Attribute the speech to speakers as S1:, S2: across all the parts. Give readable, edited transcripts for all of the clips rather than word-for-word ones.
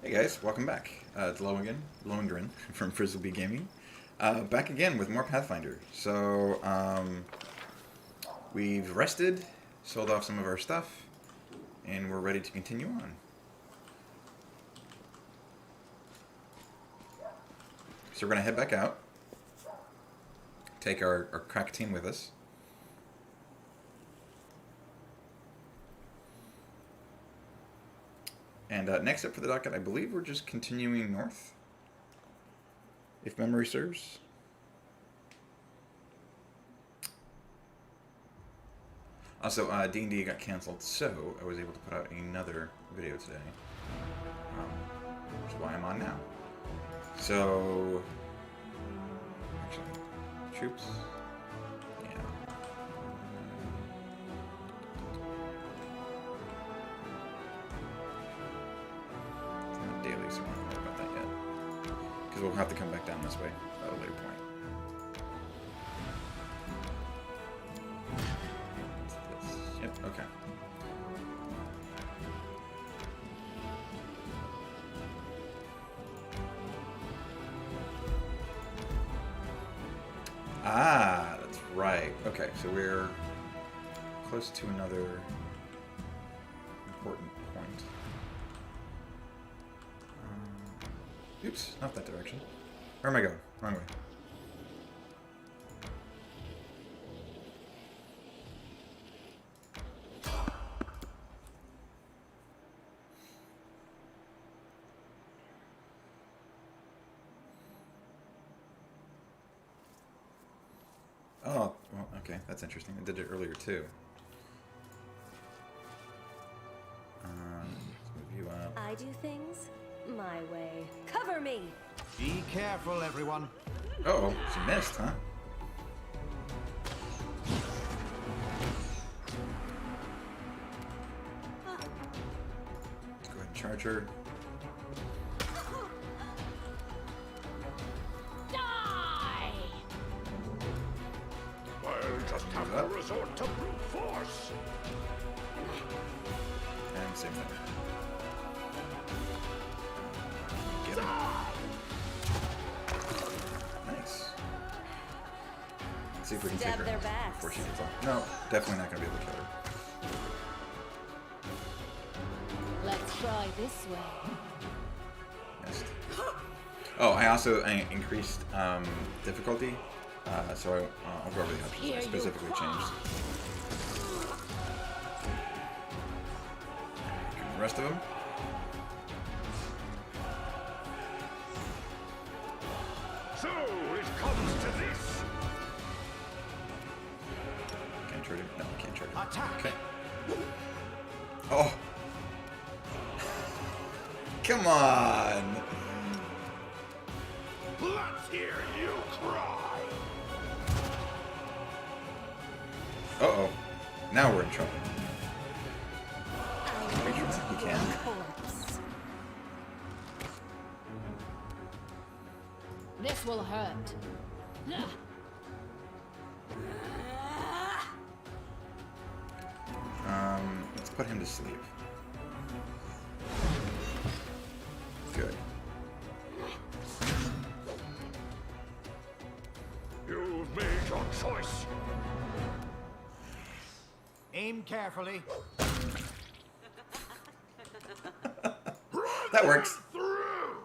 S1: Hey guys, welcome back. It's Lohengrin from Frisbee Gaming. Back again with more Pathfinder. So, we've rested, sold off some of our stuff, and we're ready to continue on. So we're going to head back out, take our crack team with us. And next up for the docket, I believe we're just continuing north, if memory serves. Also, D&D got canceled, so I was able to put out another video today, which is why I'm on now. So, actually, troops, yeah. It's not daily, so I'm not going to worry about that yet. Because we'll have to come back down this way at a later point. Yep, okay. Ah, that's right. Okay, so we're close to another important point. Oops, not that direction. Where am I going? Wrong way. Oh, well, okay, that's interesting. I did it earlier too. Let's move you up.
S2: I do things my way. Cover me!
S3: Be careful, everyone.
S1: Uh-oh, she missed, huh? Let's go ahead and charge her.
S4: Just have to resort to brute force.
S1: And same thing. Get him. Nice. Let's see if we can take
S2: Stab
S1: her
S2: their
S1: out
S2: backs.
S1: before she gets off. No, definitely not going to be able to kill her.
S2: Let's try this way.
S1: Missed. Oh, I also increased difficulty, so I'll go over the options I specifically changed. The rest of them.
S4: So it comes to this.
S1: Can't trigger. No, I can't trigger.
S3: Attack.
S1: Okay. Oh. Come on.
S4: Let's hear you cry.
S1: Uh-oh. Now we're in trouble.
S2: I
S1: Make sure you can.
S2: corpse.
S5: This will hurt.
S1: Let's put him to sleep. Good.
S4: You've made your choice.
S3: Aim carefully.
S1: That works.
S4: Through.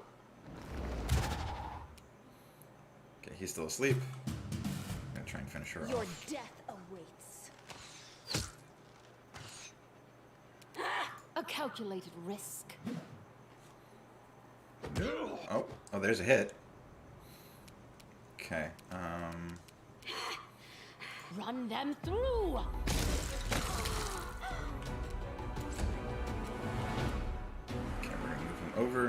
S1: Okay, he's still asleep. I'm gonna try and finish her
S2: Your
S1: off.
S2: death awaits.
S5: A calculated risk.
S1: Oh, there's a hit. Okay,
S5: Run them through.
S1: okay, we're gonna move him over.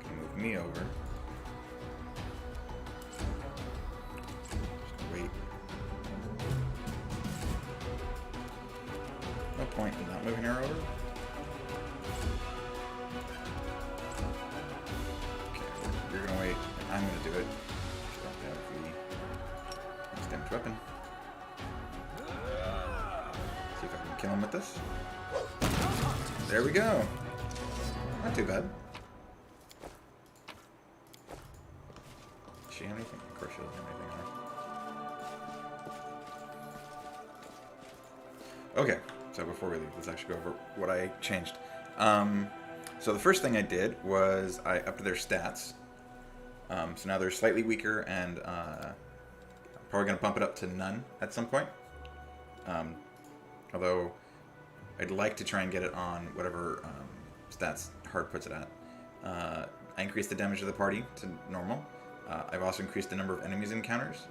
S1: Gonna move me over. Just wait. No point in not moving her over. Okay, you're gonna wait. I'm gonna do it. Drop down the next damage weapon. See if I can kill him with this. There we go. Not too bad. Does she have anything? Of course she doesn't have anything on her. Okay, so before we leave, let's actually go over what I changed. So the first thing I did was I upped their stats. So now they're slightly weaker, and I'm probably going to bump it up to none at some point. Although I'd like to try and get it on whatever stats Heart puts it at. I increased the damage of the party to normal. I've also increased the number of enemies encounters,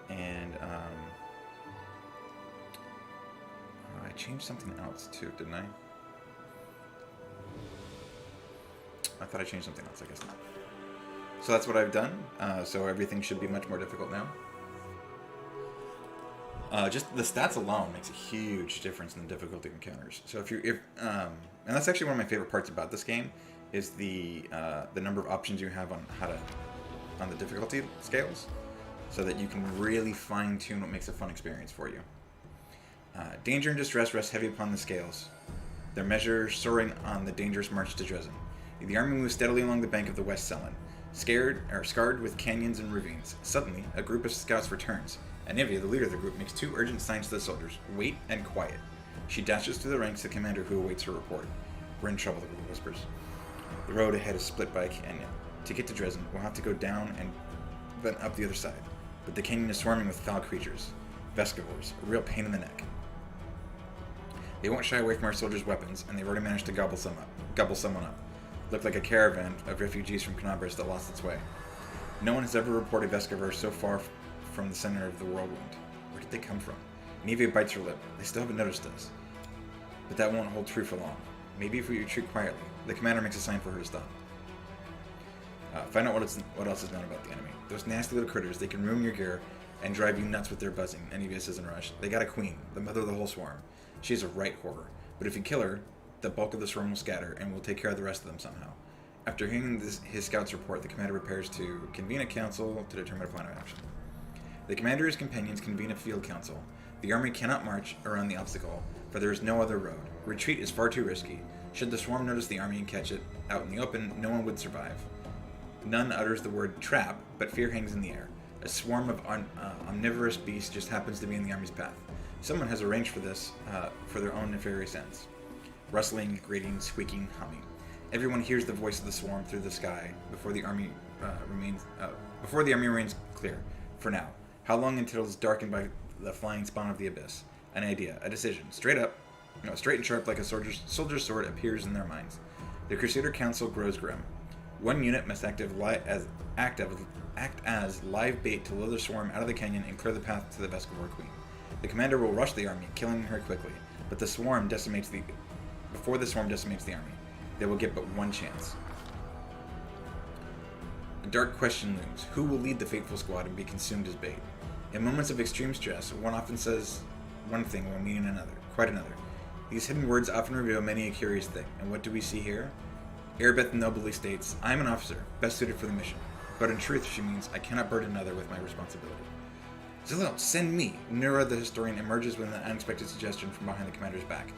S1: and I changed something else too, didn't I? I thought I changed something else, I guess not. So that's what I've done. So everything should be much more difficult now. Just the stats alone makes a huge difference in the difficulty of encounters. So and that's actually one of my favorite parts about this game, is the number of options you have on on the difficulty scales, so that you can really fine tune what makes a fun experience for you. Danger and distress rest heavy upon the scales, their measure soaring on the dangerous march to Dresden. The army moves steadily along the bank of the West Selen, scarred with canyons and ravines. Suddenly, a group of scouts returns. Anivia, the leader of the group, makes 2 urgent signs to the soldiers: wait and quiet. She dashes through the ranks to the commander, who awaits her report. We're in trouble, the group whispers. The road ahead is split by a canyon. To get to Dresden, we'll have to go down and then up the other side. But the canyon is swarming with foul creatures. Vescivores, a real pain in the neck. They won't shy away from our soldiers' weapons, and they've already managed to gobble someone up. Looked like a caravan of refugees from Knobris that lost its way. No one has ever reported Vescivores so far from the center of the whirlwind. Where did they come from? Neve bites her lip. They still haven't noticed us. But that won't hold true for long. Maybe if we retreat quietly. The commander makes a sign for her to stop. Find out what else is known about the enemy. Those nasty little critters, they can ruin your gear and drive you nuts with their buzzing. Anivia says in a rush. They got a queen, the mother of the whole swarm. She's a right horror. But if you kill her, the bulk of the swarm will scatter, and we'll take care of the rest of them somehow. After hearing his scout's report, the commander prepares to convene a council to determine a plan of action. The commander and his companions convene a field council. The army cannot march around the obstacle, for there is no other road. Retreat is far too risky. Should the swarm notice the army and catch it out in the open, no one would survive. None utters the word trap, but fear hangs in the air. A swarm of omnivorous beasts just happens to be in the army's path. Someone has arranged for this for their own nefarious ends. Rustling, grating, squeaking, humming. Everyone hears the voice of the swarm through the sky before the army remains clear. For now, how long until it's darkened by the flying spawn of the abyss? An idea, a decision, straight and sharp like a soldier's sword appears in their minds. The Crusader Council grows grim. One unit must act as live bait to lure the swarm out of the canyon and clear the path to the Vescivore Queen. The commander will rush the army, killing her quickly, but before the swarm decimates the army, they will get but one chance. A dark question looms. Who will lead the fateful squad and be consumed as bait? In moments of extreme stress, one often says one thing while meaning quite another. These hidden words often reveal many a curious thing. And what do we see here? Erebeth nobly states, I am an officer, best suited for the mission. But in truth, she means, I cannot burden another with my responsibility. Zalelch, send me! Nura, the historian, emerges with an unexpected suggestion from behind the commander's back.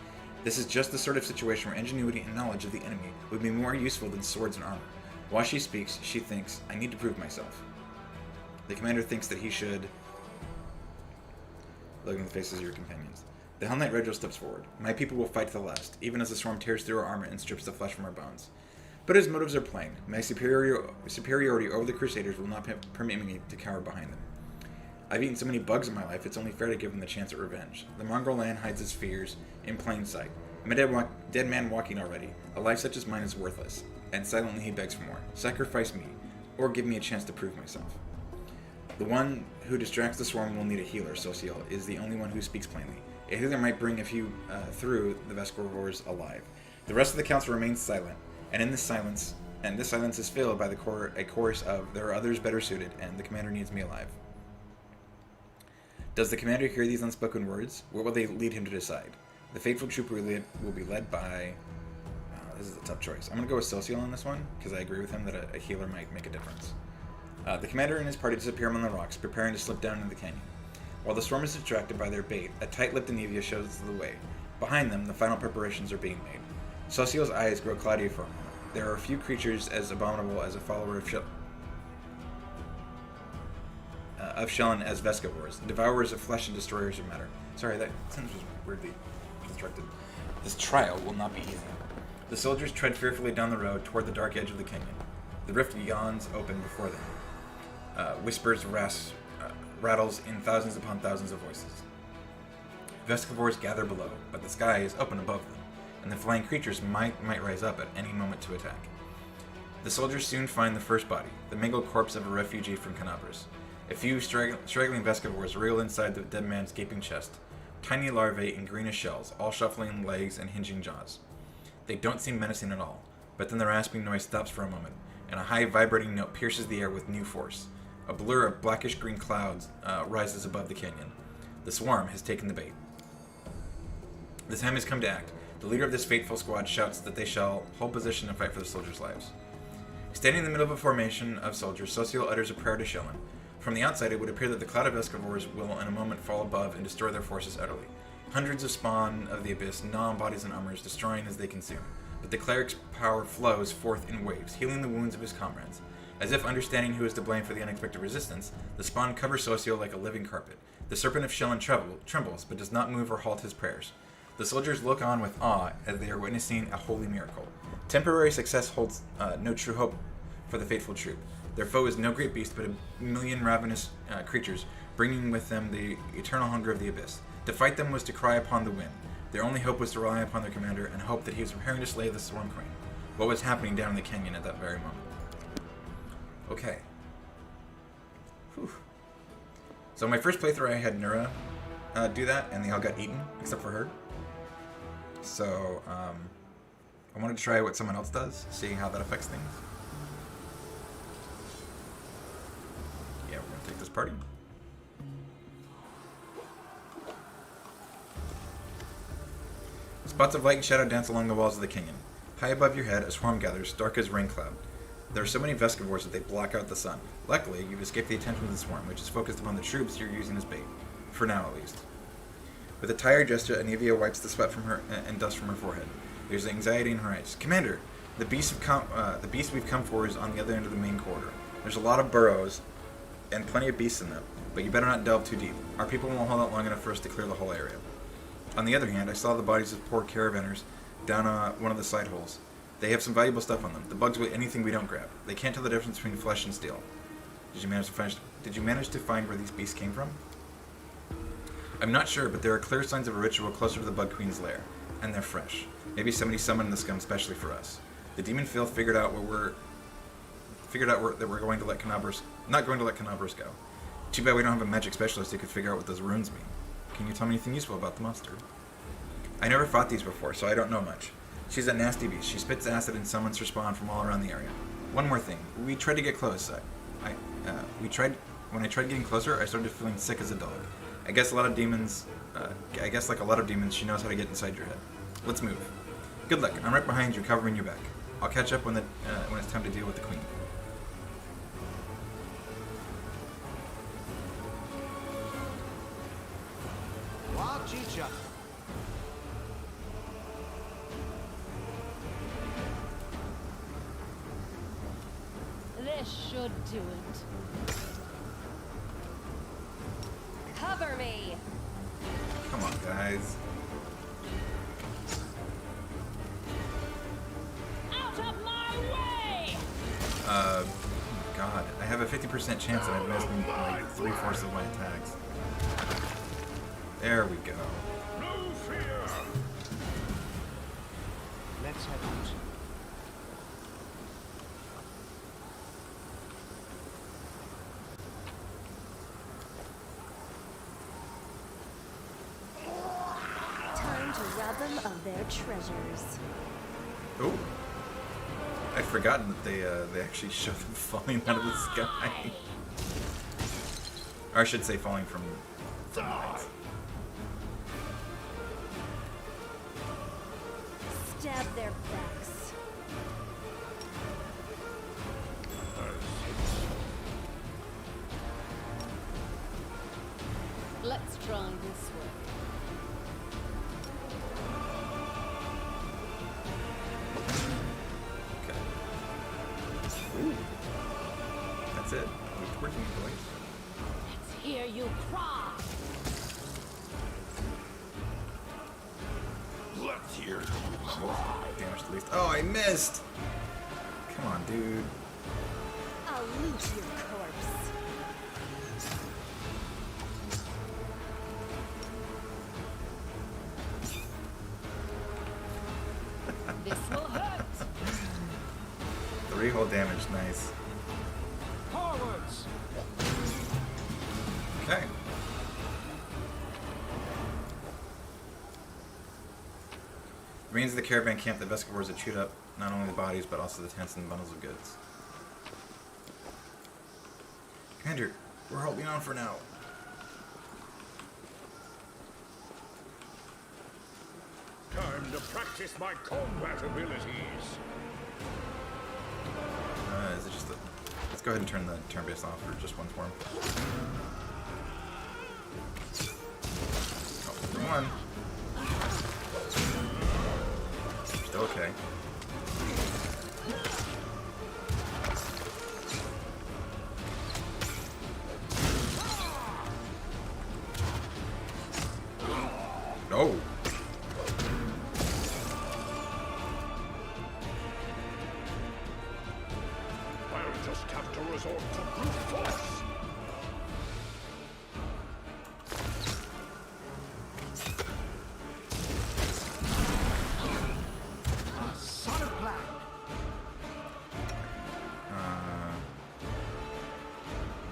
S1: This is just the sort of situation where ingenuity and knowledge of the enemy would be more useful than swords and armor. While she speaks, she thinks, I need to prove myself. The commander thinks that he should... Look in the faces of your companions. The Hell Knight Regil steps forward. My people will fight to the last, even as the swarm tears through our armor and strips the flesh from our bones. But his motives are plain. My superiority over the Crusaders will not permit me to cower behind them. I've eaten so many bugs in my life, it's only fair to give them the chance at revenge. The Mongol land hides its fears in plain sight. I'm a dead man walking already. A life such as mine is worthless. And silently he begs for more. Sacrifice me, or give me a chance to prove myself. The one who distracts the swarm will need a healer, Sociel is the only one who speaks plainly. A healer might bring a few through the Vescivores alive. The rest of the council remains silent, and this silence is filled by a chorus of, there are others better suited, and the commander needs me alive. Does the commander hear these unspoken words? What will they lead him to decide? The fateful troop will be led by... this is a tough choice. I'm going to go with Sociel on this one, because I agree with him that a healer might make a difference. The commander and his party disappear among the rocks, preparing to slip down into the canyon. While the swarm is distracted by their bait, a tight-lipped Anivia shows the way. Behind them, the final preparations are being made. Social's eyes grow cloudy for a moment. There are a few creatures as abominable as a follower of Shellen as Vescivores, devourers of flesh and destroyers of matter. Sorry, that sentence was weirdly constructed. This trial will not be easy. The soldiers tread fearfully down the road toward the dark edge of the canyon. The rift yawns open before them. Whispers rattles in thousands upon thousands of voices. Vescivores gather below, but the sky is open above them, and the flying creatures might rise up at any moment to attack. The soldiers soon find the first body, the mangled corpse of a refugee from Canabras. A few straggling Vescivores reel inside the dead man's gaping chest, tiny larvae in greenish shells, all shuffling legs and hinging jaws. They don't seem menacing at all, but then the rasping noise stops for a moment, and a high vibrating note pierces the air with new force. A blur of blackish-green clouds rises above the canyon. The swarm has taken the bait. The time has come to act. The leader of this fateful squad shouts that they shall hold position and fight for the soldiers' lives. Standing in the middle of a formation of soldiers, Social utters a prayer to Shellen. From the outside, it would appear that the cloud of Vescivores will in a moment fall above and destroy their forces utterly. Hundreds of spawn of the abyss gnaw on bodies and armors, destroying as they consume. But the cleric's power flows forth in waves, healing the wounds of his comrades. As if understanding who is to blame for the unexpected resistance, the spawn covers Socio like a living carpet. The serpent of Shellen trembles, but does not move or halt his prayers. The soldiers look on with awe as they are witnessing a holy miracle. Temporary success holds no true hope for the faithful troop. Their foe is no great beast, but a million ravenous creatures, bringing with them the eternal hunger of the abyss. To fight them was to cry upon the wind. Their only hope was to rely upon their commander and hope that he was preparing to slay the Swarm Queen. What was happening down in the canyon at that very moment? Okay. Whew. So my first playthrough I had Nura do that, and they all got eaten, except for her. So, I wanted to try what someone else does, seeing how that affects things. Yeah, we're gonna take this party. Spots of light and shadow dance along the walls of the canyon. High above your head, a swarm gathers, dark as rain cloud. There are so many Vescivores that they block out the sun. Luckily, you've escaped the attention of the swarm, which is focused upon the troops you're using as bait. For now, at least. With a tired gesture, Anivia wipes the sweat from her and dust from her forehead. There's anxiety in her eyes. Commander, the beast we've come for is on the other end of the main corridor. There's a lot of burrows and plenty of beasts in them, but you better not delve too deep. Our people won't hold out long enough for us to clear the whole area. On the other hand, I saw the bodies of poor caravanners down one of the side holes. They have some valuable stuff on them. The bugs will eat anything we don't grab. They can't tell the difference between flesh and steel. Did you manage to find where these beasts came from? I'm not sure, but there are clear signs of a ritual closer to the Bug Queen's lair, and they're fresh. Maybe somebody summoned the scum specially for us. The demon filth figured out that we're going to let not going to let Canabras go. Too bad we don't have a magic specialist who could figure out what those runes mean. Can you tell me anything useful about the monster? I never fought these before, so I don't know much. She's a nasty beast. She spits acid and summons her spawn from all around the area. One more thing. We tried to get close. When I tried getting closer, I started feeling sick as a dog. I guess like a lot of demons, she knows how to get inside your head. Let's move. Good luck. I'm right behind you, covering your back. I'll catch up when it's time to deal with the queen.
S3: Wachicha.
S5: This should do it.
S2: Cover me.
S1: Come on, guys.
S5: Out of my way!
S1: God. I have a 50% chance that I've missed like 3/4 of my attacks. There we go.
S4: No fear!
S3: Let's head out.
S2: Time to rob them of their treasures.
S1: Oh. I'd forgotten that they actually show them falling out of the sky. Or I should say falling from the heights.
S2: Stab their backs.
S5: Let's try this way.
S1: Ooh. That's it. We're working, boys.
S5: Let's hear you cry.
S4: Let's hear you cry.
S1: Damage at least. Oh, I missed! Come on, dude.
S2: I'll loot your corpse.
S5: This will hurt.
S1: 3 whole damage, nice.
S3: Forwards!
S1: Okay. Remains of the caravan camp, the Vescovores had chewed up not only the bodies, but also the tents and bundles of goods. Commander, we're holding on for now.
S4: Time to practice my combat abilities.
S1: Is it just the... Let's go ahead and turn the turn-based off for just one form. Oh, one. Still okay. No.
S4: I'll just have to resort to brute force.
S3: A solid plan.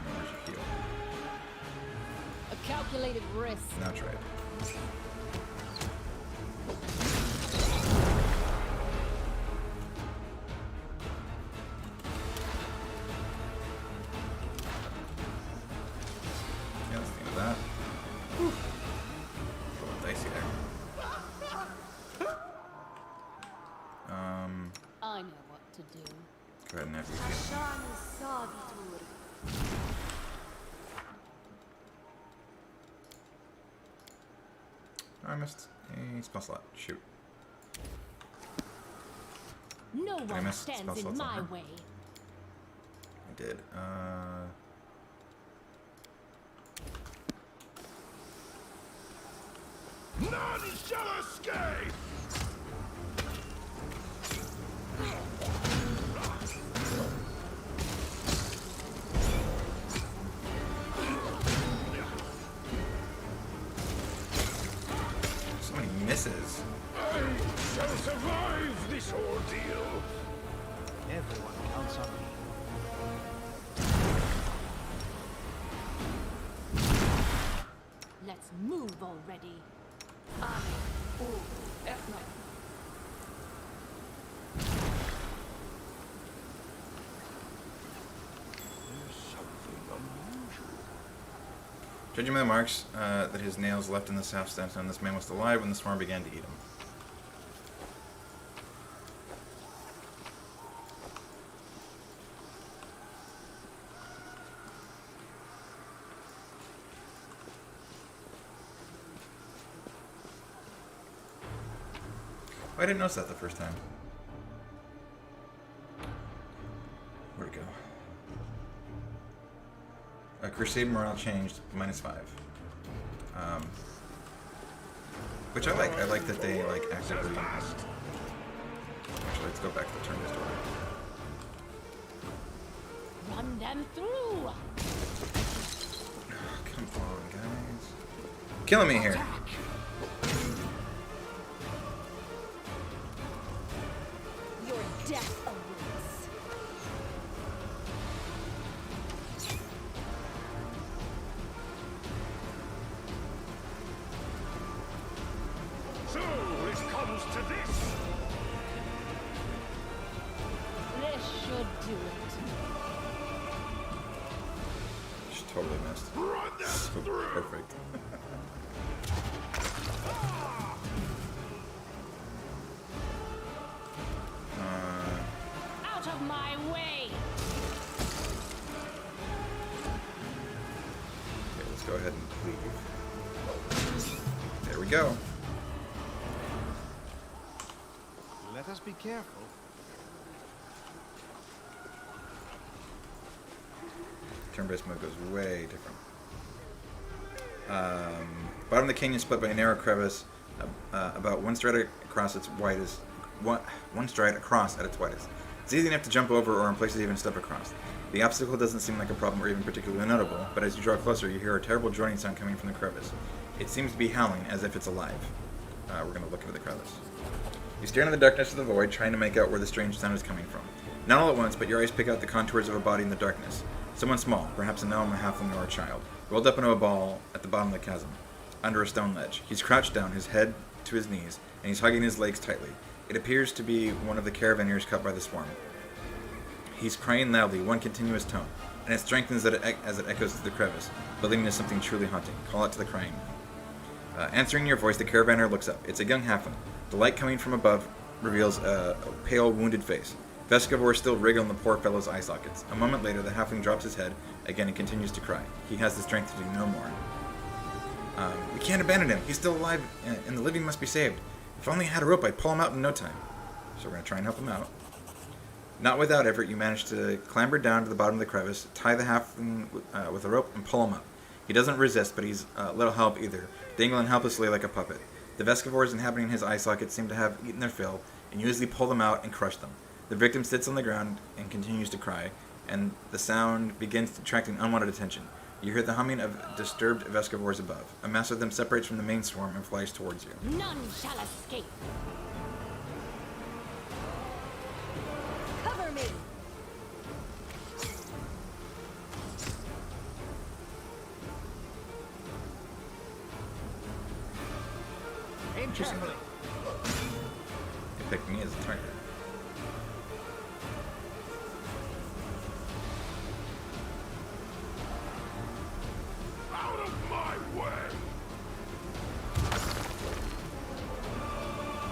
S1: Where's your heal?
S5: A calculated risk.
S1: Now try it. Yeah, let's think of that. Whew. A little dicey there.
S5: I know what to do.
S1: Go ahead and have your heal.
S2: Hashan Savitur.
S1: I missed a spell slot. Shoot.
S5: No
S1: I
S5: one
S1: miss spell
S5: stands
S1: slots
S5: in
S1: on
S5: my
S1: her?
S5: way.
S1: I did.
S4: None shall escape!
S1: So many misses.
S4: I shall survive this ordeal.
S3: Everyone counts on me.
S5: Let's move already.
S4: There's something unusual.
S1: Judging by the marks that his nails left in the soft sandstone, this man was alive when the swarm began to eat him. Oh, I didn't notice that the first time. Where'd it go? Crusade morale changed, -5. Which I like. I like that they like actively. Actually, let's go back to the turn-based order.
S5: Run them through.
S1: Come on, guys. Killing me here.
S2: Your death awaits.
S4: So it comes to this.
S5: This should do it.
S1: She totally missed.
S4: Run them
S1: So
S4: through.
S1: perfect.
S5: Out of my way.
S1: Okay, let's go ahead and leave. There we go.
S3: Let us be careful.
S1: turn-based mode goes way different. Bottom of the canyon split by a narrow crevice, about one stride across its widest. One stride across at its widest. It's easy enough to jump over or in places even step across. The obstacle doesn't seem like a problem or even particularly notable, but as you draw closer, you hear a terrible droning sound coming from the crevice. It seems to be howling, as if it's alive. We're going to look into the crevice. You stare into the darkness of the void, trying to make out where the strange sound is coming from. Not all at once, but your eyes pick out the contours of a body in the darkness. Someone small, perhaps a gnome, a halfling, or a child, rolled up into a ball at the bottom of the chasm, under a stone ledge. He's crouched down, his head to his knees, and he's hugging his legs tightly. It appears to be one of the caravaneers cut by the swarm. He's crying loudly, one continuous tone, and it strengthens as it echoes through the crevice, building into something truly haunting. Call out to the crying. Answering your voice, the caravaner looks up. It's a young halfling. The light coming from above reveals a pale, wounded face. Vescavor still wriggling the poor fellow's eye sockets. A moment later, the halfling drops his head again and continues to cry. He has the strength to do no more. We can't abandon him. He's still alive, and the living must be saved. If only I had a rope, I'd pull him out in no time. So we're going to try and help him out. Not without effort, you manage to clamber down to the bottom of the crevice, tie the halfling with a rope, and pull him up. He doesn't resist, but he's little help either, dangling helplessly like a puppet. The Vescavors inhabiting his eye sockets seem to have eaten their fill, and you easily pull them out and crush them. The victim sits on the ground and continues to cry, and the sound begins attracting unwanted attention. You hear the humming of disturbed Vescavors above. A mass of them separates from the main swarm and flies towards you.
S5: None shall escape.
S2: Cover me.
S3: Aim carefully.
S1: It picked me as a target.
S4: Out of my way!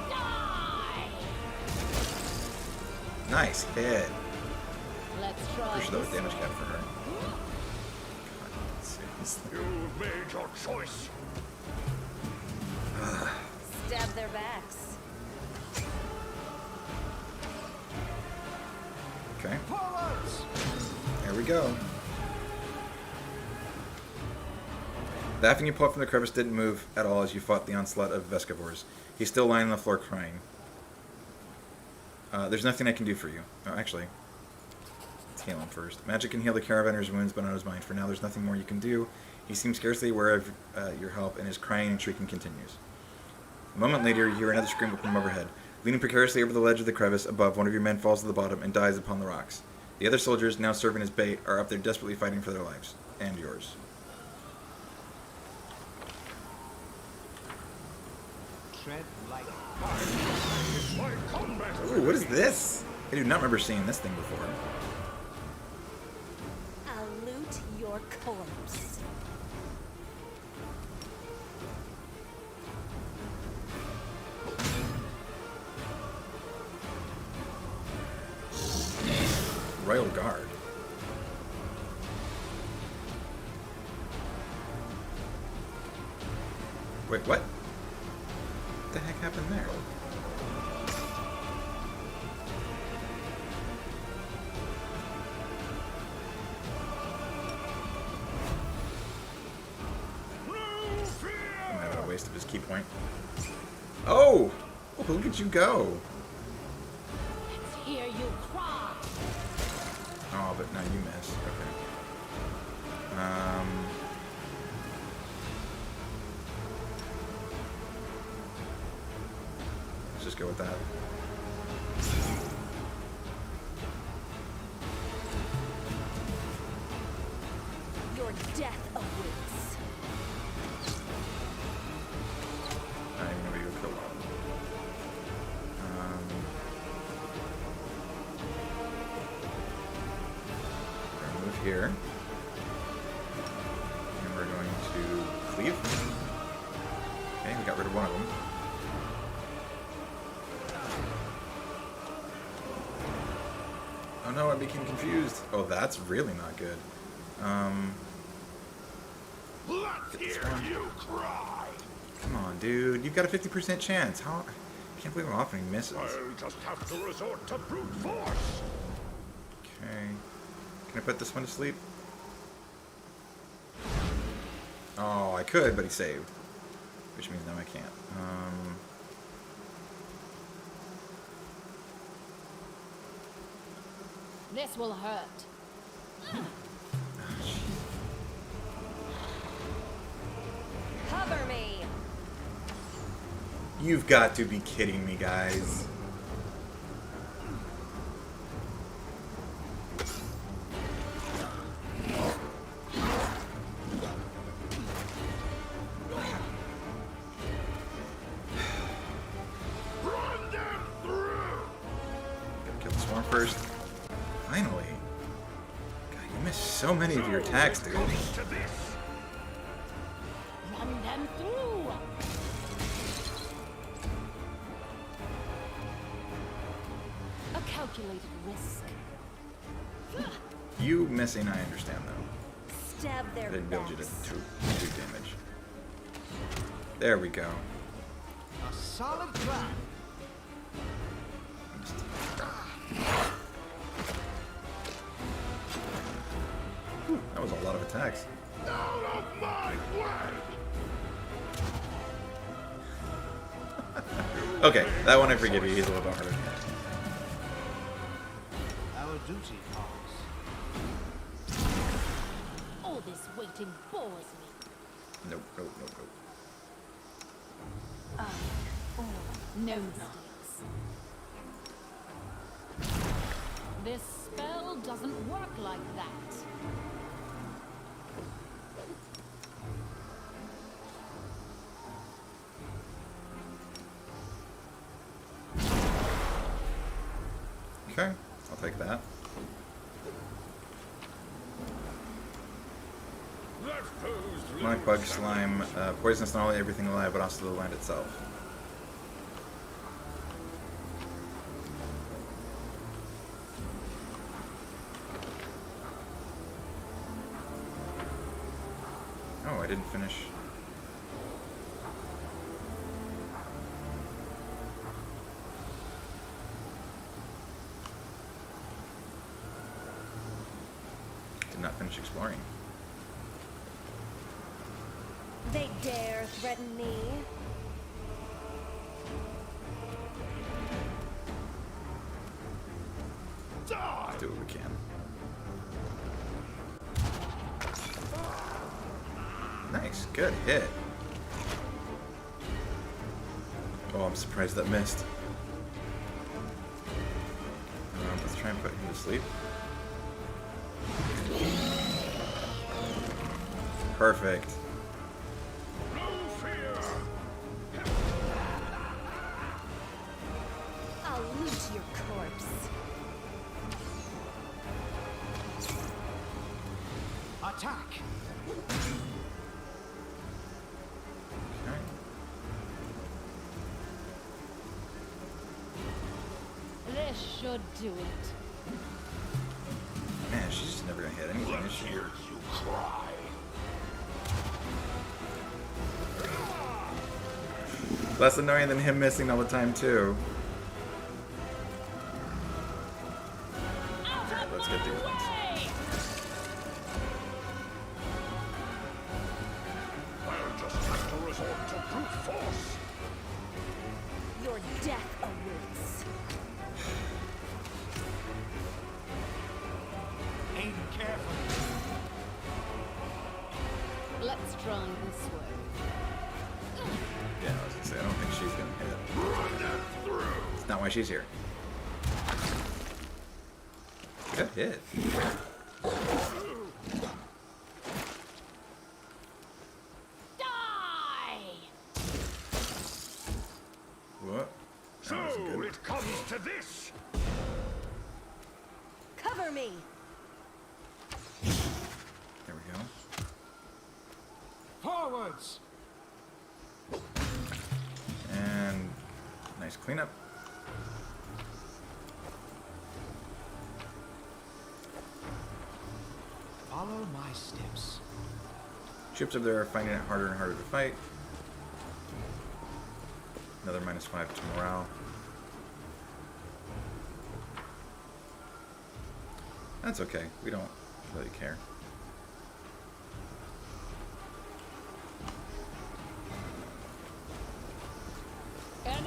S5: Die!
S1: Nice hit.
S5: Let's try
S1: Pretty sure that was
S5: this
S1: damage
S5: way.
S1: cap for her. God, seriously.
S4: You've made your choice.
S2: Stab their backs.
S1: Okay,
S3: Forwards!
S1: there we go. The halfling you pulled up from the crevice didn't move at all as you fought the onslaught of Vescavors. He's still lying on the floor crying. There's nothing I can do for you. Oh, actually, let's heal him first. Magic can heal the caravaner's wounds, but not his mind. For now, there's nothing more you can do. He seems scarcely aware of your help, and his crying and shrieking continues. A moment later, you hear another scream from overhead. Leaning precariously over the ledge of the crevice above, one of your men falls to the bottom and dies upon the rocks. The other soldiers, now serving as bait, are up there desperately fighting for their lives. And yours.
S3: Tread light.
S4: My combat
S1: Ooh, what is this? I do not remember seeing this thing before.
S2: I'll loot your corpse.
S1: Royal Guard. Wait, what? What the heck happened there? I'm having a waste of his key point. Oh! Oh, look at you go!
S5: Let's hear you cry.
S1: Oh, but no, you miss. Okay. Let's just go with that.
S2: Your death awaits.
S1: I don't even know where you would go. We're going to move here. And we're going to cleave. Okay, we got rid of one of them. Oh no, I became confused. Oh, that's really not good.
S4: Let's
S1: Get this
S4: hear
S1: one.
S4: you cry.
S1: Come on, dude. You've got a 50% chance. How? I can't believe how often he misses.
S4: I'll just have to resort to brute force.
S1: Okay. Can I put this one to sleep? I could, but he saved. Which means now I can't.
S5: This will hurt.
S2: Cover me.
S1: You've got to be kidding me, guys.
S4: Run them through!
S1: Gotta kill the swarm first. Finally. God, you missed so many of your attacks, dude.
S4: To this!
S5: Run them through. A calculated risk.
S1: You missing, I understand, though.
S2: Stab
S1: I
S2: their
S1: didn't build you to
S2: backs.
S1: do damage. There we go.
S3: A solid plan.
S1: That was a lot of attacks.
S4: Out of my way!
S1: Okay, that one I forgive you. He's a little bit harder.
S3: Our duty calls.
S5: All this waiting bores me.
S1: Nope, nope, nope, nope.
S5: No mistakes. This spell doesn't work like that.
S1: Okay, I'll take that.
S4: That foe's
S1: Demonic bug slime, poisonous not only everything alive, but also the land itself. Oh, I didn't finish. Did not finish exploring.
S2: They dare threaten me.
S4: die!
S1: Let's do what we can. Nice, good hit. Oh, I'm surprised that missed. Let's try and put him to sleep. Perfect.
S4: No fear!
S2: I'll loot your corpse.
S3: Attack!
S1: Okay.
S5: This should do it.
S1: Man, she's just never gonna hit anything, is she?
S4: You cry!
S1: Less annoying than him missing all the time, too.
S5: Out of
S1: Let's get
S5: my
S1: these ones.
S5: way!
S4: I'll just have to resort to brute force!
S2: Your death awaits.
S3: Aim carefully.
S5: Let's try this way.
S1: Yeah, I was gonna say, I don't think she's gonna hit.
S4: Run them through!
S1: It's not why she's here. Good hit.
S5: Die!
S1: What?
S4: So
S1: That wasn't good.
S4: it comes to this!
S2: Cover me.
S1: There we go.
S3: Forwards!
S1: And nice cleanup.
S3: Follow my steps.
S1: Troops up there are finding it harder and harder to fight. Another -5 to morale. That's okay. We don't really care.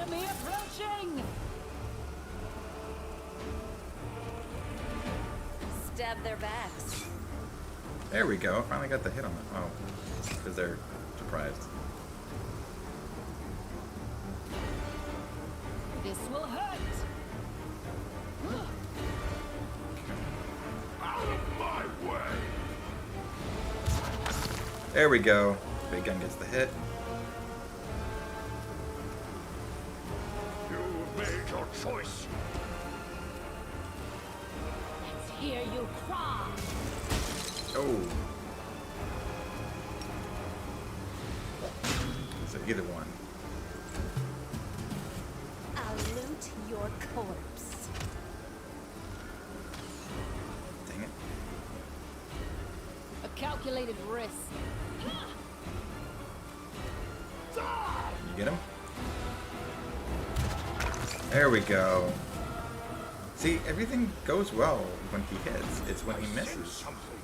S5: Enemy approaching!
S2: Stab their backs.
S1: There we go. Finally got the hit on it. Oh, because they're surprised.
S5: This will hurt!
S4: Out of my way!
S1: There we go. Big gun gets the hit.
S4: You've made your choice.
S5: Let's hear you cry!
S1: Oh. So either one.
S2: I'll loot your corpse.
S1: Dang it.
S5: A calculated risk.
S1: You get him? There we go. See, everything goes well when he hits. It's when he misses.
S4: Something.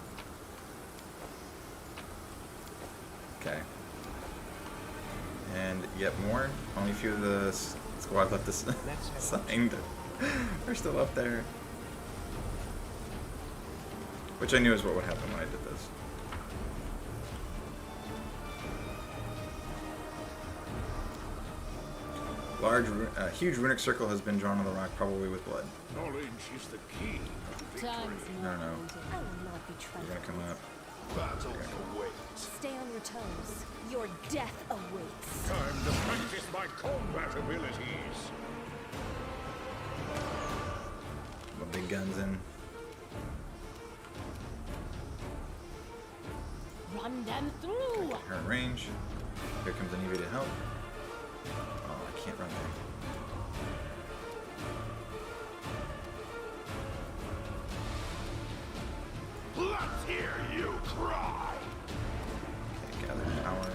S1: Okay. And yet more. Only a few of the squad left us signed. They're still up there. Which I knew is what would happen when I did this. Huge runic circle has been drawn on the rock, probably with blood.
S4: Knowledge is the key to victory.
S5: Time's
S1: No, no.
S2: I will not be
S1: You're gonna
S2: trifled.
S1: come up.
S4: Battle awaits.
S2: Stay on your toes. Your death awaits.
S4: Time to practice my combat abilities.
S1: My big guns in.
S5: Run them through!
S1: Her in range. Here comes Anivia to help. Oh, I can't run there.
S4: Let's hear you cry.
S1: Okay, gather power.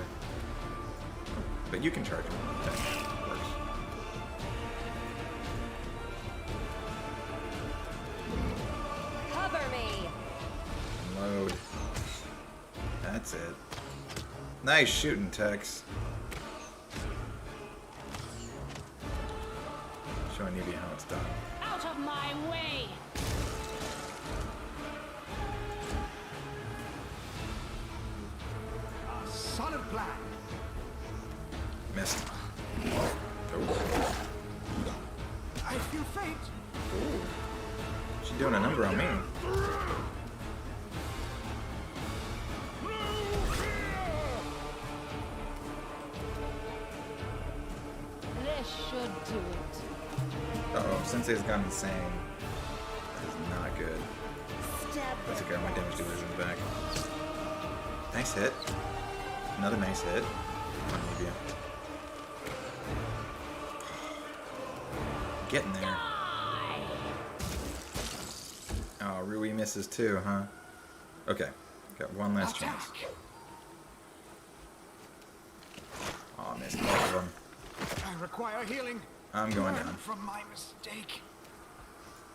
S1: But you can charge him. That works.
S2: Cover me.
S1: Load. That's it. Nice shooting, Tex. Show Anivia how it's done.
S5: Out of my way!
S3: A solid plan.
S1: Missed.
S3: I feel faint.
S1: She's doing a number on me.
S5: This should do it.
S1: Uh-oh, Sensei's gone insane. That is not good.
S2: Stab
S1: That's
S2: their
S1: okay, my damage dealer's in the back. Nice hit. Another nice hit. Come on, Anivia. Getting there. Oh, Rui misses too, huh? Okay, got one last chance. Oh, missed both of them.
S3: I require healing.
S1: I'm going
S3: Learn
S1: down.
S3: from my mistake.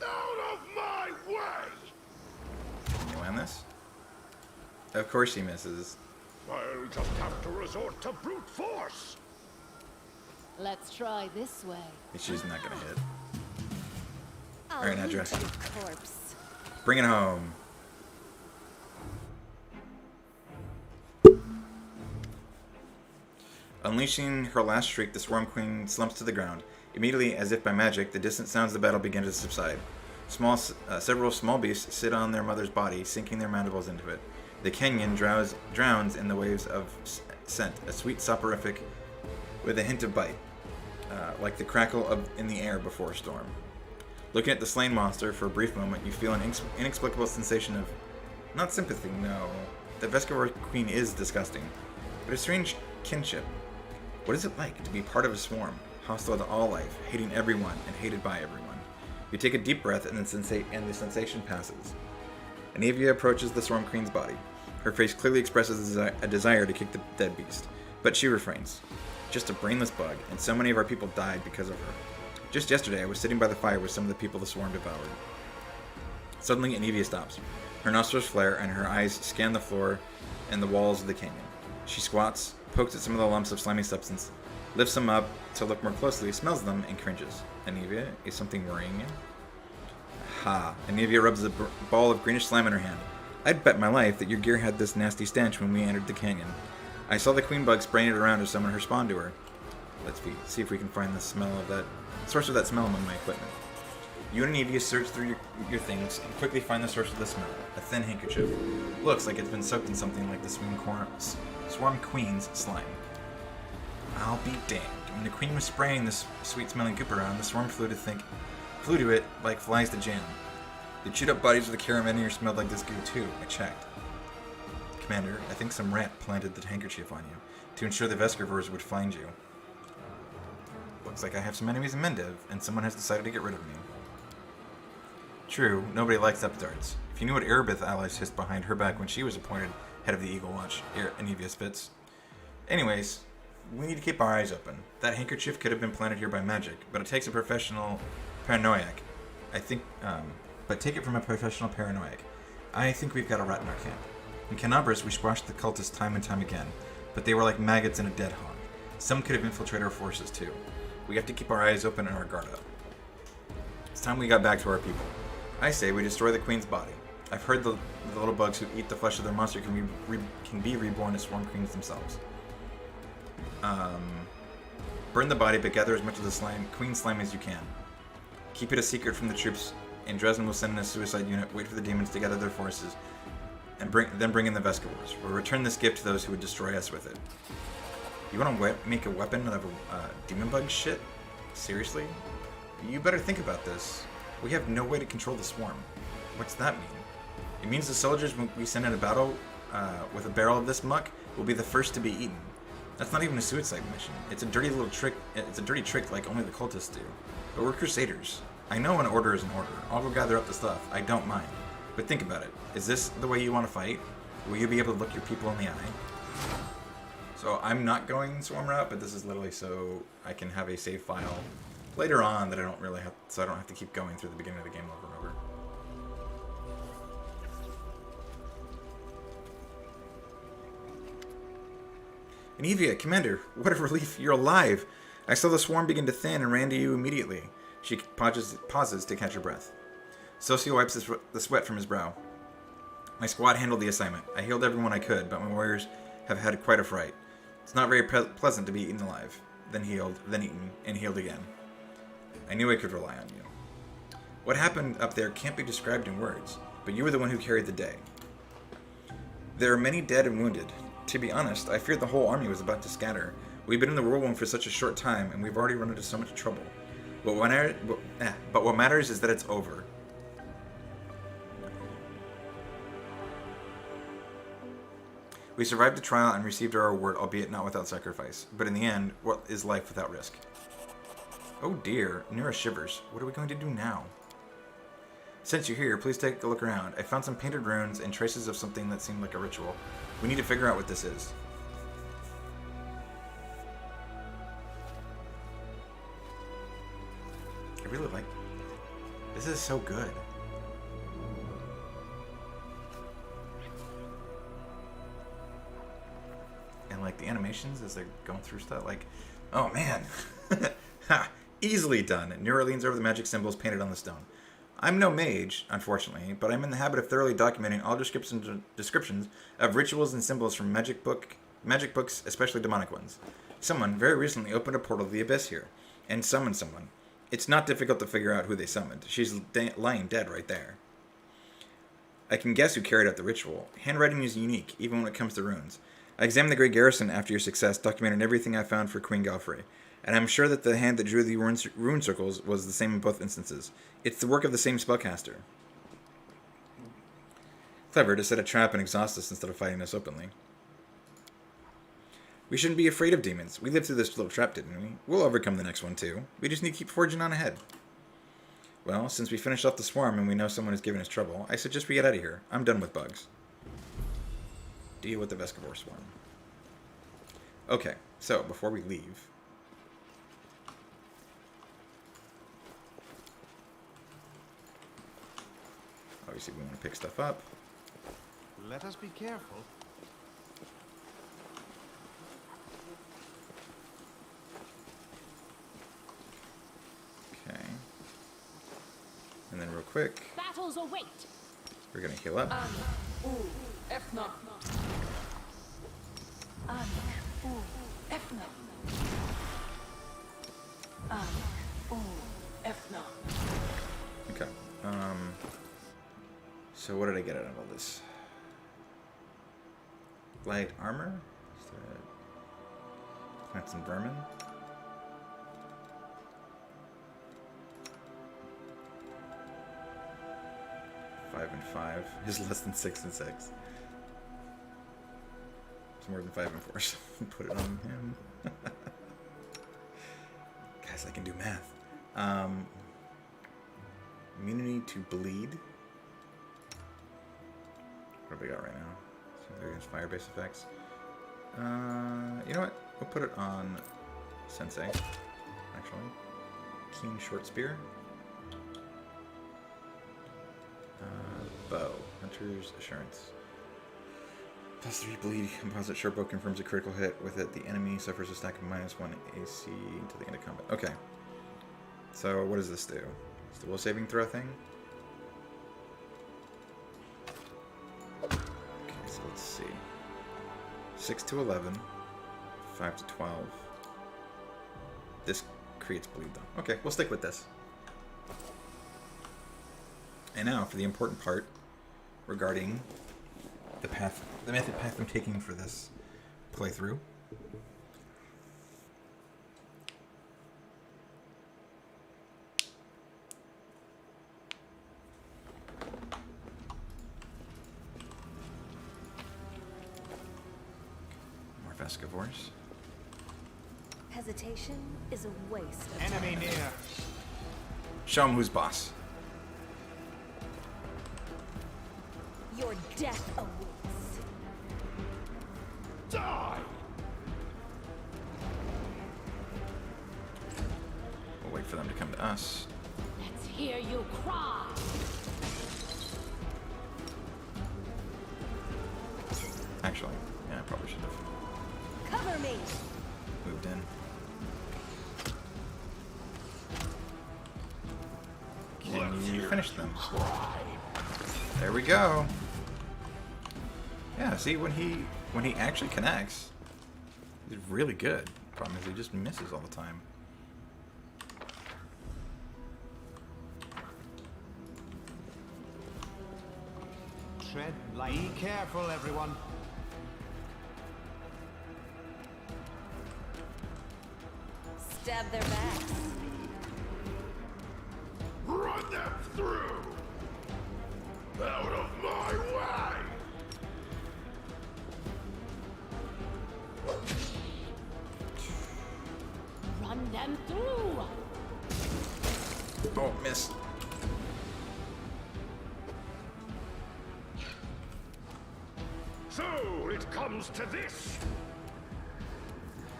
S4: Out of my way.
S1: Can you land this? Of course he misses.
S4: I'll just have to resort to brute force.
S5: Let's try this way.
S1: She's not gonna hit.
S2: I'll
S1: Alright,
S2: loot
S1: Nadra.
S2: your corpse.
S1: Bring it home. Unleashing her last shriek, the Swarm Queen slumps to the ground. Immediately, as if by magic, the distant sounds of the battle begin to subside. Several small beasts sit on their mother's body, sinking their mandibles into it. The canyon drowns in the waves of scent, a sweet soporific with a hint of bite, like the crackle in the air before a storm. Looking at the slain monster for a brief moment, you feel an inexplicable sensation of, not sympathy, no. The Vescar Queen is disgusting, but a strange kinship. What is it like to be part of a swarm, hostile to all life, hating everyone and hated by everyone? You take a deep breath and the sensation passes. Anivia approaches the Swarm Queen's body. Her face clearly expresses a desire to kick the dead beast, but she refrains. Just a brainless bug, and so many of our people died because of her. Just yesterday, I was sitting by the fire with some of the people the swarm devoured. Suddenly, Anivia stops. Her nostrils flare, and her eyes scan the floor and the walls of the canyon. She squats, pokes at some of the lumps of slimy substance, lifts them up to look more closely, smells them, and cringes. Anivia, is something worrying you? Ha! Anivia rubs a ball of greenish slime in her hand. I'd bet my life that your gear had this nasty stench when we entered the canyon. I saw the queen bug spraying it around to summon her spawn to her. Let's see if we can find the source of that smell among my equipment. You and Anivia search through your things and quickly find the source of the smell. A thin handkerchief. Looks like it's been soaked in something like the Swarm Queen's slime. I'll be damned. When the queen was spraying this sweet-smelling goop around, the swarm flew to it like flies to jam. The chewed-up bodies of the Carabiniers smelled like this goo too. I checked. Commander, I think some rat planted the handkerchief on you to ensure the Veskervors would find you. Looks like I have some enemies in Mendev, and someone has decided to get rid of me. True, nobody likes upstarts. If you knew what Erebith allies hissed behind her back when she was appointed head of the Eagle Watch, Anivia spits. Anyways, we need to keep our eyes open. That handkerchief could have been planted here by magic, but it takes a professional paranoiac. But take it from a professional paranoiac. I think we've got a rat in our camp. In Canabras, we squashed the cultists time and time again, but they were like maggots in a dead hog. Some could have infiltrated our forces too. We have to keep our eyes open and our guard up. It's time we got back to our people. I say we destroy the queen's body. I've heard the little bugs who eat the flesh of their monster can be reborn as swarm queens themselves. Burn the body, but gather as much of the queen slime as you can. Keep it a secret from the troops, and Dresden will send in a suicide unit, wait for the demons to gather their forces, and then bring in the Veskervors. We'll return this gift to those who would destroy us with it. You want to make a weapon out of demon bug shit? Seriously? You better think about this. We have no way to control the swarm. What's that mean? It means the soldiers we send into battle with a barrel of this muck will be the first to be eaten. That's not even a suicide mission. It's a dirty little trick. It's a dirty trick like only the cultists do. But we're crusaders. I know an order is an order. I'll go gather up the stuff. I don't mind. But think about it. Is this the way you want to fight? Will you be able to look your people in the eye? So I'm not going swarm route, but this is literally so I can have a save file later on that I don't really have, so I don't have to keep going through the beginning of the game over and over. Anivia, Commander, what a relief, you're alive. I saw the swarm begin to thin and ran to you immediately. She pauses to catch her breath. Socio wipes the sweat from his brow. My squad handled the assignment. I healed everyone I could, but my warriors have had quite a fright. It's not very pleasant to be eaten alive, then healed, then eaten, and healed again. I knew I could rely on you. What happened up there can't be described in words, but you were the one who carried the day. There are many dead and wounded. To be honest, I feared the whole army was about to scatter. We've been in the whirlwind for such a short time, and we've already run into so much trouble. But what matters is that it's over. We survived the trial and received our reward, albeit not without sacrifice. But in the end, what is life without risk? Oh dear, Nira shivers. What are we going to do now? Since you're here, please take a look around. I found some painted runes and traces of something that seemed like a ritual. We need to figure out what this is. I really like... This is so good. And like the animations as they're going through stuff, like, oh man. Ha! Easily done. Nira leans over the magic symbols painted on the stone. I'm no mage, unfortunately, but I'm in the habit of thoroughly documenting all descriptions of rituals and symbols from magic books, especially demonic ones. Someone very recently opened a portal to the abyss here, and summoned someone. It's not difficult to figure out who they summoned. She's lying dead right there. I can guess who carried out the ritual. Handwriting is unique, even when it comes to runes. I examined the Great Garrison after your success, documented everything I found for Queen Galfrey, and I'm sure that the hand that drew the rune circles was the same in both instances. It's the work of the same spellcaster. Clever to set a trap and exhaust us instead of fighting us openly. We shouldn't be afraid of demons. We lived through this little trap, didn't we? We'll overcome the next one, too. We just need to keep forging on ahead. Well, since we finished off the swarm and we know someone is giving us trouble, I suggest we get out of here. I'm done with bugs. Deal with the Veskervor swarm. Okay, so before we leave... Obviously, we want to pick stuff up.
S3: Let us be careful.
S1: quick.
S5: Battles await.
S1: We're gonna heal up. Okay. So what did I get out of all this? Light armor? Plants and vermin. Five and 5 is less than 6 and 6. It's more than 5 and 4, so put it on him. Guys, I can do math. Immunity to bleed. What have we got right now? So they're against fire-based effects. You know what? We'll put it on Sensei, actually. Keen short spear. Bow. Hunter's Assurance. +3 bleed. Composite short bow confirms a critical hit. With it, the enemy suffers a stack of -1 AC until the end of combat. Okay. So what does this do? It's the will saving throw thing? Okay, so let's see. 6 to 11. 5 to 12. This creates bleed though. Okay, we'll stick with this. And now for the important part regarding the method path I'm taking for this playthrough. More Vescivores.
S2: Hesitation is a waste of
S3: Enemy
S2: time.
S3: near.
S1: Show him who's boss.
S2: Your death awaits.
S4: Die!
S1: We'll wait for them to come to us.
S5: Let's hear you cry.
S1: Actually, yeah, I probably should have
S2: Cover me.
S1: moved in. Can you finish them? There we go. Yeah, see, when he actually connects, he's really good. Problem is he just misses all the time.
S3: Tread light. Be careful, everyone.
S2: Stab their backs.
S4: Run them through! Out of my way!
S5: Run them through.
S1: Oh, miss.
S4: So it comes to this.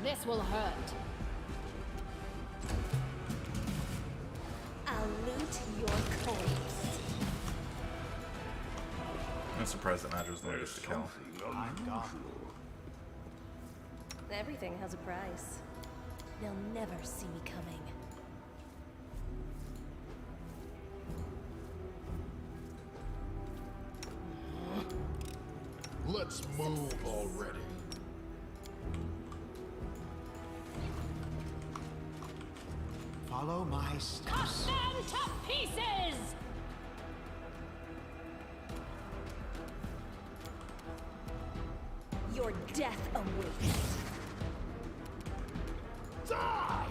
S5: This will hurt.
S2: I'll loot your corpse.
S1: I'm surprised that Nadra was the latest to kill.
S3: I'm gone.
S2: Everything has a price. They'll never see me coming.
S4: Let's move already.
S3: Follow my
S5: Cut
S3: steps.
S5: them to pieces.
S2: Your death awaits.
S4: Die!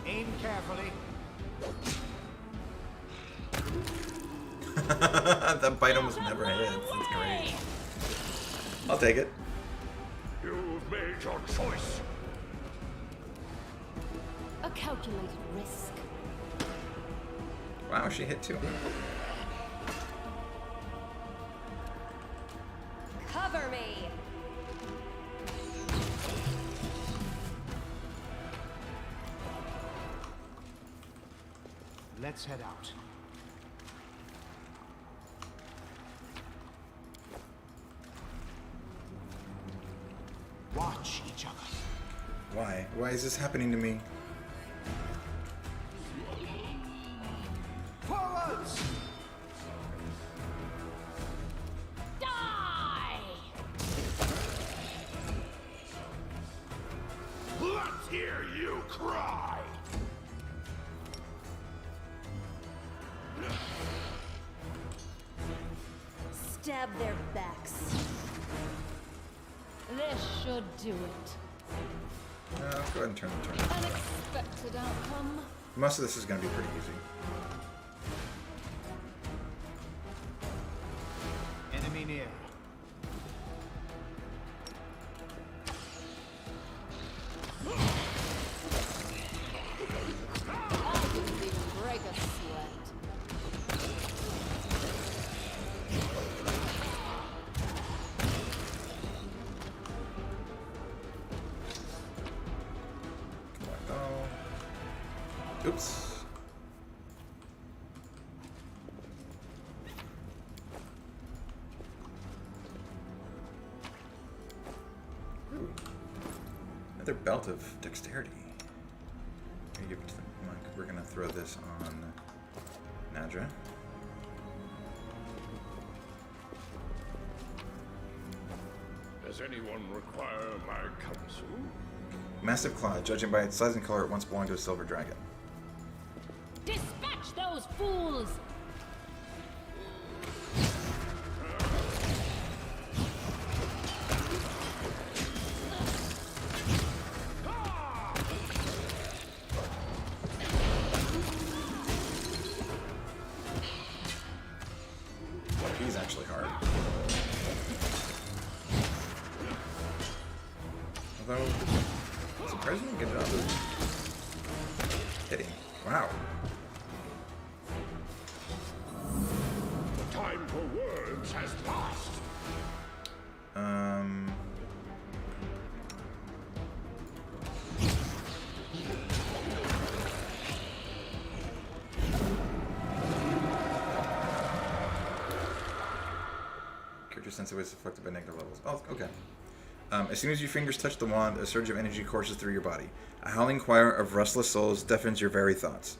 S3: Aim carefully.
S1: That bite almost never hits. It's great. I'll take it.
S4: You've made your choice.
S5: A calculated risk.
S1: Wow, she hit 2.
S2: Cover me.
S3: Let's head out.
S1: Why? Why is this happening to me?
S3: Forwards!
S5: Die!
S4: Let's hear you cry!
S2: Stab their backs.
S5: This should do it.
S1: Let's go ahead and turn the turn.
S5: Unexpected outcome.
S1: Most of this is going to be pretty easy.
S3: Enemy near.
S5: I didn't even break a sweat.
S1: Come on, go. Oops. Ooh. Another belt of dexterity. Gonna give it to the monk. We're gonna throw this on Nadra.
S4: Does anyone require my counsel?
S1: Massive claw. Judging by its size and color, it once belonged to a silver dragon.
S5: Dispatch those fools!
S1: He's actually hard. Although, surprisingly good job of hitting. Wow.
S4: The time for words has passed.
S1: Character sensitivity is affected by negative levels. Oh, okay. As soon as your fingers touch the wand, a surge of energy courses through your body. A howling choir of restless souls deafens your very thoughts.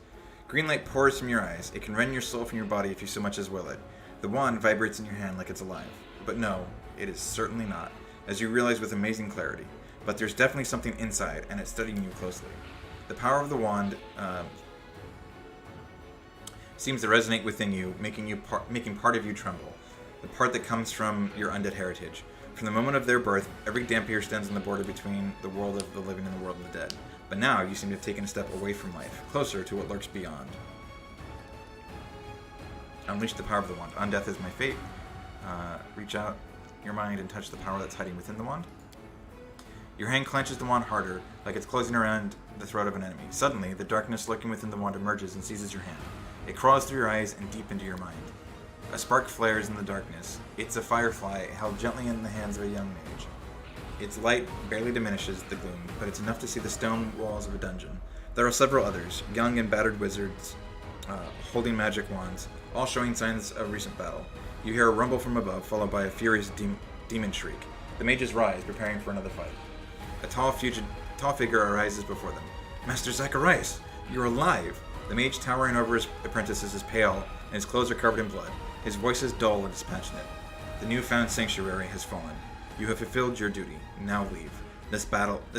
S1: Green light pours from your eyes. It can rend your soul from your body if you so much as will it. The wand vibrates in your hand like it's alive. But no, it is certainly not, as you realize with amazing clarity. But there's definitely something inside, and it's studying you closely. The power of the wand seems to resonate within you, making part of you tremble. The part that comes from your undead heritage. From the moment of their birth, every Dampier stands on the border between the world of the living and the world of the dead. But now you seem to have taken a step away from life, closer to what lurks beyond. Unleash the power of the wand. Undeath is my fate. Reach out your mind and touch the power that's hiding within the wand. Your hand clenches the wand harder, like it's closing around the throat of an enemy. Suddenly, the darkness lurking within the wand emerges and seizes your hand. It crawls through your eyes and deep into your mind. A spark flares in the darkness. It's a firefly held gently in the hands of a young mage. Its light barely diminishes the gloom, but it's enough to see the stone walls of a dungeon. There are several others, young and battered wizards, holding magic wands, all showing signs of recent battle. You hear a rumble from above, followed by a furious demon shriek. The mages rise, preparing for another fight. A tall figure arises before them. Master Zacharias, you're alive! The mage towering over his apprentices is pale, and his clothes are covered in blood. His voice is dull and dispassionate. The newfound sanctuary has fallen. You have fulfilled your duty. Now leave. This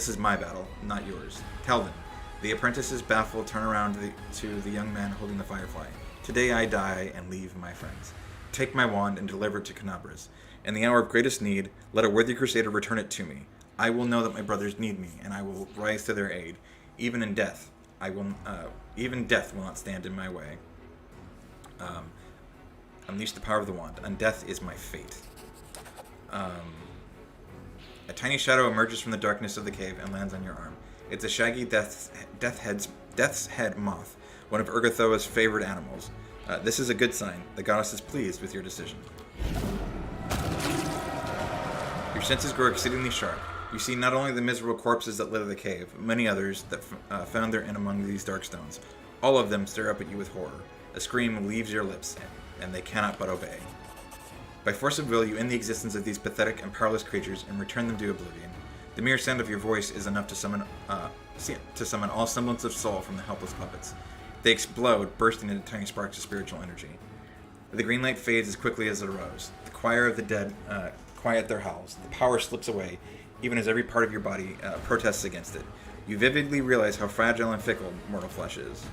S1: is my battle, not yours. Tell them. The apprentices, baffled, turn around to the young man holding the firefly. Today I die and leave my friends. Take my wand and deliver it to Canabras. In the hour of greatest need, let a worthy crusader return it to me. I will know that my brothers need me, and I will rise to their aid. Even in death, even death will not stand in my way. Unleash the power of the wand. Undeath is my fate. A tiny shadow emerges from the darkness of the cave and lands on your arm. It's a shaggy death's head moth, one of Urgathoa's favored animals. This is a good sign. The goddess is pleased with your decision. Your senses grow exceedingly sharp. You see not only the miserable corpses that litter the cave, but many others that found their end among these dark stones. All of them stare up at you with horror. A scream leaves your lips, and they cannot but obey. By force of will, you end the existence of these pathetic and powerless creatures and return them to oblivion. The mere sound of your voice is enough to summon all semblance of soul from the helpless puppets. They explode, bursting into tiny sparks of spiritual energy. The green light fades as quickly as it arose. The choir of the dead quiet their howls. The power slips away, even as every part of your body protests against it. You vividly realize how fragile and fickle mortal flesh is.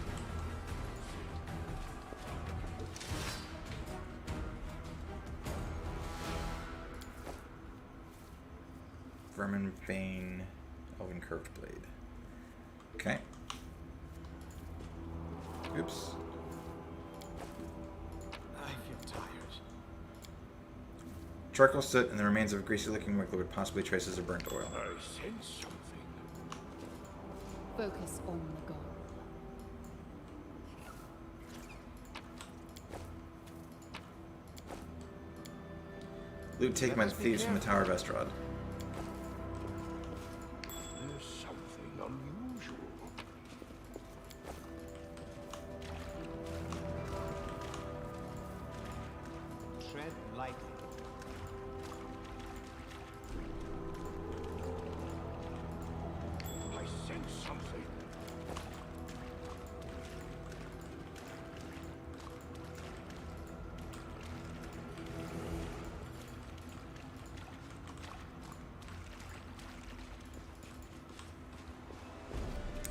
S1: Vermin Vein, Elven Curved Blade. Okay. Oops.
S3: I feel tired.
S1: Charcoal soot and the remains of greasy-looking liquid, possibly traces of burnt oil.
S4: I sense something.
S5: Focus on the goal.
S1: Loot taken by the thieves from the Tower of Estrad.
S4: There's something unusual.
S3: Tread lightly.
S4: I sense something.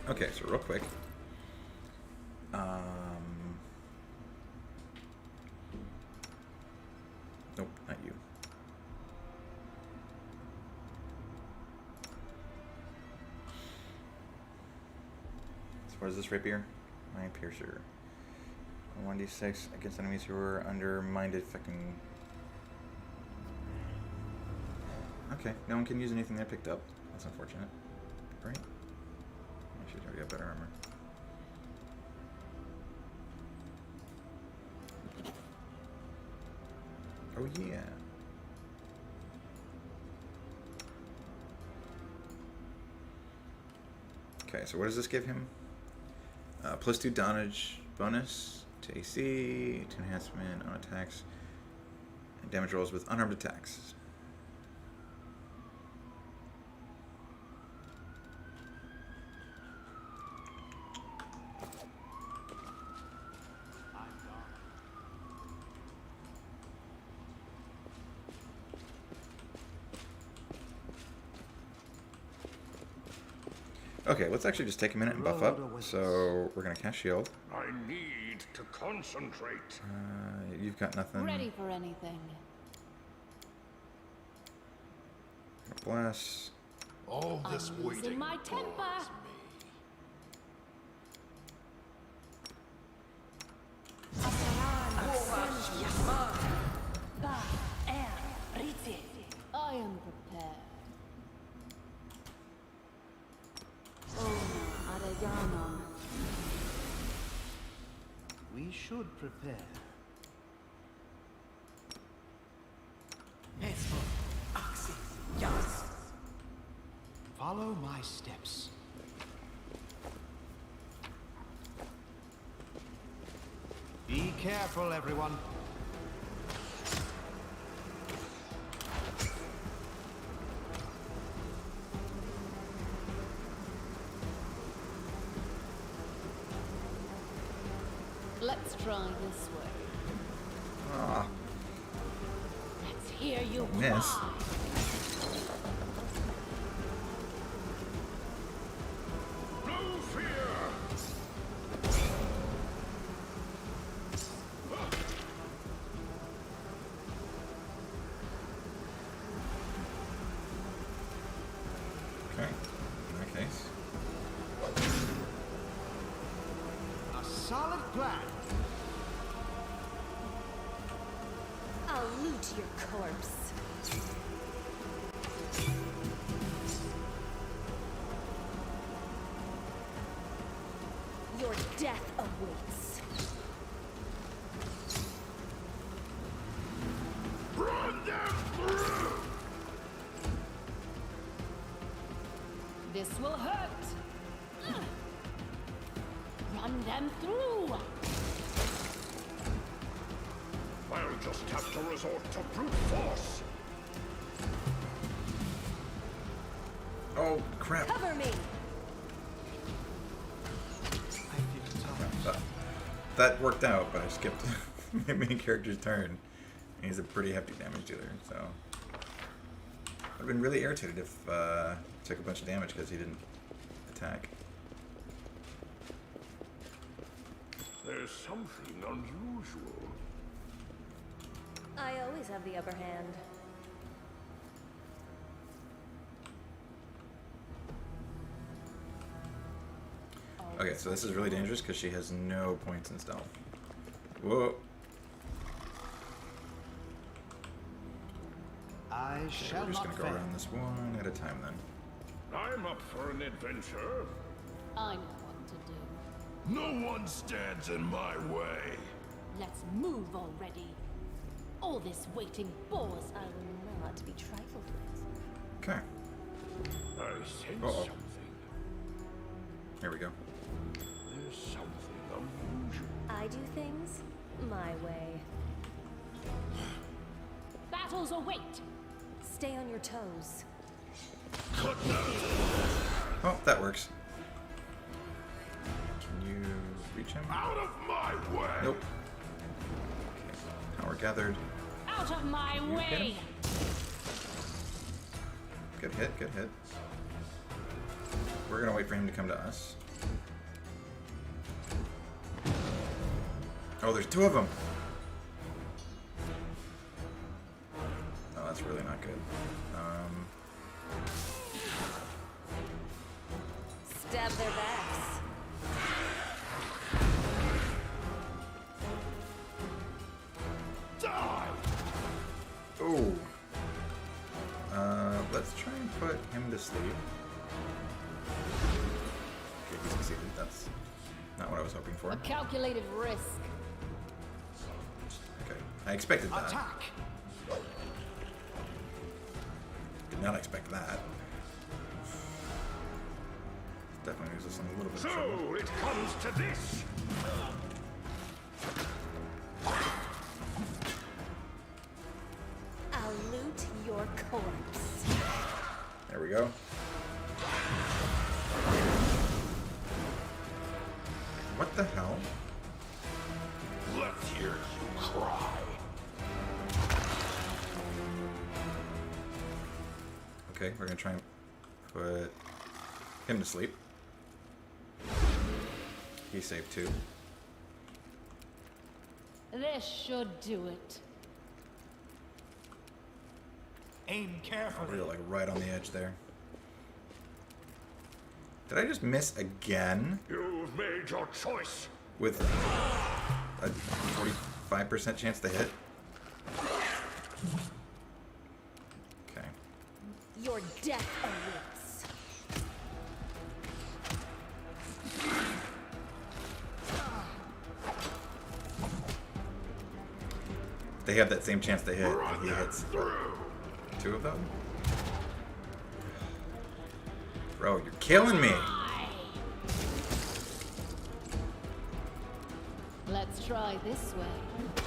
S1: Okay, so real quick. Nope, not you. So what is this rapier? Mind piercer. 1d6 against enemies who are under minded fucking. Okay, no one can use anything I picked up. That's unfortunate. Right? I should already have better armor. Oh yeah. Okay, so what does this give him? +2 damage bonus to AC, 2 enhancement on attacks, and damage rolls with unarmed attacks. Okay, let's actually just take a minute and buff up. So we're gonna cast shield.
S4: I need to concentrate.
S1: You've got nothing.
S5: Ready for anything.
S1: Bless.
S4: All this
S5: I'm losing
S4: waiting
S5: my temper.
S4: bores
S5: I am prepared. Arayanam.
S3: We should prepare. Follow my steps. Be careful, everyone.
S5: Let's try this way.
S1: Ah,
S5: Let's hear you
S1: miss.
S5: cry.
S4: No fear!
S1: Okay. In that case.
S3: A solid plan.
S2: I'll loot your corpse. Your death awaits.
S4: Run them through!
S5: This will hurt. Run them through.
S4: I'll just have to resort to brute force.
S1: Oh, crap.
S2: Cover me.
S1: That worked out, but I skipped my main character's turn. And he's a pretty hefty damage dealer, so... I'd have been really irritated if he took a bunch of damage because he didn't attack.
S4: There's something unusual.
S2: I always have the upper hand.
S1: Okay, so this is really dangerous because she has no points in stealth. Whoa.
S3: I
S1: Okay,
S3: shall
S1: we're just
S3: not
S1: gonna go
S3: fail.
S1: around this one at a time then.
S4: I'm up for an adventure.
S5: I know what to do.
S4: No one stands in my way.
S5: Let's move already. All this waiting bores
S2: I will not be trifled with.
S1: Okay,
S4: I sense
S1: Uh-oh.
S4: something.
S1: here we go.
S4: There's something unusual.
S2: I do things my way.
S5: Battles await.
S2: Stay on your toes.
S1: Oh, that works. Can you reach him?
S4: Out of my way!
S1: Nope. Okay. Power gathered.
S5: Out of my
S1: You hit
S5: way.
S1: him? Good hit, good hit. We're gonna wait for him to come to us. Oh, there's two of them! Oh, that's really not good.
S2: Stab their backs.
S4: Die!
S1: Oh! Let's try and put him to sleep. Okay, he succeeded. That's not what I was hoping for.
S5: A calculated risk.
S1: Okay, I expected that.
S3: Attack!
S1: Did not expect that. Definitely gives us a little bit of trouble.
S4: So it comes to this.
S2: I'll loot your corpse.
S1: There we go. What the hell?
S4: Let's hear you cry.
S1: Okay, we're gonna try and put him to sleep. He saved two.
S5: This should do it.
S3: Aim carefully.
S1: We were like right on the edge there. Did I just miss again
S4: You've made your choice.
S1: with a 45% chance to hit? Okay.
S2: Your death awaits.
S1: They have that same chance to hit, and he hits two of them? Bro, you're killing me!
S5: Let's try this way.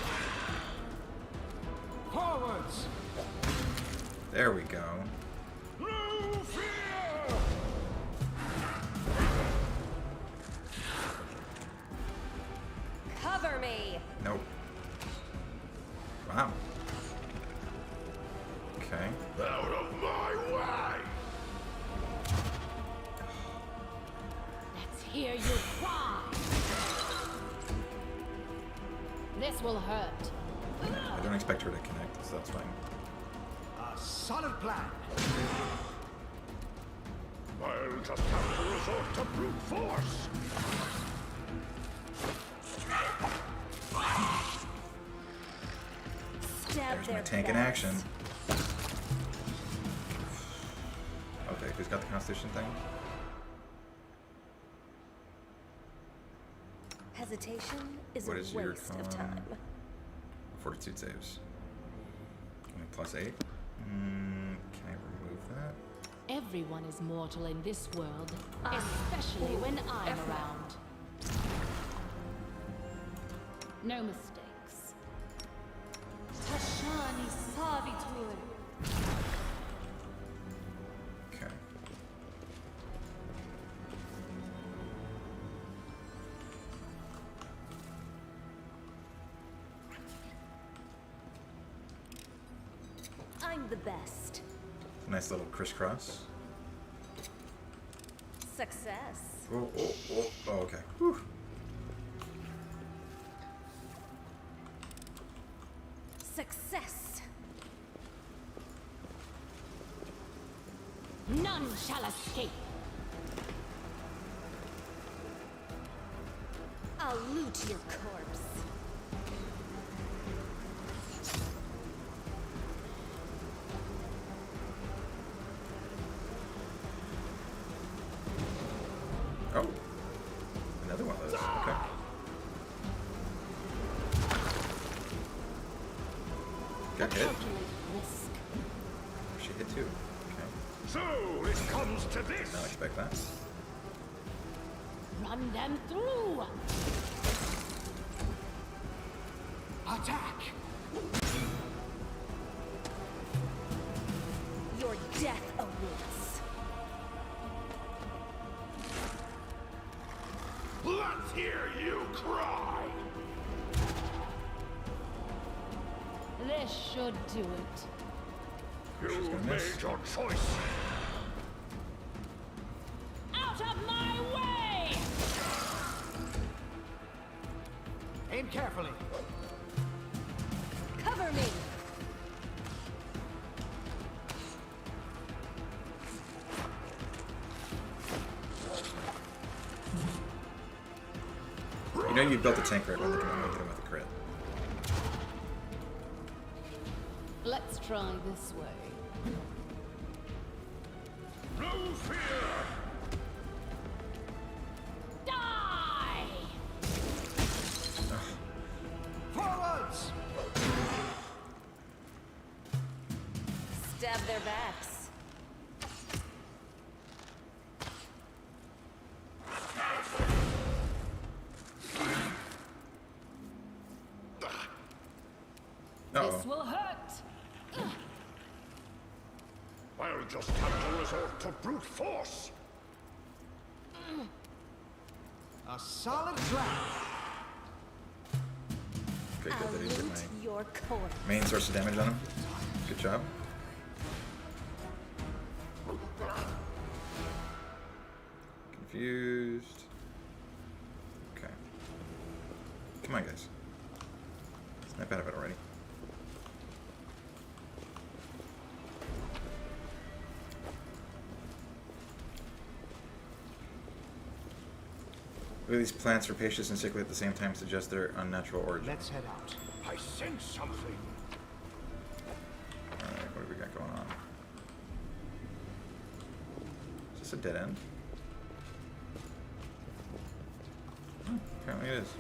S3: Forwards!
S1: There we go.
S4: No fear!
S2: Cover me.
S1: Nope. Wow. Okay.
S4: Out of my way!
S5: Let's hear you cry. This will hurt.
S1: I don't expect her to connect, so that's fine.
S3: A solid plan.
S4: I'll just have to resort to brute force.
S2: Stab
S1: There's
S2: their
S1: my tank in
S2: backs.
S1: action. Okay, who's got the constitution thing?
S2: Hesitation is
S1: What
S2: a
S1: is your
S2: waste of
S1: con?
S2: time.
S1: Fortitude saves. Only +8. Can I remove that?
S5: Everyone is mortal in this world, especially when I'm around. No mistakes. Tashani Savitur.
S1: Okay.
S2: the best.
S1: Nice little crisscross.
S2: Success.
S1: Oh, okay. Whew.
S2: Success.
S5: None shall escape.
S2: I'll loot your corpse.
S1: Oh, another one of those. Okay. Got hit.
S5: Calculate risk.
S1: She hit too. Okay.
S4: So it comes to this.
S1: Not expect that.
S5: Run them through.
S3: Attack!
S2: Your death awaits.
S4: Let's hear you cry.
S5: This should do it.
S1: She's
S4: You
S1: gonna
S4: made
S1: miss.
S4: your choice.
S5: Out of my way!
S3: Aim carefully.
S2: Cover me.
S1: You know you built a tank right when they're going to make them with a crit.
S5: Let's try this way.
S4: No fear.
S5: Die!
S3: Forwards!
S2: Stab their backs.
S1: Uh-oh.
S5: This will hurt.
S4: I'll just have to resort to brute force.
S3: A solid trap.
S1: Okay,
S2: I'll
S1: good that he did
S2: loot
S1: my
S2: your corpse.
S1: main source of damage on him. Good job. Confused. Okay. Come on, guys. Snap out of it already. Look at these plants, rapacious and sickly at the same time, suggest their unnatural origin.
S3: Let's head out.
S4: I sense something.
S1: Alright, what do we got going on? Is this a dead end? Oh, apparently it is.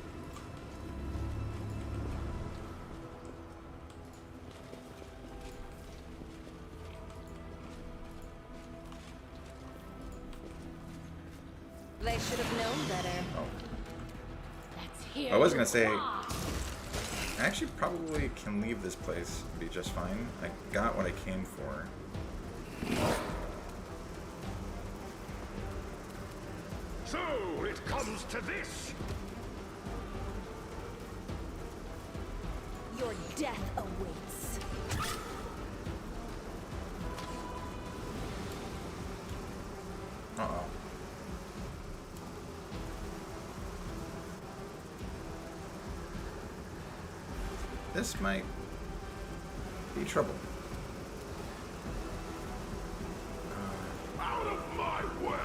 S2: They should have known better.
S1: Oh.
S5: Let's hear
S1: I was
S5: you
S1: gonna say,
S5: cry.
S1: I actually probably can leave this place and be just fine. I got what I came for.
S4: So it comes to this.
S2: Your death awaits.
S1: Uh-oh. This might be trouble.
S4: Out of my way.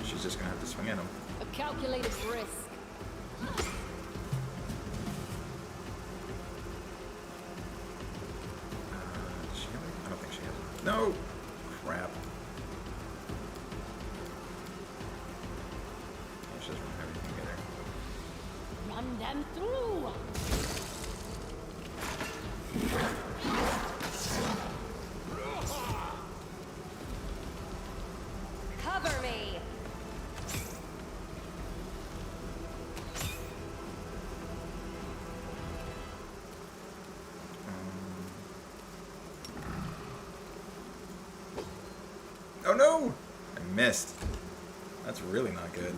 S1: She's just gonna have to swing at him.
S5: A calculated risk.
S1: Does she have any? I don't think she has it. No! Crap. Oh, she doesn't have anything either.
S5: Run them through.
S2: Cover me.
S1: missed. That's really not good.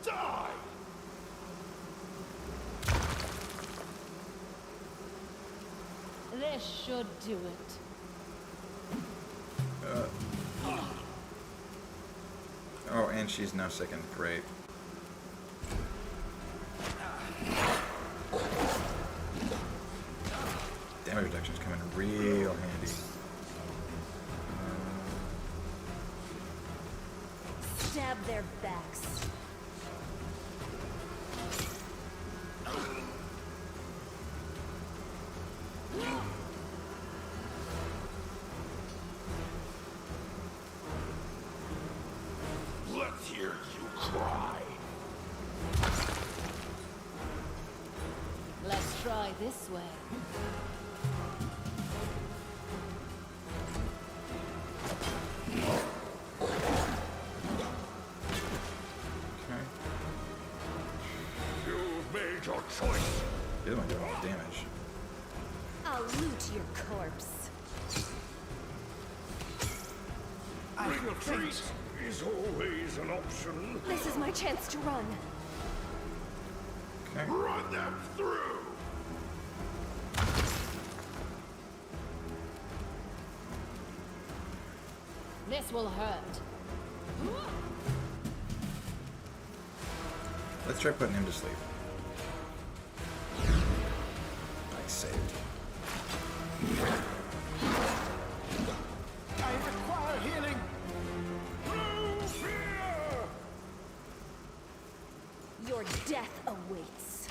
S4: Die!
S5: This should do it.
S1: Oh, and she's now second. Great. Damage reduction's coming real handy.
S2: Stab their backs.
S4: Let's hear you cry.
S5: Let's try this way.
S1: Okay.
S4: You've made your choice.
S1: The other one did all the damage.
S2: I'll loot your corpse.
S4: Retreat is always an option.
S2: This is my chance to run.
S1: Okay.
S4: Run them through.
S5: This will hurt.
S1: Let's try putting him to sleep. Nice save.
S3: I require healing.
S4: Through fear.
S2: Your death awaits.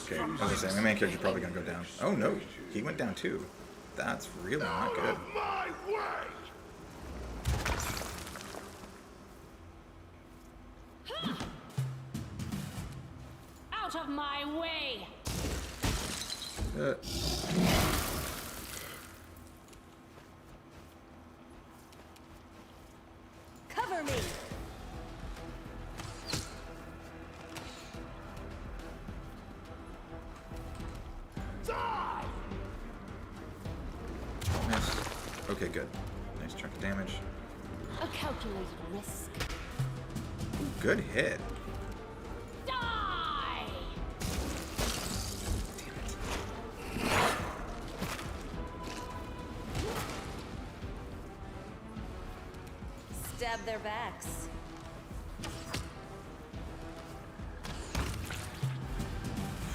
S1: Okay, as I say, my main character's probably gonna go down. Oh no, he went down too. That's really not good.
S4: My way.
S5: Out of my way!
S1: Uh,
S2: Cover me.
S4: Die.
S1: miss. Okay, good. Nice chunk of damage.
S5: A calculated risk.
S1: Good hit.
S5: Die!
S2: Stab their backs.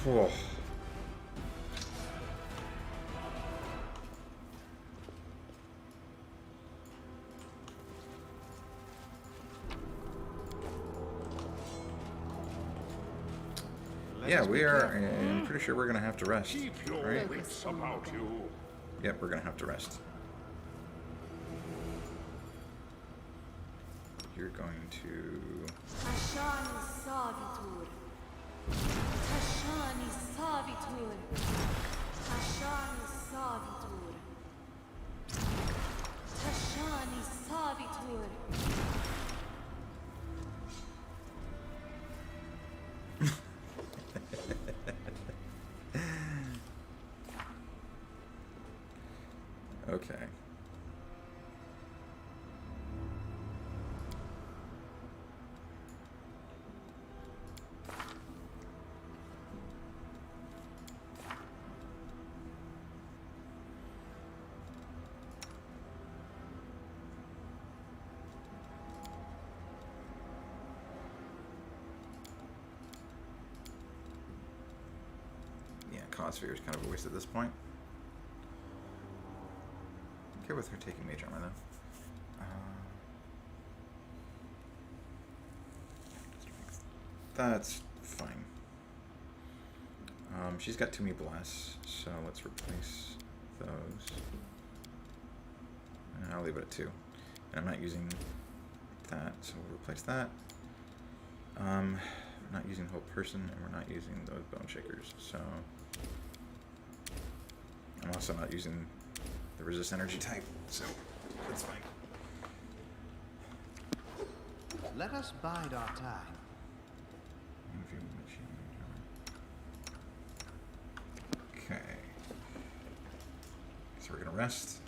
S1: Whoa. Yeah, we are. I'm pretty sure we're gonna have to rest.
S4: Keep your
S1: Right?
S4: wits about you.
S1: Yep, we're gonna have to rest. You're going to.
S2: Ashani Savitur. Ashani Savitur. Ashani Savitur. Ashani Savitur.
S1: Okay. Yeah, Cossphere is kind of a waste at this point. Okay with her taking mage armor though. That's fine. She's got too many blasts, so let's replace those. And I'll leave it at 2. And I'm not using that, so we'll replace that. We're not using whole person, and we're not using those bone shakers, so I'm also not using the resist energy type, so that's fine.
S3: Let us bide our time.
S1: Okay. So we're gonna rest.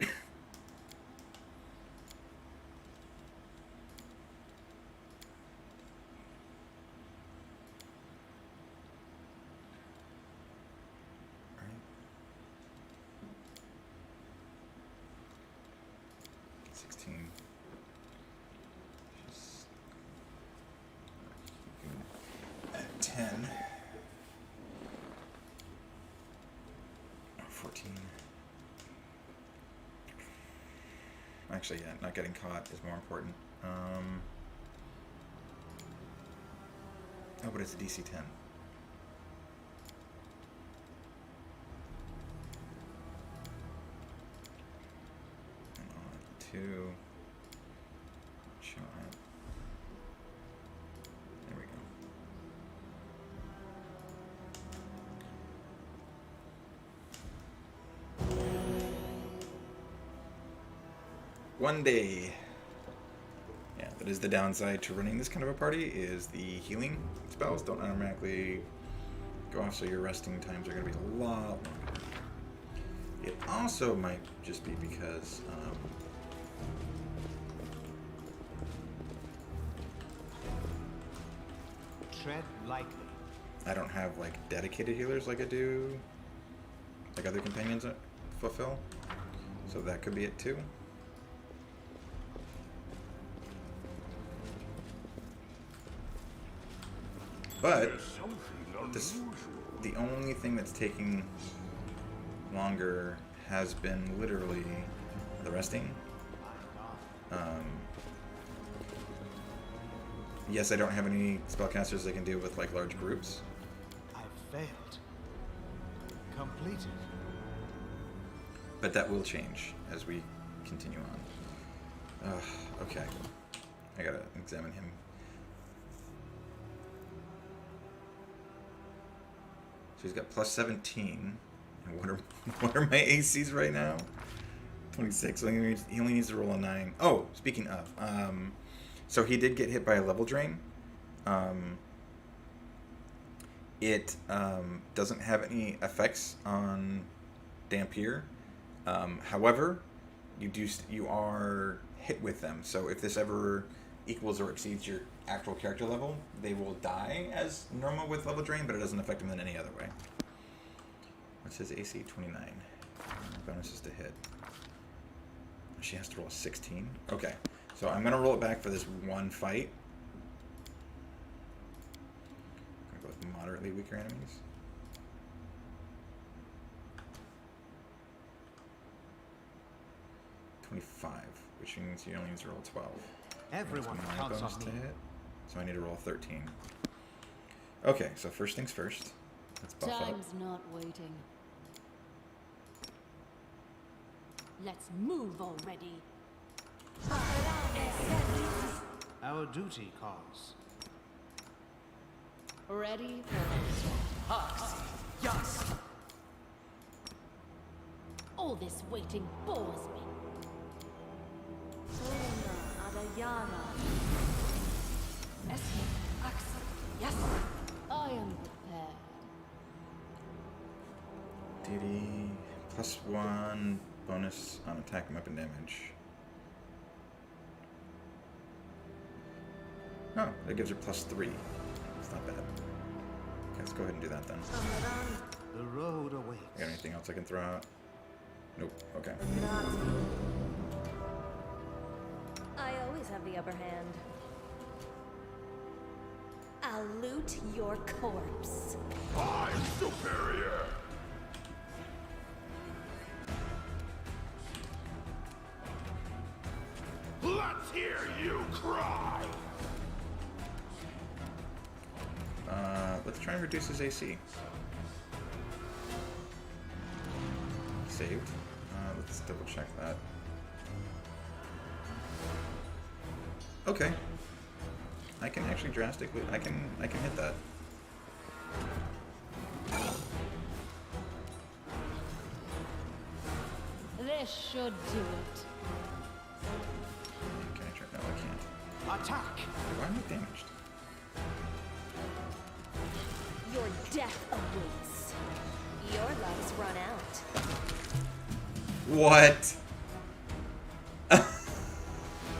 S1: Alright. 16. Just at 10. 14. Actually, yeah, not getting caught is more important. Oh, but it's a DC 10. And on 2. Shot. There we go. One day. Yeah, that is the downside to running this kind of a party, is the healing spells don't automatically go off, so your resting times are going to be a lot longer. It also might just be because
S3: Tread lightly.
S1: I don't have like dedicated healers like I do, like other companions fulfill, so that could be it too. But this, the only thing that's taking longer has been literally the resting. Yes, I don't have any spellcasters that can deal with like large groups.
S3: I failed. Completed.
S1: But that will change as we continue on. Okay. I gotta examine him. So he's got plus 17. And what are my ACs right now? 26. So he only needs to roll a 9. Oh, speaking of, so he did get hit by a level drain. It doesn't have any effects on Dampier. However, you are hit with them. So if this ever equals or exceeds your actual character level, they will die as normal with level drain, but it doesn't affect them in any other way. What's his AC? 29. Bonuses to hit. She has to roll a 16. Okay, so I'm gonna roll it back for this one fight. I'm gonna go with moderately weaker enemies. .25, which means you only need to roll 12.
S3: Everyone counts on me.
S1: To hit, so I need to roll 13. Okay, so first things first. Let's buff up.
S5: Time's not waiting. Let's move already.
S3: Our duty calls.
S5: Ready for
S6: Yes.
S5: all this waiting bores me.
S6: Yes.
S5: I am prepared.
S1: DD plus 1 bonus on attack and weapon damage. Oh, that gives her plus 3. It's not bad. Okay, let's go ahead and do that then.
S3: The road awaits.
S1: Got anything else I can throw out? Nope. Okay.
S2: I always have the upper hand. I'll loot your corpse.
S4: I'm superior. Let's hear you cry.
S1: Let's try and reduce his AC. Saved. Let's double check that. Okay. I can actually drastically. I can hit that.
S5: This should do it.
S1: Can I try? No, I can't.
S3: Attack!
S1: Why am I damaged?
S2: Your death awaits. Your love's run out.
S1: What?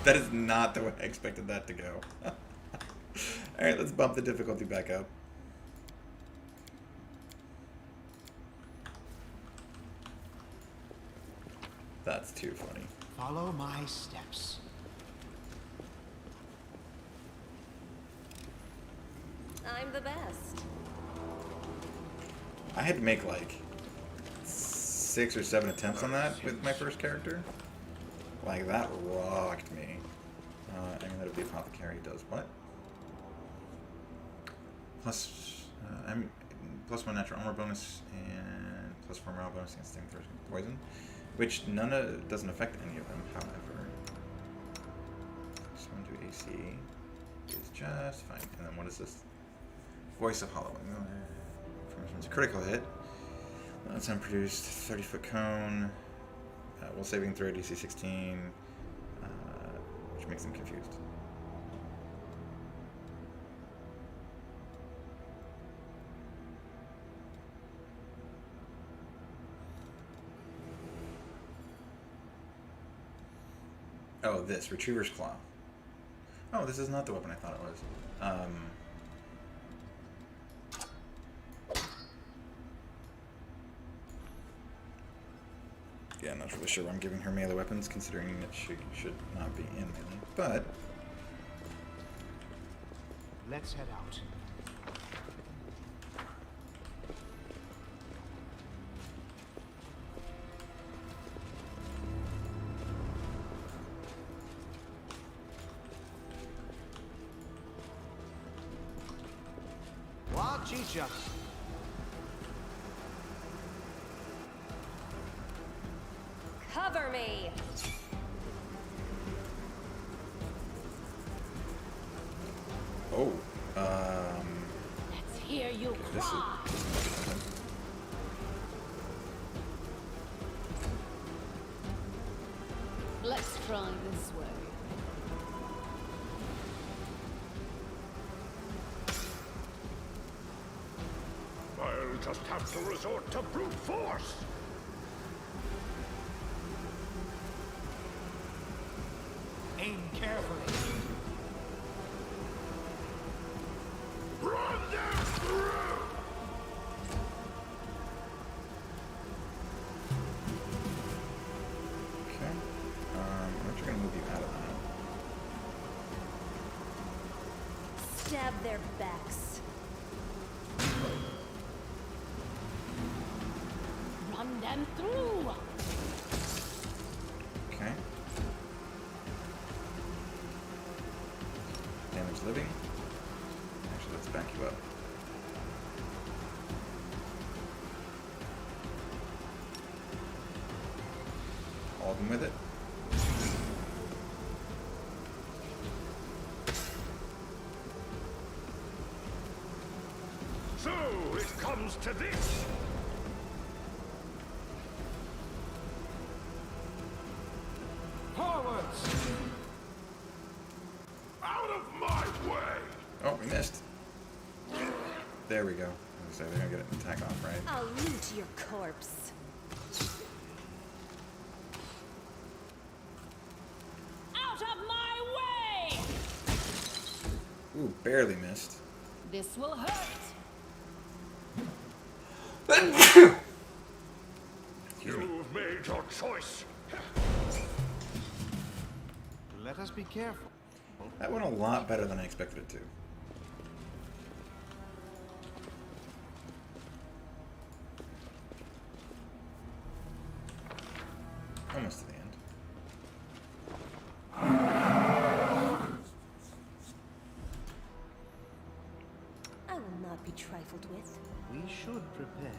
S1: That is not the way I expected that to go. Alright, let's bump the difficulty back up. That's too funny.
S3: Follow my steps.
S2: I'm the best.
S1: I had to make like 6 or 7 attempts on that with my first character. Like, that rocked me. I mean, that'd be Apothecary does what? Plus, plus 1 natural armor bonus and plus 4 morale bonus against sting, thirst, and poison. Which doesn't affect any of them, however. This one to AC is just fine. And then what is this? Voice of Hollowing. It's a critical hit. That's unproduced. 30-foot cone. Will saving throw DC 16, which makes them confused. Oh, this Retriever's Claw. Oh, this is not the weapon I thought it was. Yeah, I'm not really sure why I'm giving her melee weapons, considering that she should not be in melee. But
S3: Let's head out. Wachicha.
S2: Cover me.
S1: oh,
S5: Let's hear you
S1: this
S5: cry.
S1: is
S5: Let's try this way.
S4: I'll just have to resort to brute force.
S3: Aim carefully.
S4: Run them through!
S1: okay. I'm actually gonna move you out of that.
S2: Stab their backs.
S5: Run them through.
S1: Okay. Damage living. Actually, let's back you up. All of them with it.
S4: So it comes to this.
S3: Forwards!
S4: Out of my way!
S1: Oh, we missed. There we go. So they're gonna get an attack off, right?
S2: I'll loot your corpse.
S5: Out of my way!
S1: Ooh, barely missed.
S5: This will hurt.
S1: Excuse me.
S4: You've made your choice.
S3: Let us be careful.
S1: That went a lot better than I expected it to. Almost to the end.
S2: I will not be trifled with.
S3: We should prepare.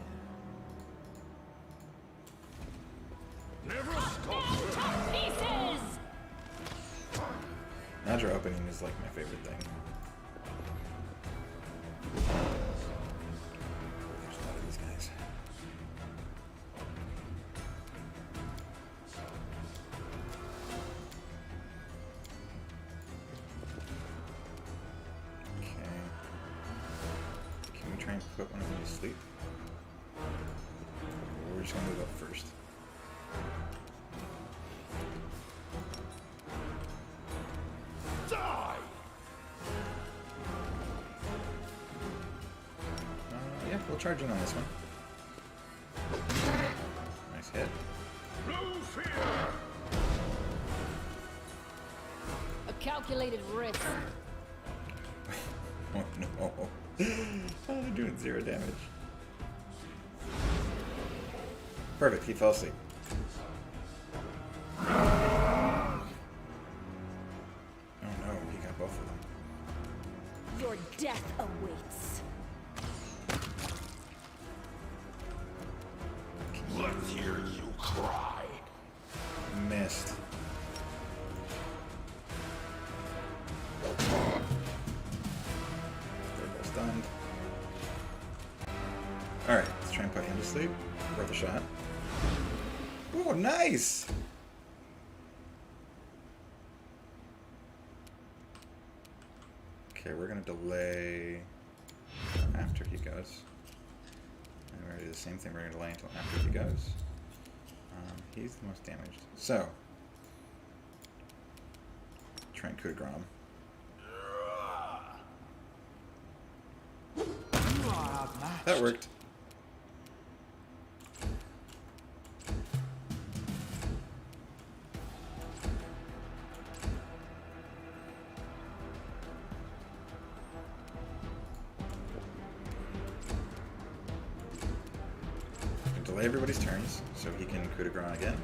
S4: Never stop.
S5: To pieces!
S1: Nadir opening is like my favorite thing. There's a lot of these guys. try and put one of them to sleep. We're just gonna move up first.
S4: Die!
S1: Yeah, we'll charge in on this one. Nice hit.
S4: No fear!
S5: A calculated risk.
S1: Oh no. Oh, they're doing 0 damage. Perfect, he fell asleep. Oh no, he got both of them.
S2: Your death awaits.
S4: Let's hear you cry.
S1: Missed. They're both stunned. Alright, let's try and put him to sleep. Worth a shot. Oh, nice! Okay, we're gonna delay after he goes. And we're gonna do the same thing, we're gonna delay until after he goes. He's the most damaged. So, try and coup de grace.
S3: You are outmatched.
S1: That worked. Delay everybody's turns so he can coup de grace again.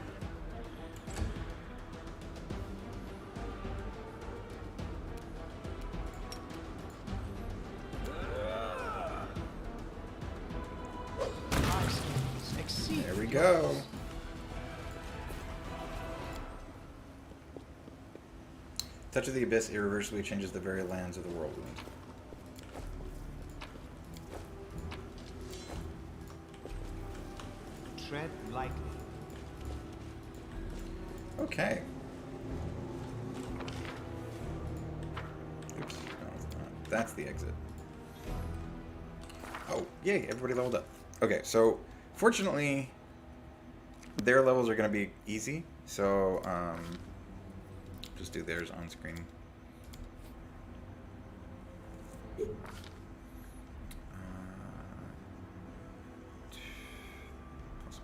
S3: My skills exceed
S1: There we
S3: yours.
S1: go. Touch of the Abyss irreversibly changes the very lands of the whirlwind.
S3: Tread lightly.
S1: Okay. Oops. No, it's not. That's the exit. Oh, yay, everybody leveled up. Okay, so fortunately, their levels are going to be easy. So, just do theirs on screen. Plus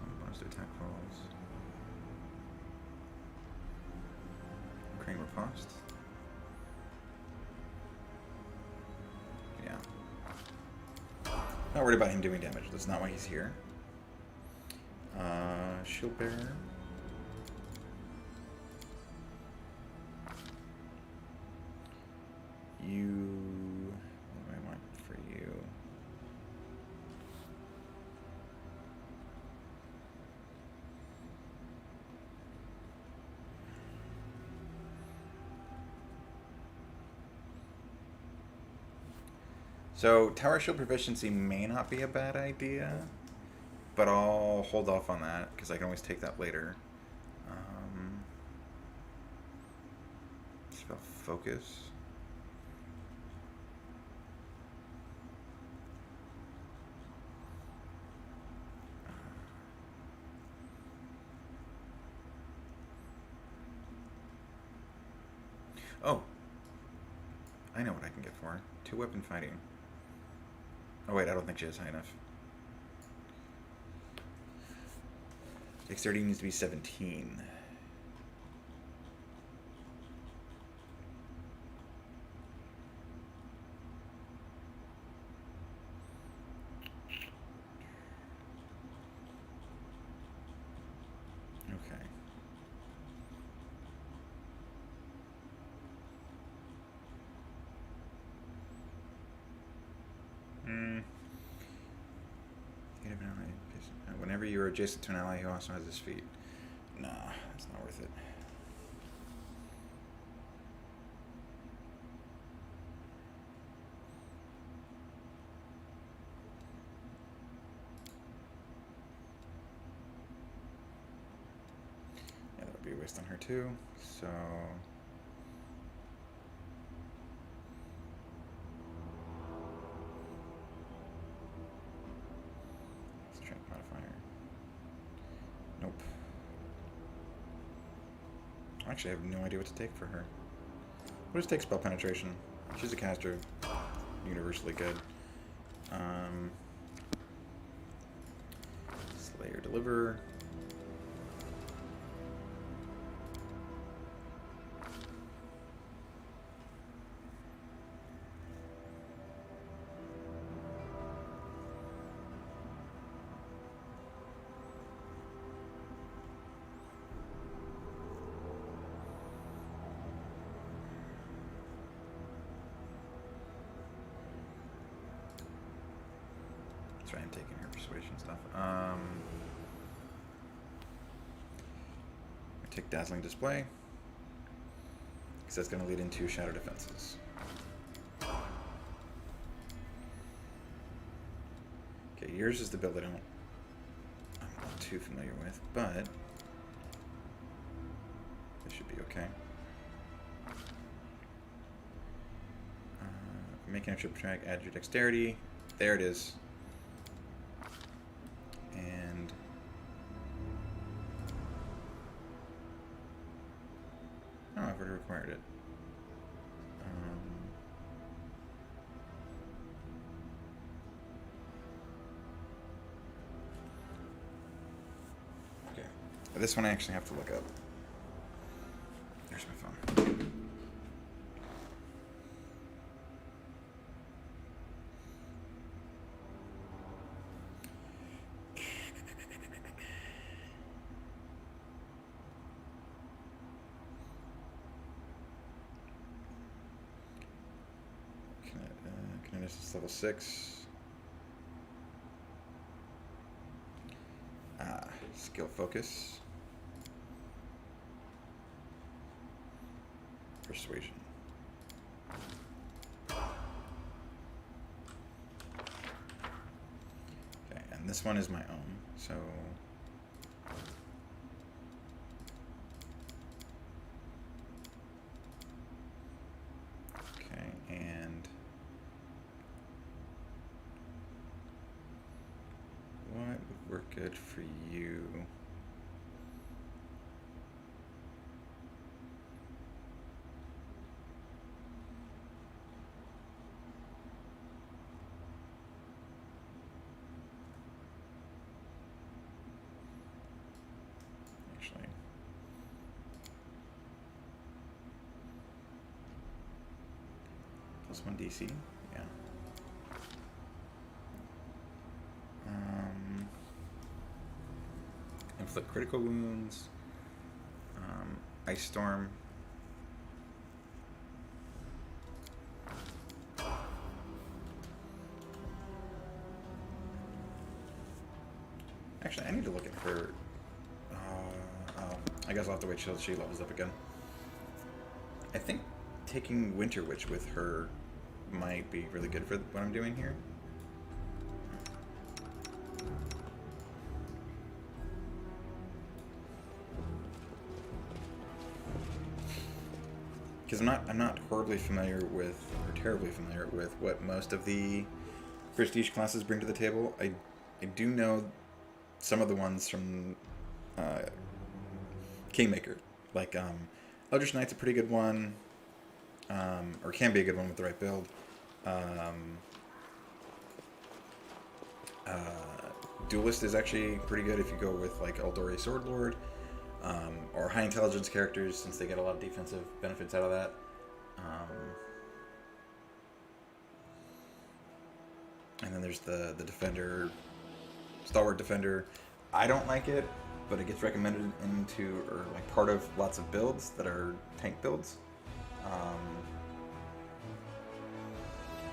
S1: 1 bonus to attack rolls. Crane riposte. Yeah. Not worried about him doing damage. That's not why he's here. Shield bearer. What do I want for you? So, tower shield proficiency may not be a bad idea, but I'll hold off on that because I can always take that later. Spell focus. Oh, I know what I can get for her. 2-weapon fighting. Oh wait, I don't think she has high enough. Dexterity needs to be 17. Okay. Whenever you are adjacent to an ally who also has his feet. Nah, that's not worth it. Yeah, that would be a waste on her too. So Actually, I have no idea what to take for her. We'll just take spell penetration. She's a caster, universally good. Slayer deliver. That's right, I'm taking her persuasion stuff. I take dazzling display because that's going to lead into shadow defenses. Okay, yours is the build I'm not too familiar with, but this should be okay. Make an extra track, add your dexterity. There it is. And oh, I've already required it. Okay, this one I actually have to look up. There's my phone. Kinesis level 6. Skill focus. Persuasion. Okay, and this one is my own, so okay, and what would work good for you? Actually, plus 1 DC, yeah. Inflict critical wounds. Ice Storm. Actually, I need to look at her. Oh, I guess I'll have to wait till she levels up again. I think taking Winter Witch with her might be really good for what I'm doing here. Because I'm not horribly familiar with, or terribly familiar with, what most of the prestige classes bring to the table. I do know some of the ones from Kingmaker. Like, Eldritch Knight's a pretty good one, or can be a good one with the right build. Duelist is actually pretty good if you go with, like, Eldori Swordlord. Or high intelligence characters, since they get a lot of defensive benefits out of that. And then there's the defender, stalwart defender. I don't like it, but it gets recommended into, or like part of lots of builds that are tank builds.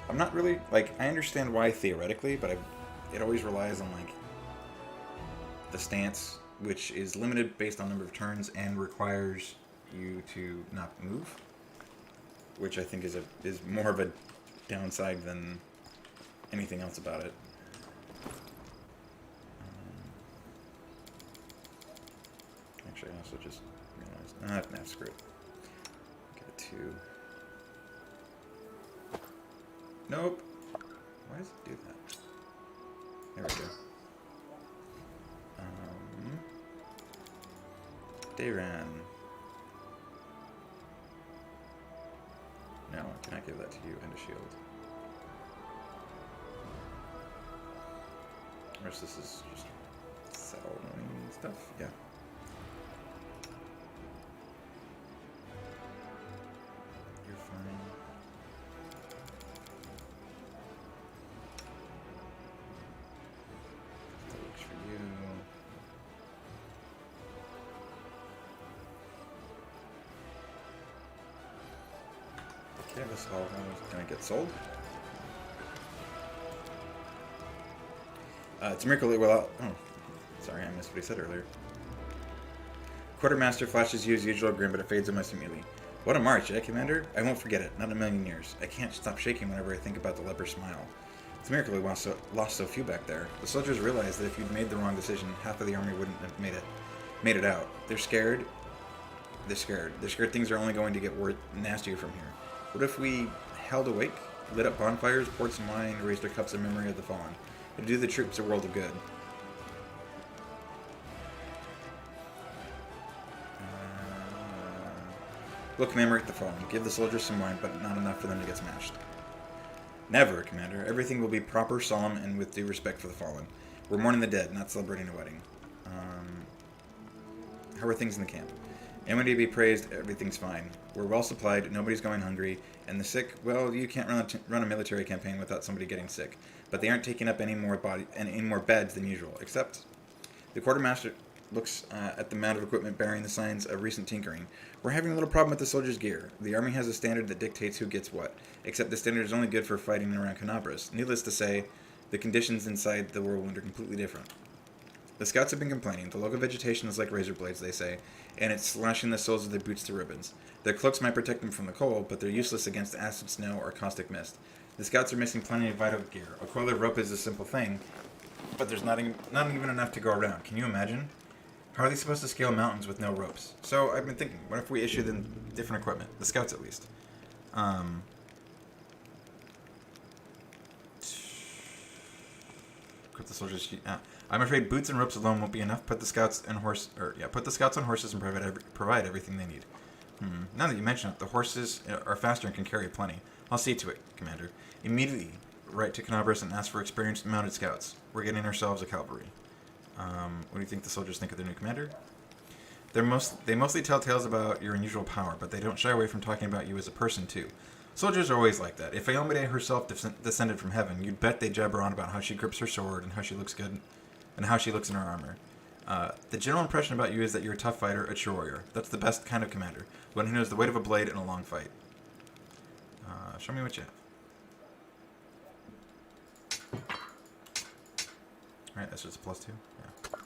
S1: I'm not really, like, I understand why theoretically, but it always relies on, like, the stance, which is limited based on number of turns and requires you to not move, which I think is more of a downside than anything else about it. Actually, I also just realized, nah, screw it. Get a 2. Nope. Why does it do that? There we go. Dayran. Can't give that to you, and a shield. The rest of this is just selling stuff. Yeah. You're fine. That works for you. Okay, this all is gonna get sold. It's a miracle that well. Oh, sorry, I missed what he said earlier. Quartermaster flashes you his usual grin, but it fades almost immediately. What a march, eh, Commander? I won't forget it, not in a million years. I can't stop shaking whenever I think about the leper smile. It's a miracle we lost so few back there. The soldiers realized that if you'd made the wrong decision, half of the army wouldn't have made it out. They're scared. They're scared things are only going to get nastier from here. What if we held awake, lit up bonfires, poured some wine, raised our cups in memory of the fallen? It'd do the troops a world of good. We'll commemorate the fallen. Give the soldiers some wine, but not enough for them to get smashed. Never, Commander. Everything will be proper, solemn, and with due respect for the fallen. We're mourning the dead, not celebrating a wedding. How are things in the camp? Amity be praised, everything's fine. We're well supplied, nobody's going hungry, and the sick, well, you can't run a military campaign without somebody getting sick. But they aren't taking up any more beds than usual, except the quartermaster looks at the mound of equipment bearing the signs of recent tinkering. We're having a little problem with the soldiers' gear. The army has a standard that dictates who gets what, except the standard is only good for fighting around Canabras. Needless to say, the conditions inside the whirlwind are completely different. The scouts have been complaining. The local vegetation is like razor blades, they say, and it's slashing the soles of their boots to ribbons. Their cloaks might protect them from the cold, but they're useless against acid snow or caustic mist. The scouts are missing plenty of vital gear. A coil of rope is a simple thing, but there's not even enough to go around. Can you imagine? How are they supposed to scale mountains with no ropes? So I've been thinking, what if we issue them different equipment? The scouts, at least. Put the soldiers. I'm afraid boots and ropes alone won't be enough. Put the scouts on horses and provide everything they need. Now that you mention it, the horses are faster and can carry plenty. I'll see to it, Commander. Immediately write to Canabras and ask for experienced mounted scouts. We're getting ourselves a cavalry. What do you think the soldiers think of their new commander? They mostly tell tales about your unusual power, but they don't shy away from talking about you as a person, too. Soldiers are always like that. If Aomade herself descended from heaven, you'd bet they jabber on about how she grips her sword and how she looks good, and how she looks in her armor. The general impression about you is that you're a tough fighter, a true warrior. That's the best kind of commander, one who knows the weight of a blade in a long fight. Show me what you have. Alright, that's just a +2. Yeah.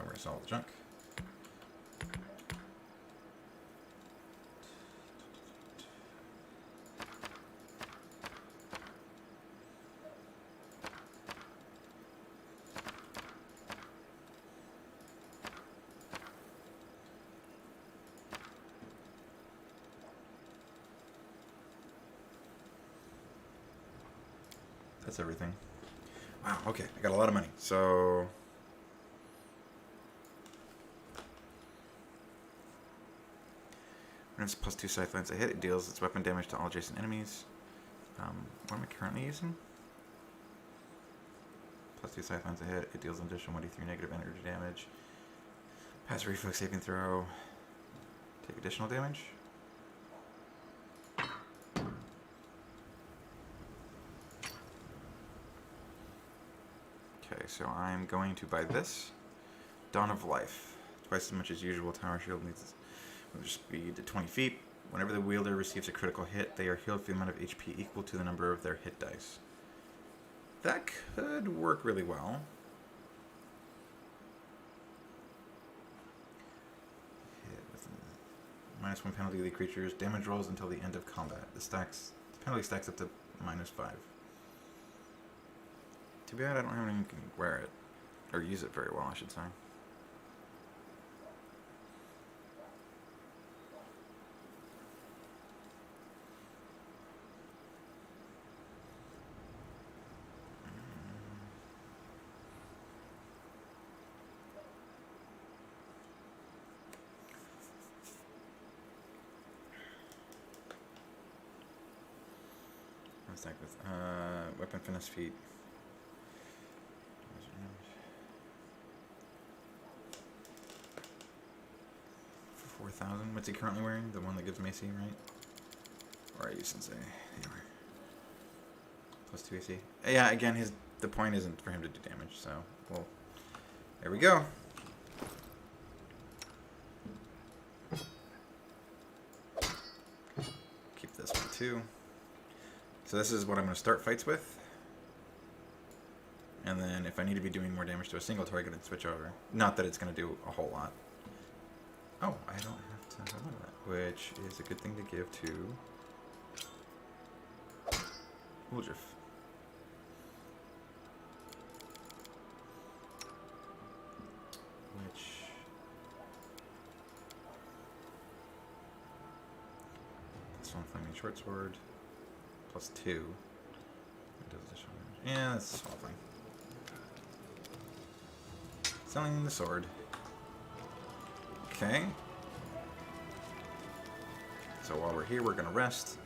S1: Where's all the junk? That's everything. Wow, okay. I got a lot of money. So when it's +2 sightlines a hit, it deals its weapon damage to all adjacent enemies. What am I currently using? +2 sightlines a hit, it deals an additional 1d3 negative energy damage. Pass a reflex saving throw. Take additional damage. Okay, so I'm going to buy this. Dawn of Life. Twice as much as usual. Tower Shield needs speed to 20 feet. Whenever the wielder receives a critical hit, they are healed for the amount of HP equal to the number of their hit dice. That could work really well. -1 penalty to the creatures. Damage rolls until the end of combat. The penalty stacks up to -5. Too bad I don't have anyone who can wear it. Or use it very well, I should say. stack with? Weapon finesse feat. 4,000. What's he currently wearing? The one that gives Macy, right? Or are you, Sensei? Anyway. Plus 2 AC. Yeah, again, the point isn't for him to do damage, so well, there we go. Keep this one too. So this is what I'm going to start fights with. And then if I need to be doing more damage to a single target, I'd switch over. Not that it's going to do a whole lot. Oh, I don't have to have that, which is a good thing to give to Uldrif. Which this one flaming short sword plus 2. It does additional damage. Yeah, that's a small thing. Selling the sword. Okay. So while we're here, we're gonna rest.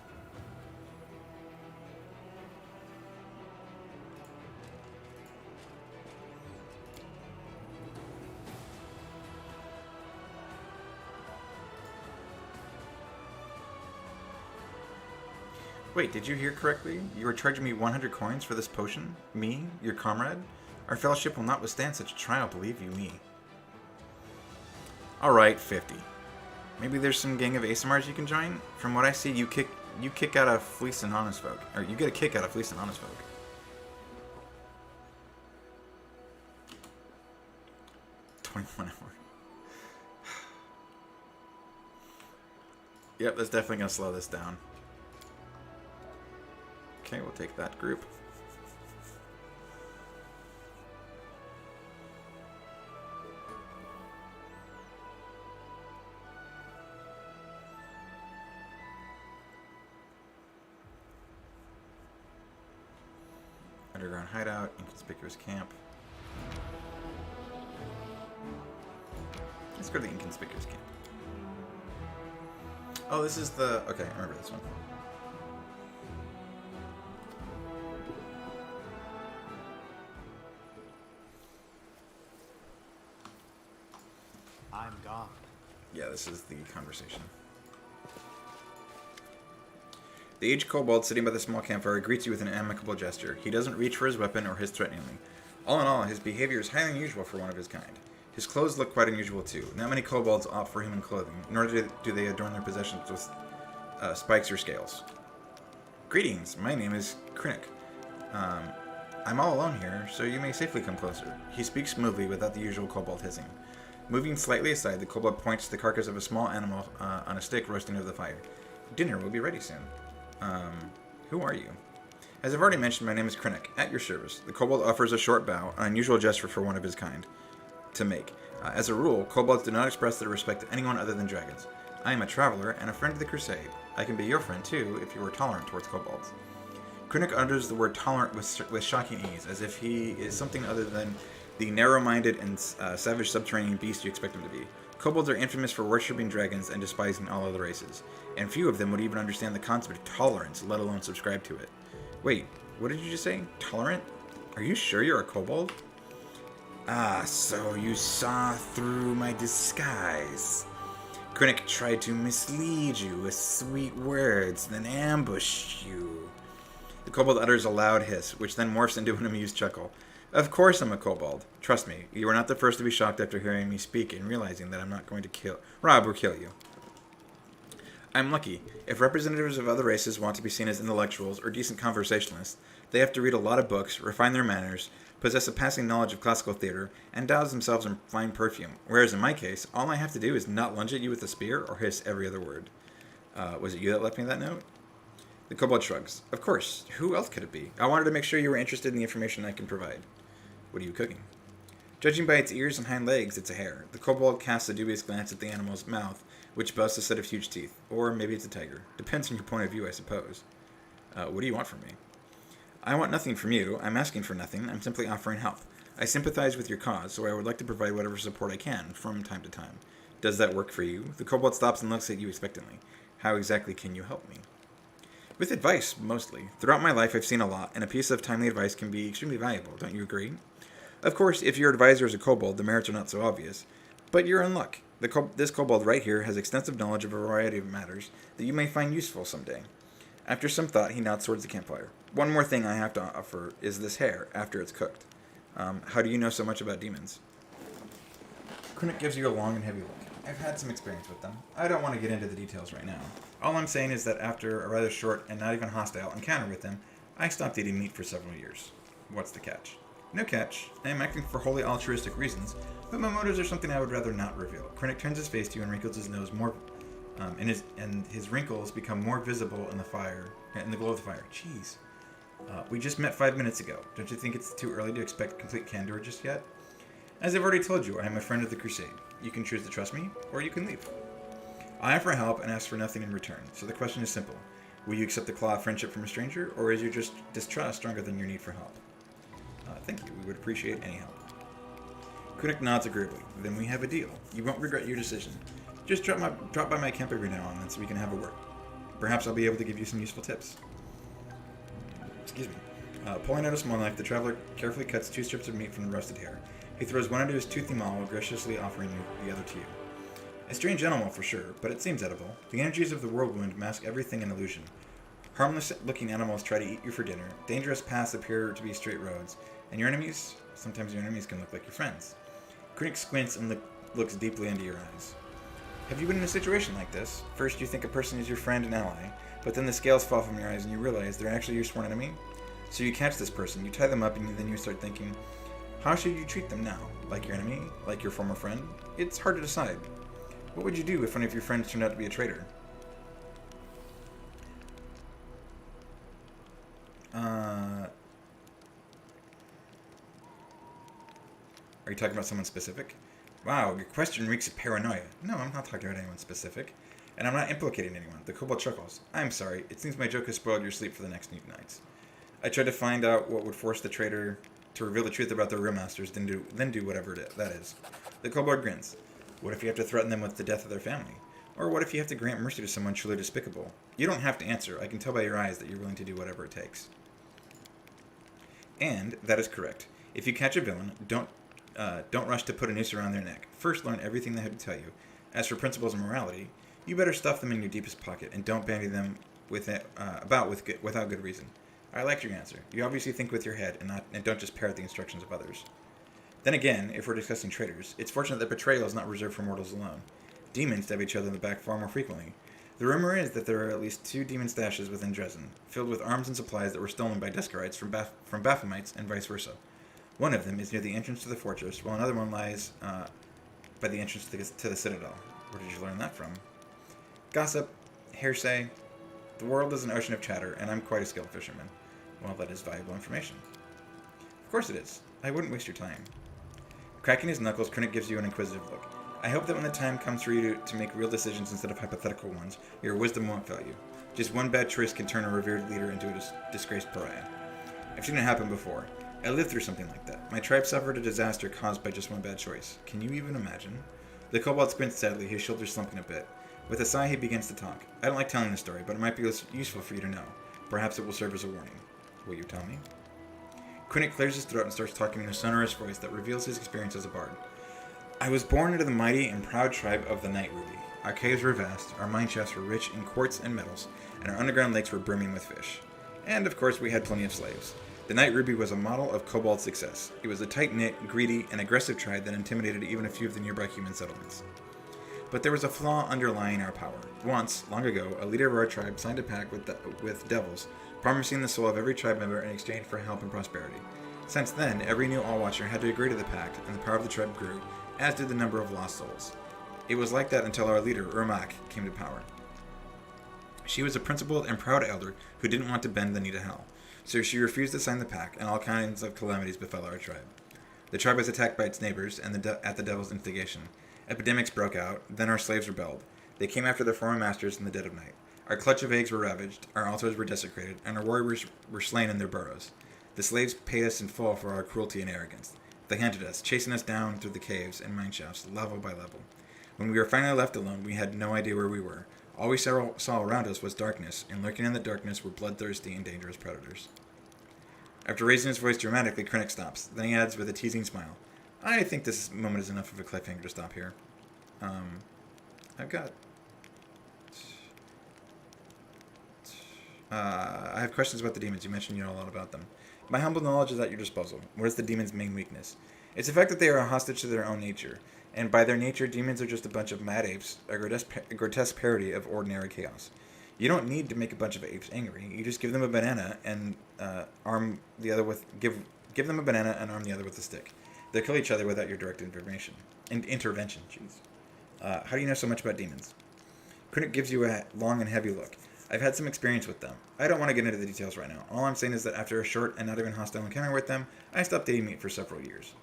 S1: Wait, did you hear correctly? You were charging me 100 coins for this potion? Me? Your comrade? Our fellowship will not withstand such a trial, believe you me. Alright, 50. Maybe there's some gang of ASMRs you can join? From what I see, you kick out of Fleece and Honest Folk. Or you get a kick out of Fleece and Honest Folk. $21 hours. Yep, that's definitely going to slow this down. Okay, we'll take that group. Underground hideout, inconspicuous camp. Let's go to the inconspicuous camp. Oh, this is the... Okay, I remember this one.
S3: I'm gone.
S1: Yeah, this is the conversation. The aged kobold sitting by the small campfire greets you with an amicable gesture. He doesn't reach for his weapon or hiss threateningly. All in all, his behavior is highly unusual for one of his kind. His clothes look quite unusual too. Not many kobolds opt for human clothing, nor do they adorn their possessions with spikes or scales. Greetings, my name is Krennic. I'm all alone here, so you may safely come closer. He speaks smoothly without the usual kobold hissing. Moving slightly aside, the kobold points to the carcass of a small animal on a stick roasting over the fire. Dinner will be ready soon. Who are you? As I've already mentioned, my name is Krennic, at your service. The kobold offers a short bow, an unusual gesture for one of his kind to make. As a rule, kobolds do not express their respect to anyone other than dragons. I am a traveler and a friend of the Crusade. I can be your friend too, if you are tolerant towards kobolds. Krennic utters the word tolerant with shocking ease, as if he is something other than the narrow-minded and savage subterranean beast you expect him to be. Kobolds are infamous for worshipping dragons and despising all other races, and few of them would even understand the concept of tolerance, let alone subscribe to it. Wait, what did you just say? Tolerant? Are you sure you're a kobold? Ah, so you saw through my disguise. Krennic tried to mislead you with sweet words, then ambush you. The kobold utters a loud hiss, which then morphs into an amused chuckle. Of course I'm a kobold. Trust me, you are not the first to be shocked after hearing me speak and realizing that I'm not going to rob or kill you. I'm lucky. If representatives of other races want to be seen as intellectuals or decent conversationalists, they have to read a lot of books, refine their manners, possess a passing knowledge of classical theater, and douse themselves in fine perfume. Whereas in my case, all I have to do is not lunge at you with a spear or hiss every other word. Was it you that left me that note? The kobold shrugs. Of course. Who else could it be? I wanted to make sure you were interested in the information I can provide. What are you cooking? Judging by its ears and hind legs, it's a hare. The kobold casts a dubious glance at the animal's mouth, which boasts a set of huge teeth. Or maybe it's a tiger. Depends on your point of view, I suppose. What do you want from me? I want nothing from you. I'm asking for nothing. I'm simply offering help. I sympathize with your cause, so I would like to provide whatever support I can, from time to time. Does that work for you? The kobold stops and looks at you expectantly. How exactly can you help me? With advice, mostly. Throughout my life, I've seen a lot, and a piece of timely advice can be extremely valuable, don't you agree? Of course, if your advisor is a kobold, the merits are not so obvious. But you're in luck. This kobold right here has extensive knowledge of a variety of matters that you may find useful someday. After some thought, he nods towards the campfire. One more thing I have to offer is this hair, after it's cooked. How do you know so much about demons? Kunuk gives you a long and heavy look. I've had some experience with them. I don't want to get into the details right now. All I'm saying is that after a rather short and not even hostile encounter with them, I stopped eating meat for several years. What's the catch? No catch. I am acting for wholly altruistic reasons, but my motives are something I would rather not reveal. Krennic turns his face to you and wrinkles his nose more, and his wrinkles become more visible in the glow of the fire. Jeez. We just met 5 minutes ago. Don't you think it's too early to expect complete candor just yet? As I've already told you, I am a friend of the Crusade. You can choose to trust me, or you can leave. I offer help and ask for nothing in return, so the question is simple. Will you accept the claw of friendship from a stranger, or is your distrust stronger than your need for help? Thank you. We would appreciate any help. Kunuk nods agreeably. Then we have a deal. You won't regret your decision. Just drop by my camp every now and then so we can have a word. Perhaps I'll be able to give you some useful tips. Excuse me. Pulling out a small knife, the traveler carefully cuts 2 strips of meat from the roasted hare. He throws one into his toothy maw while graciously offering the other to you. A strange animal for sure, but it seems edible. The energies of the whirlwind mask everything in illusion. Harmless-looking animals try to eat you for dinner. Dangerous paths appear to be straight roads. And sometimes your enemies can look like your friends. Kunuk squints and looks deeply into your eyes. Have you been in a situation like this? First you think a person is your friend and ally, but then the scales fall from your eyes and you realize they're actually your sworn enemy? So you catch this person, you tie them up, and then you start thinking, how should you treat them now? Like your enemy? Like your former friend? It's hard to decide. What would you do if one of your friends turned out to be a traitor? Are you talking about someone specific? Wow, your question reeks of paranoia. No, I'm not talking about anyone specific. And I'm not implicating anyone. The kobold chuckles. I'm sorry. It seems my joke has spoiled your sleep for the next few nights. I tried to find out what would force the traitor to reveal the truth about their real masters, then do whatever that is. The kobold grins. What if you have to threaten them with the death of their family? Or what if you have to grant mercy to someone truly despicable? You don't have to answer. I can tell by your eyes that you're willing to do whatever it takes. And that is correct. If you catch a villain, don't rush to put a noose around their neck. First, learn everything they have to tell you. As for principles and morality, you better stuff them in your deepest pocket and don't bandy them without good reason. I liked your answer. You obviously think with your head and don't just parrot the instructions of others. Then again, if we're discussing traitors, it's fortunate that betrayal is not reserved for mortals alone. Demons stab each other in the back far more frequently. The rumor is that there are at least 2 demon stashes within Dresden, filled with arms and supplies that were stolen by Deskarites from Baphamites and vice versa. One of them is near the entrance to the fortress, while another one lies by the entrance to the citadel. Where did you learn that from? Gossip, hearsay. The world is an ocean of chatter, and I'm quite a skilled fisherman. Well, that is valuable information. Of course it is. I wouldn't waste your time. Cracking his knuckles, Krennic gives you an inquisitive look. I hope that when the time comes for you to make real decisions instead of hypothetical ones, your wisdom won't fail you. Just one bad choice can turn a revered leader into a disgraced pariah. I've seen it happen before. I lived through something like that. My tribe suffered a disaster caused by just one bad choice. Can you even imagine? The kobold squints sadly, his shoulders slumping a bit. With a sigh, he begins to talk. I don't like telling the story, but it might be useful for you to know. Perhaps it will serve as a warning. Will you tell me? Krennic clears his throat and starts talking in a sonorous voice that reveals his experience as a bard. I was born into the mighty and proud tribe of the Night Ruby. Our caves were vast, our mine shafts were rich in quartz and metals, and our underground lakes were brimming with fish. And, of course, we had plenty of slaves. The Night Ruby was a model of kobold success. It was a tight-knit, greedy, and aggressive tribe that intimidated even a few of the nearby human settlements. But there was a flaw underlying our power. Once, long ago, a leader of our tribe signed a pact with devils, promising the soul of every tribe member in exchange for help and prosperity. Since then, every new All-Watcher had to agree to the pact, and the power of the tribe grew, as did the number of lost souls. It was like that until our leader, Urmak, came to power. She was a principled and proud elder who didn't want to bend the knee to hell, so she refused to sign the pact, and all kinds of calamities befell our tribe. The tribe was attacked by its neighbors, and at the devil's instigation. Epidemics broke out, then our slaves rebelled. They came after their former masters in the dead of night. Our clutch of eggs were ravaged, our altars were desecrated, and our warriors were slain in their burrows. The slaves paid us in full for our cruelty and arrogance. They hunted us, chasing us down through the caves and mine shafts, level by level. When we were finally left alone, we had no idea where we were. All we saw around us was darkness, and lurking in the darkness were bloodthirsty and dangerous predators. After raising his voice dramatically, Krennic stops. Then he adds with a teasing smile, I think this moment is enough of a cliffhanger to stop here. I have questions about the demons. You mentioned you know a lot about them. My humble knowledge is at your disposal. What is the demon's main weakness? It's the fact that they are a hostage to their own nature. And by their nature, demons are just a bunch of mad apes, a grotesque parody of ordinary chaos. You don't need to make a bunch of apes angry. You just give them a banana and arm the other with give them a banana and arm the other with a stick. They'll kill each other without your direct intervention. Jeez. How do you know so much about demons? Krennic gives you a long and heavy look. I've had some experience with them. I don't want to get into the details right now. All I'm saying is that after a short and not even hostile encounter with them, I stopped eating meat for several years.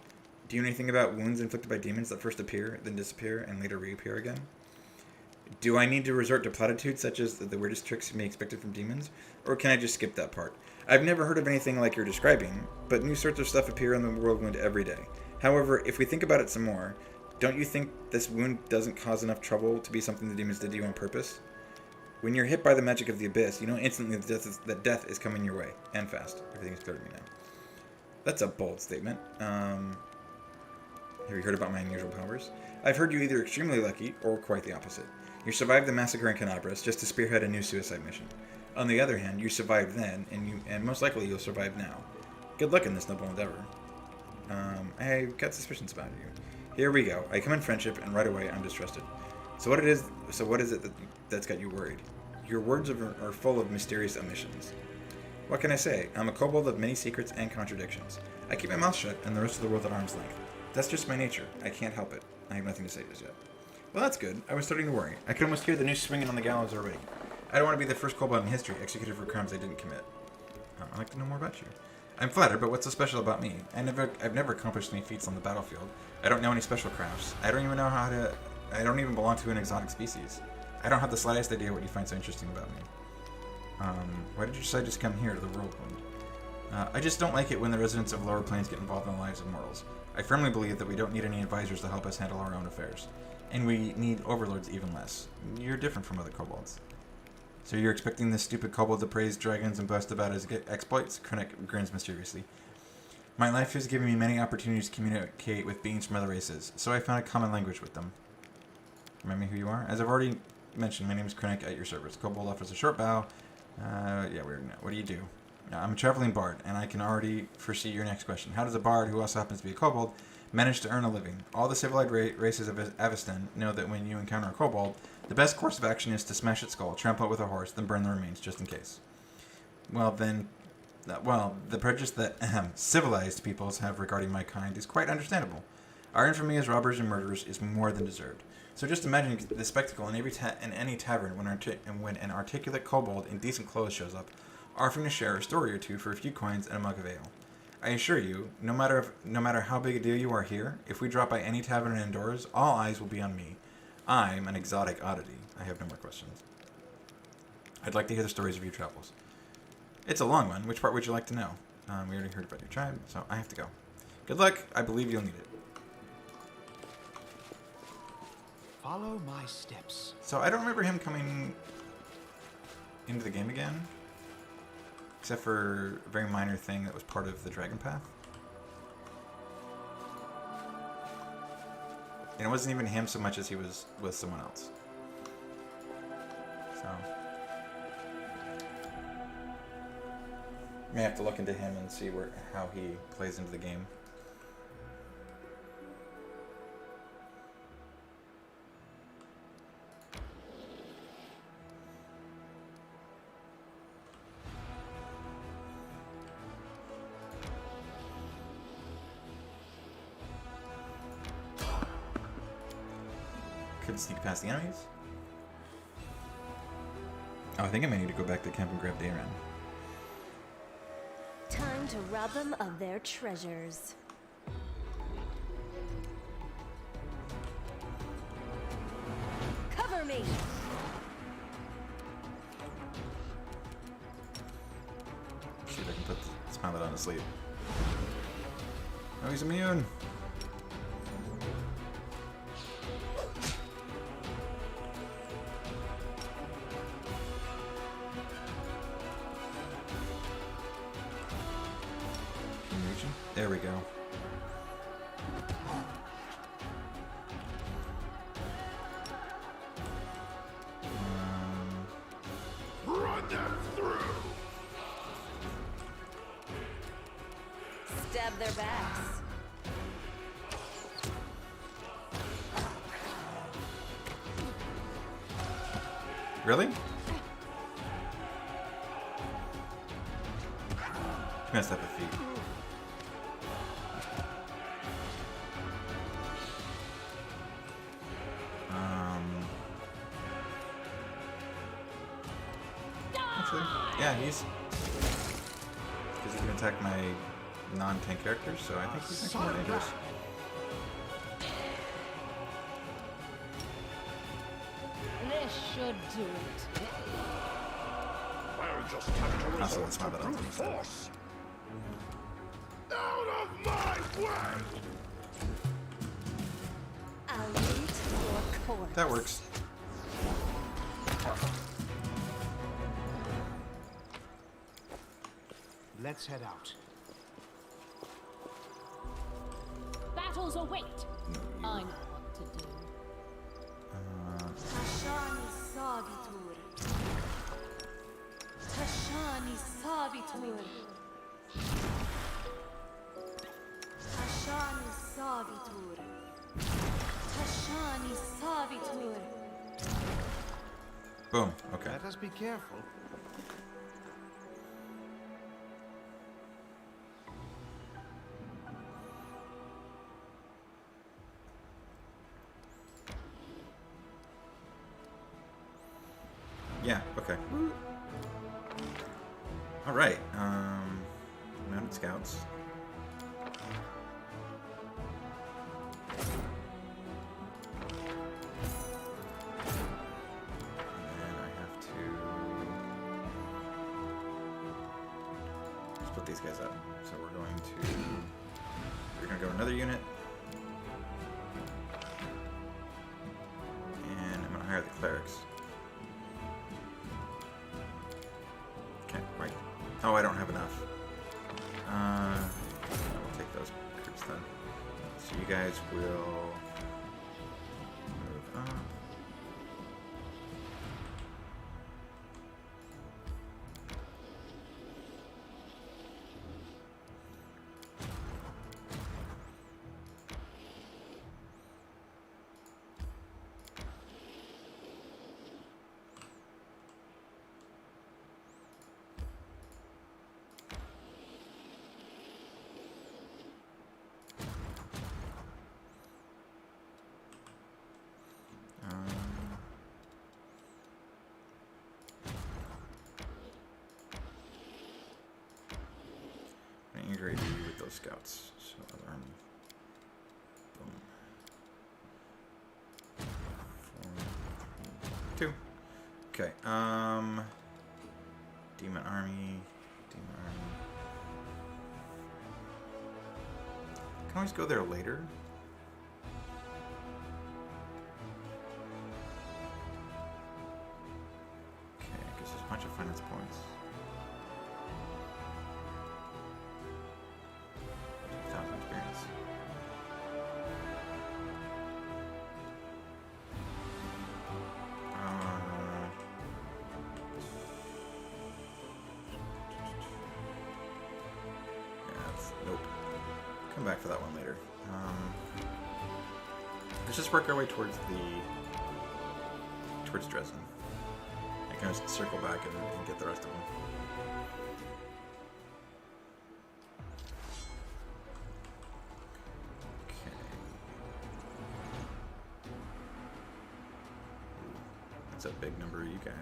S1: Do you know anything about wounds inflicted by demons that first appear, then disappear, and later reappear again? Do I need to resort to platitudes such as the weirdest tricks you may expected from demons? Or can I just skip that part? I've never heard of anything like you're describing, but new sorts of stuff appear in the whirlwind every day. However, if we think about it some more, don't you think this wound doesn't cause enough trouble to be something the demons did to you on purpose? When you're hit by the magic of the abyss, you know instantly that death is coming your way, and fast. Everything's clear to me now. That's a bold statement. Have you heard about my unusual powers? I've heard you either extremely lucky, or quite the opposite. You survived the massacre in Canabras just to spearhead a new suicide mission. On the other hand, you survived then, and most likely you'll survive now. Good luck in this noble endeavor. I've got suspicions about you. Here we go. I come in friendship, and right away I'm distrusted. So what is it that's got you worried? Your words are full of mysterious omissions. What can I say? I'm a kobold of many secrets and contradictions. I keep my mouth shut and the rest of the world at arm's length. That's just my nature. I can't help it. I have nothing to say just yet. Well, that's good. I was starting to worry. I could almost hear the noose swinging on the gallows already. I don't want to be the first kobold in history executed for crimes I didn't commit. I'd like to know more about you. I'm flattered, but what's so special about me? I've never accomplished any feats on the battlefield. I don't know any special crafts. I don't even belong to an exotic species. I don't have the slightest idea what you find so interesting about me. Why did you decide to just come here to the whirlwind? I just don't like it when the residents of lower planes get involved in the lives of mortals. I firmly believe that we don't need any advisors to help us handle our own affairs. And we need overlords even less. You're different from other kobolds. So you're expecting this stupid kobold to praise dragons and boast about his exploits? Krennic grins mysteriously. My life has given me many opportunities to communicate with beings from other races, so I found a common language with them. Remind me who you are? As I've already mentioned, my name is Krennic at your service. Kobold offers a short bow. What do you do? I'm a traveling bard, and I can already foresee your next question. How does a bard, who also happens to be a kobold, manage to earn a living? All the civilized races of Avestan know that when you encounter a kobold, the best course of action is to smash its skull, trample it with a horse, then burn the remains, just in case. The prejudice that civilized peoples have regarding my kind is quite understandable. Our infamy as robbers and murderers is more than deserved. So just imagine the spectacle in any tavern when an articulate kobold in decent clothes shows up, offering to share a story or two for a few coins and a mug of ale. I assure you, no matter how big a deal you are here, if we drop by any tavern indoors, all eyes will be on me. I'm an exotic oddity. I have no more questions. I'd like to hear the stories of your travels. It's a long one. Which part would you like to know? We already heard about your tribe, so I have to go. Good luck. I believe you'll need it.
S3: Follow my steps.
S1: So I don't remember him coming into the game again, except for a very minor thing that was part of the Dragon Path. And it wasn't even him so much as he was with someone else. So may have to look into him and see how he plays into the game. Could sneak past the enemies. Oh, I think I may need to go back to camp and grab Dayran.
S2: Time to rob them of their treasures. Cover me!
S1: See if I can put Smilet on to sleep. Oh, he's immune! There we go.
S4: Run them through!
S2: Stab their backs.
S1: Really? Messed up a feet. Actually, yeah, he's because he can attack my non-tank characters, so I think he's actually more dangerous.
S5: This should do it.
S4: I'll just have to
S1: Also,
S4: resort
S1: it's
S4: to
S1: not that
S4: brute
S1: often.
S4: force. Out of my way!
S2: I'll eat your corpse.
S1: That works.
S3: Let's head out.
S5: Battles await. I know what to do.
S2: Tashani Savitur. Tashani Savitur. Tashani Savitur. Tashani Savitur.
S1: Boom. Okay.
S3: Let us be careful.
S1: Yeah, okay. Alright, mounted scouts. And then I have to split these guys up. So we're gonna go another unit. And I'm gonna hire the clerics. Right. Oh, I don't have enough. We'll take those recruits then. So you guys will move up. Integrate you with those scouts. So other army. Boom. 4, 3, 2. Okay. Demon army. Demon army. Can always go there later. Okay, I guess there's a bunch of finance points. 2,000 experience. Nope. Come back for that one later. Let's just work our way towards Dresden. I can just circle back and get the rest of them. Okay. That's a big number of you guys.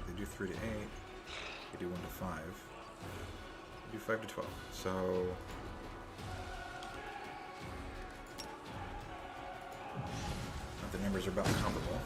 S1: They do 3 to 8. We do 1 to 5. We do 5 to 12. So the numbers are about comparable.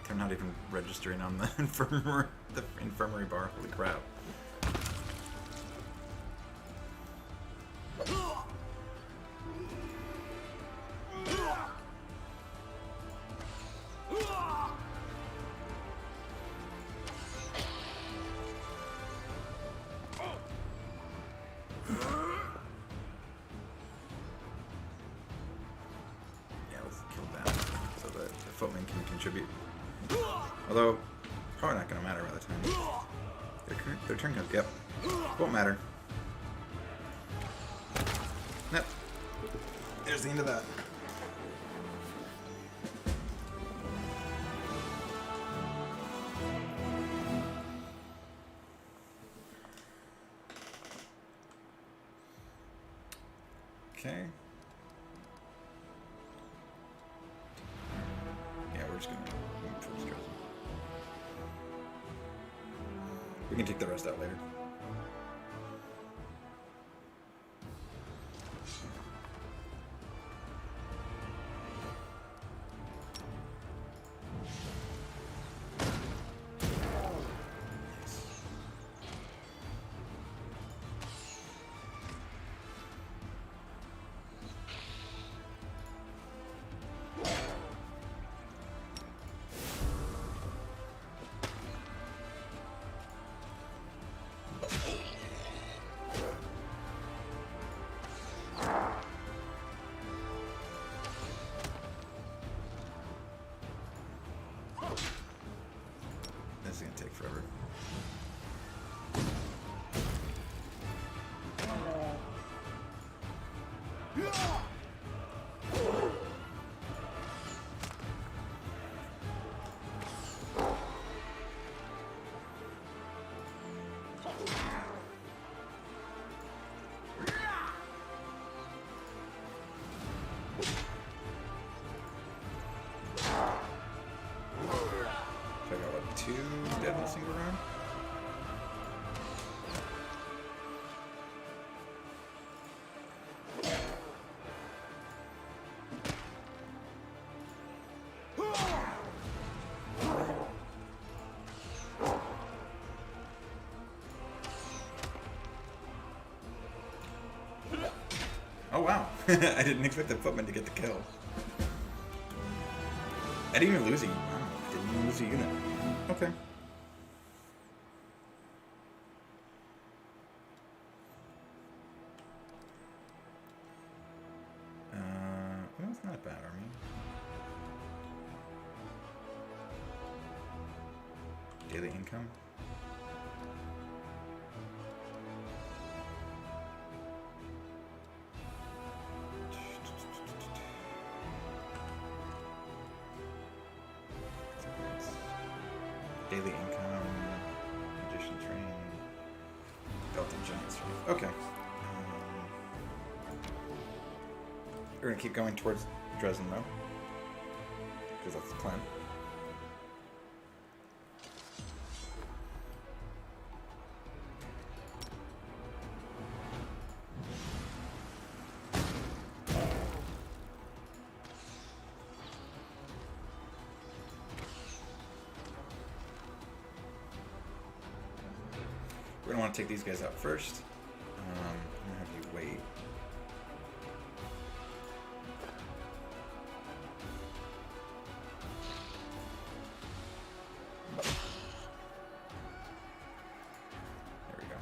S1: They're not even registering on the infirmary bar. Holy crap. Yeah, let's kill that so that the footman can contribute. Although, probably not going to matter by the time their turn comes. Yep. Won't matter. Nope. There's the end of that. Okay. Yeah, we're just going to move towards Dresden. We can take the rest out later. This is gonna take forever. So I got what, 2 dead in a single round? Oh wow, I didn't expect the footman to get the kill. I didn't even lose a unit. Wow, I didn't even lose a unit. Okay. Well, it's not a bad army. Daily income. Daily income, magician train, Belton giant strength. Okay. We're gonna keep going towards Dresden though, because that's the plan. We're gonna want to take these guys out first. I'm gonna have you wait. There we go.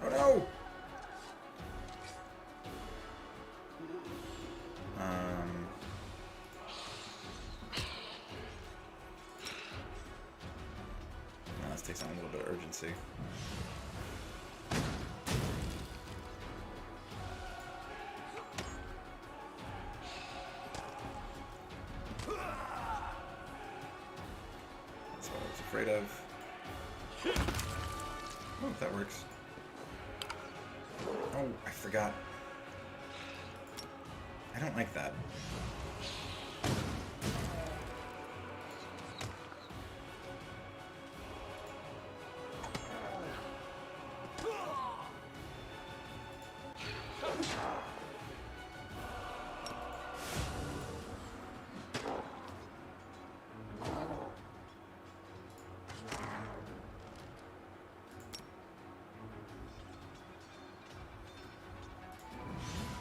S1: Oh no! Now this takes on a little bit of urgency. That's what I was afraid of. Oh, that works. Oh, I forgot. I don't like that.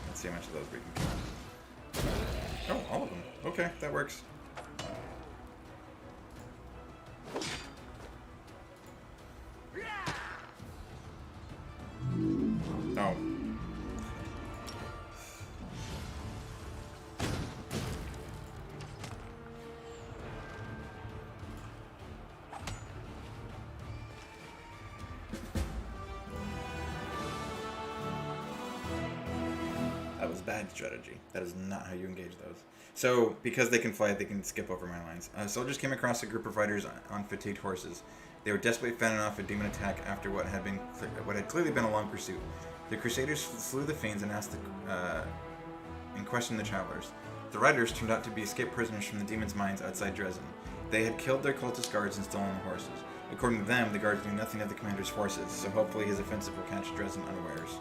S1: Let's see how much of those we can kill. Oh, all of them. Okay, that works. Oh. That was bad strategy. That is not how you engage those. So, because they can fight, they can skip over my lines. Soldiers came across a group of riders on fatigued horses. They were desperately fending off a demon attack after what had clearly been a long pursuit. The Crusaders slew the fiends and questioned the travelers. The riders turned out to be escaped prisoners from the demon's mines outside Dresden. They had killed their cultist guards and stolen the horses. According to them, the guards knew nothing of the commander's forces, so hopefully his offensive will catch Dresden unawares.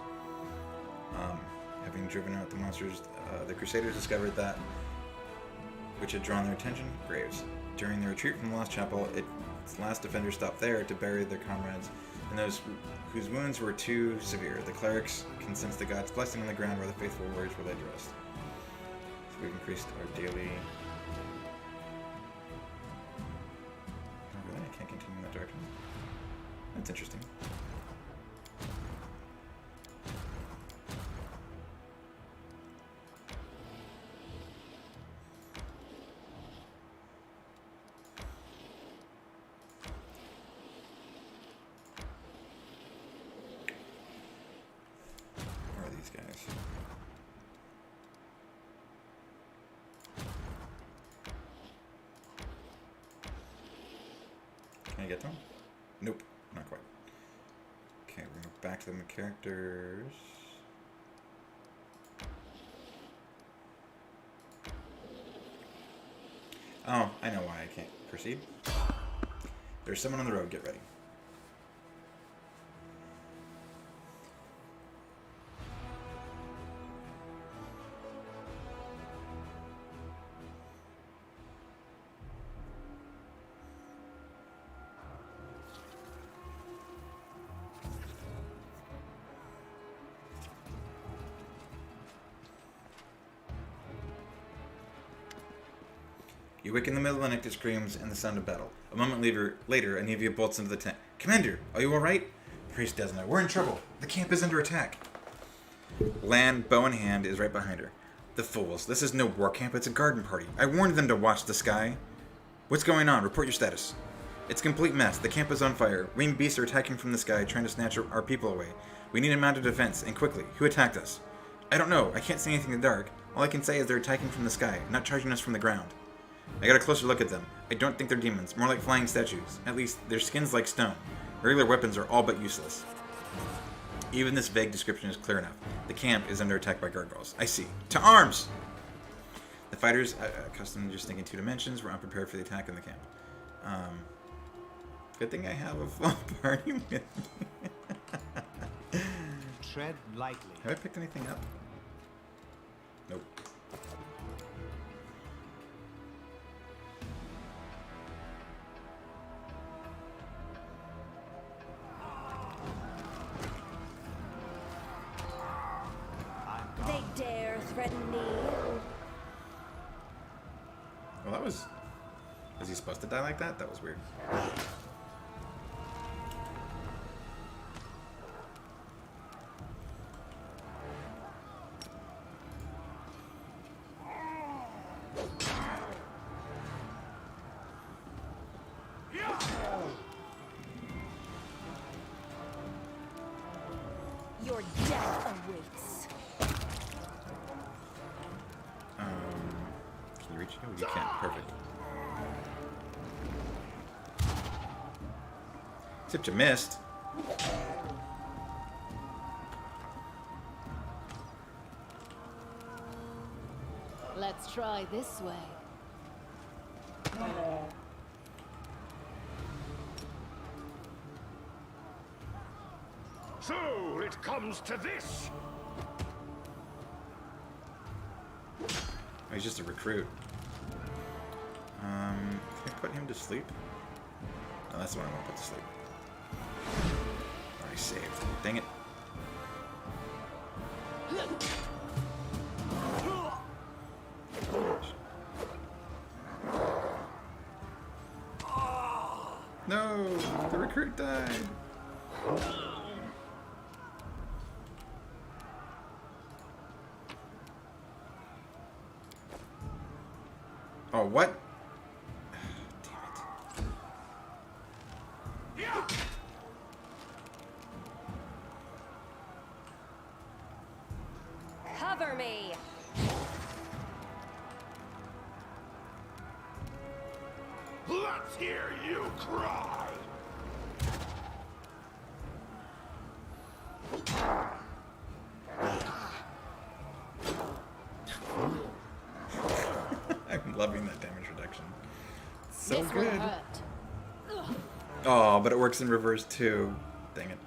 S1: Having driven out the monsters, the Crusaders discovered that which had drawn their attention, graves. During the retreat from the Lost Chapel, its last defenders stopped there to bury their comrades, and those whose wounds were too severe. The clerics can sense the god's blessing on the ground where the faithful warriors were laid to rest. So we've increased our daily... Oh, really? I can't continue in that direction. That's interesting. Guys. Can I get them? Nope, not quite. Okay, we're gonna go back to the characters. Oh, I know why I can't proceed. There's someone on the road, get ready. You wake in the middle of the night to screams and the sound of battle. A moment later, Anivia bolts into the tent. Commander, are you alright? Priest doesn't know. We're in trouble. The camp is under attack. Lan, bow in hand, is right behind her. The fools. This is no war camp. It's a garden party. I warned them to watch the sky. What's going on? Report your status. It's a complete mess. The camp is on fire. Winged beasts are attacking from the sky, trying to snatch our people away. We need a mounted defense, and quickly. Who attacked us? I don't know. I can't see anything in the dark. All I can say is they're attacking from the sky, not charging us from the ground. I got a closer look at them. I don't think they're demons, more like flying statues. At least, their skin's like stone. Regular weapons are all but useless. Even this vague description is clear enough. The camp is under attack by gargoyles. I see. To arms! The fighters, accustomed to just thinking 2 dimensions, were unprepared for the attack in the camp. Good thing I have a full party with me.
S3: Tread lightly.
S1: Have I picked anything up? Nope.
S2: threaten me.
S1: Well, that was... Was he supposed to die like that? That was weird.
S2: Your death awaits.
S1: Can you reach? Oh, you can't. Perfect. Except you missed.
S5: Let's try this way.
S4: So it comes to this.
S1: Oh, he's just a recruit. Can I put him to sleep? No, that's the one I want to put to sleep. Already saved. Dang it. No! The recruit died! Oh, what? Damn it.
S2: Cover me.
S4: Let's hear you cry.
S1: I'm loving that damage reduction. So
S5: This will
S1: good.
S5: hurt.
S1: Oh, but it works in reverse too. Dang it.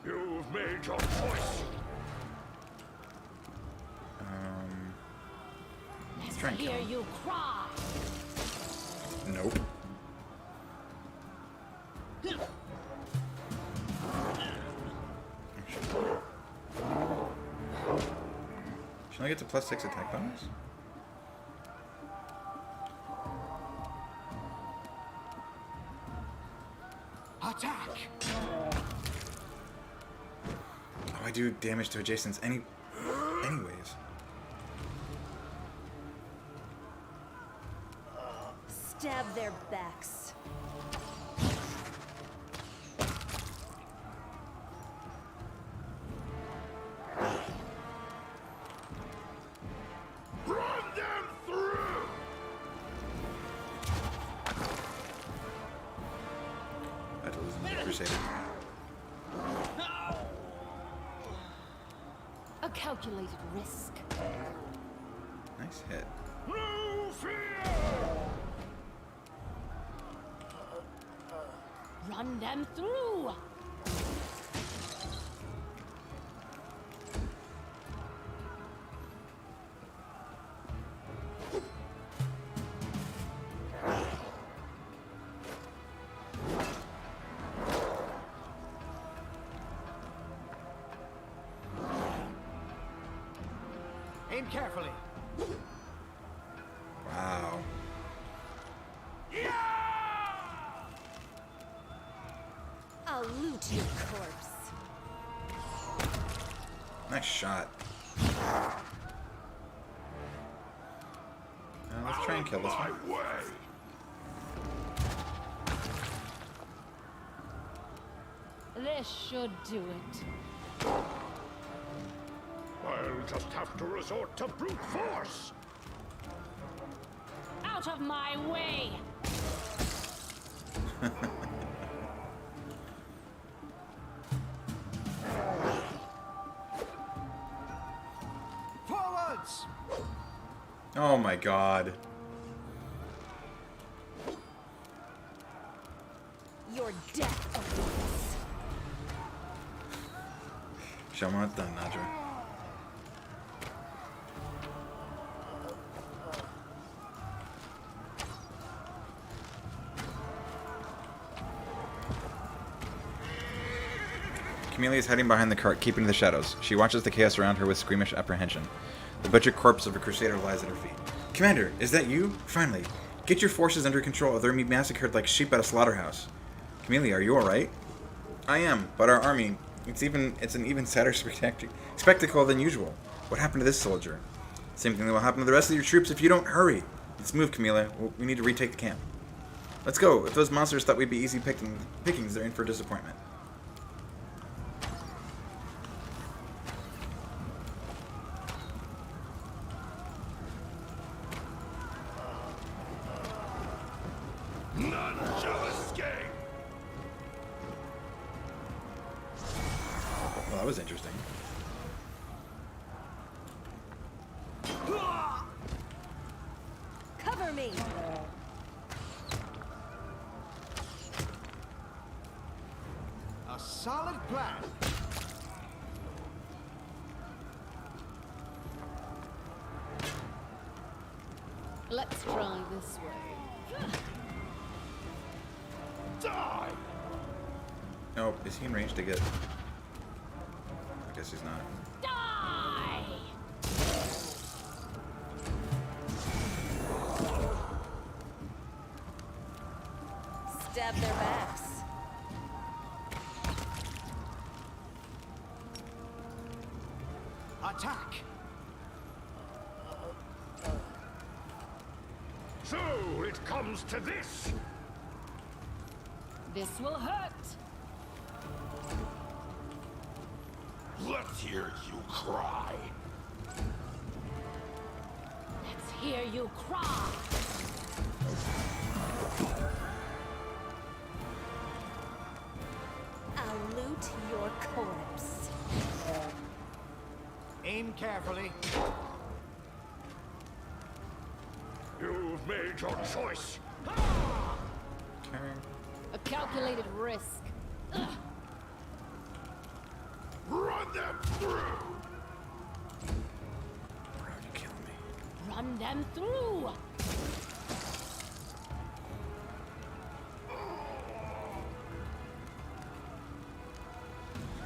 S4: You've made your choice.
S1: Let's try and kill
S5: Hear
S1: him.
S5: you cry.
S1: Nope. Should I get to +6 attack bonus?
S3: Attack!
S1: Oh, I do damage to adjacents anyways.
S2: Stab their backs.
S4: Run them through.
S1: Had to lose in the Crusade.
S5: A calculated risk.
S1: Nice hit.
S4: No fear.
S5: Run them through.
S3: Aim carefully.
S1: Wow.
S2: I'll loot your corpse.
S1: Nice shot. Let's try and kill this one.
S4: My way.
S5: This should do it.
S4: I'll just have to resort to brute force.
S5: Out of my way.
S3: Forwards!
S1: Oh my god.
S2: Your death awaits.
S1: Show me what's done, Nadra. Camellia is hiding behind the cart, keeping to the shadows. She watches the chaos around her with squeamish apprehension. The butchered corpse of a crusader lies at her feet. Commander, is that you? Finally. Get your forces under control, or they'll be massacred like sheep at a slaughterhouse. Camellia, are you alright? I am, but our army, it's an even sadder spectacle than usual. What happened to this soldier? Same thing that will happen to the rest of your troops if you don't hurry. Let's move, Camellia. We need to retake the camp. Let's go. If those monsters thought we'd be easy pickings, they're in for disappointment.
S4: None shall escape.
S1: Well, that was interesting.
S2: Cover me.
S3: A solid plan.
S5: Let's try this way.
S4: Die.
S1: Oh, is he in range to get... I guess he's not.
S5: Die!
S2: Stab their backs.
S3: Attack.
S4: So it comes to this.
S5: This will hurt.
S4: Let's hear you cry.
S5: Let's hear you cry.
S2: I'll loot your corpse.
S3: Aim carefully.
S4: You've made your choice.
S1: Okay.
S5: A calculated risk. Ugh.
S4: Run them through.
S1: Bro, you're killing me.
S5: Run them through.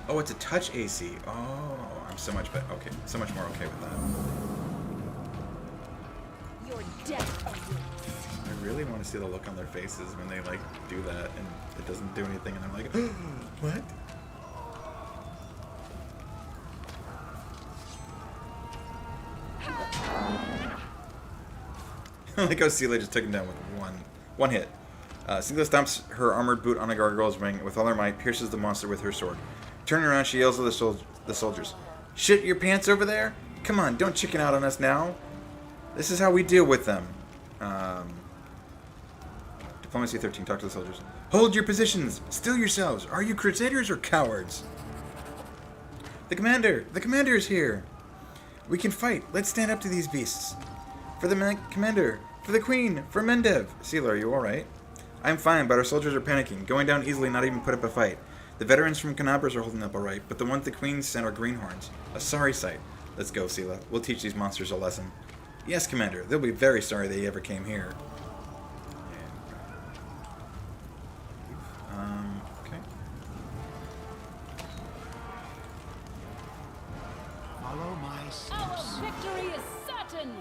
S1: Oh, it's a touch AC. Oh, I'm so much better. Okay, so much more okay with that.
S2: Your death awaits.
S1: I really want to see the look on their faces when they like do that and it doesn't do anything and I'm like, what? I like how Sela just took him down with one hit. Sela stomps her armored boot on a gargoyle's wing and with all her might pierces the monster with her sword. Turning around, she yells at the soldiers. Shit your pants over there? Come on, don't chicken out on us now. This is how we deal with them. Diplomacy 13, talk to the soldiers. Hold your positions! Still yourselves! Are you crusaders or cowards? The commander is here! We can fight! Let's stand up to these beasts! For the commander! For the queen! For Mendev! Sela, are you alright? I'm fine, but our soldiers are panicking, going down easily, not even put up a fight. The veterans from Canabras are holding up alright, but the ones the queen sent are greenhorns. A sorry sight. Let's go, Sela. We'll teach these monsters a lesson. Yes, Commander. They'll be very sorry they ever came here. Okay.
S3: Follow my
S5: Our
S3: steps.
S5: victory is certain.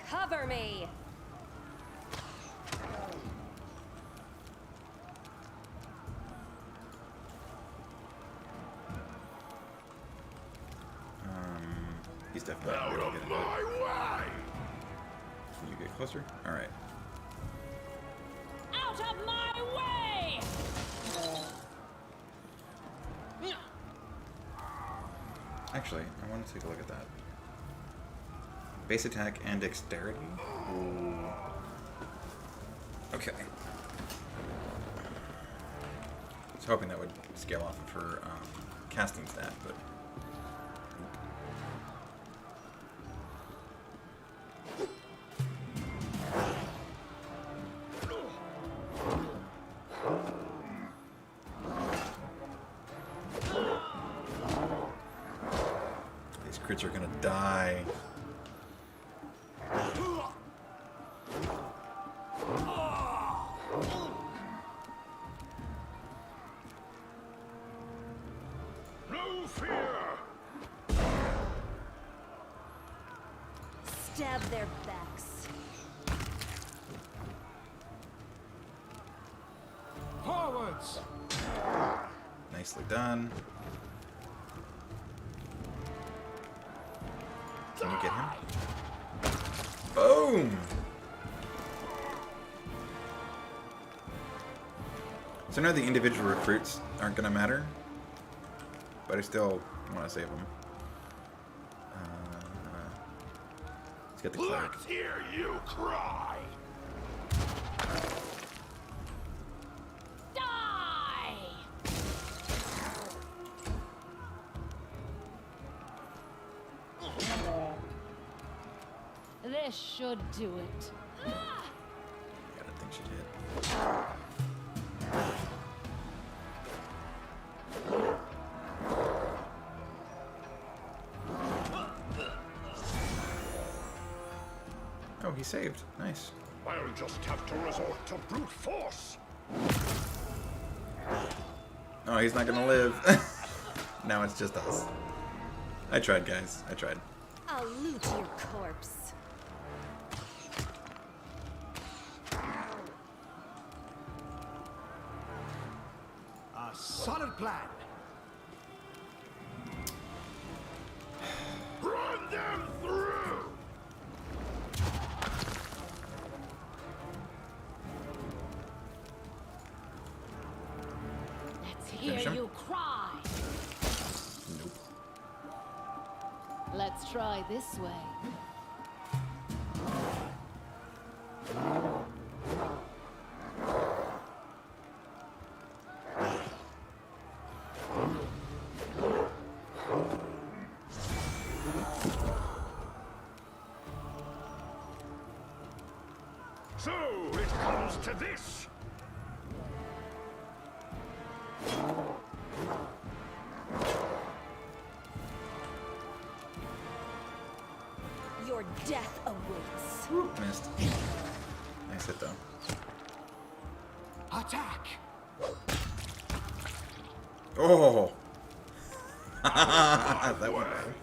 S2: Cover me.
S1: He's definitely
S4: Out
S1: gonna
S4: of
S1: get it.
S4: my way.
S1: Can you get closer? Alright.
S5: Out of my way!
S1: Actually, I want to take a look at that. Base attack and dexterity? Ooh. Okay. I was hoping that would scale off of her casting stat, but... crits are gonna die.
S4: No fear!
S2: Stab their backs.
S3: Forwards!
S1: Nicely done. Can you get him? Boom! So now the individual recruits aren't going to matter, but I still want to save them. Let's get the cleric.
S4: Let's hear you cry!
S5: Die! This should do it.
S1: Yeah, I don't think she did. Oh, he saved. Nice.
S4: I'll just have to resort to brute force.
S1: Oh, he's not gonna live. Now it's just us. I tried, guys. I tried.
S2: I'll loot your corpse.
S3: A solid plan.
S4: Run them through!
S5: Let's
S1: Finish
S5: hear
S1: him?
S5: you cry.
S1: Nope.
S5: Let's try this way.
S4: So it comes to this.
S2: Your death awaits.
S1: Missed. Nice hit, though.
S3: Attack!
S1: Oh! That went bad.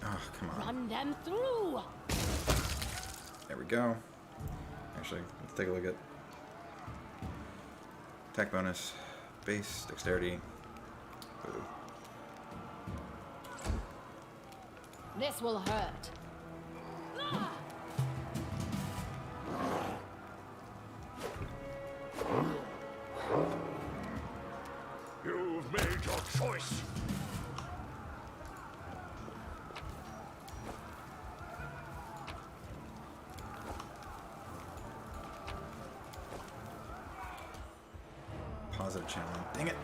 S1: Oh, come on.
S5: Run them through.
S1: There we go. Actually, let's take a look at attack bonus, base, dexterity. Ooh.
S5: This will hurt.
S4: You've made your choice.
S1: Positive channeling. Dang it.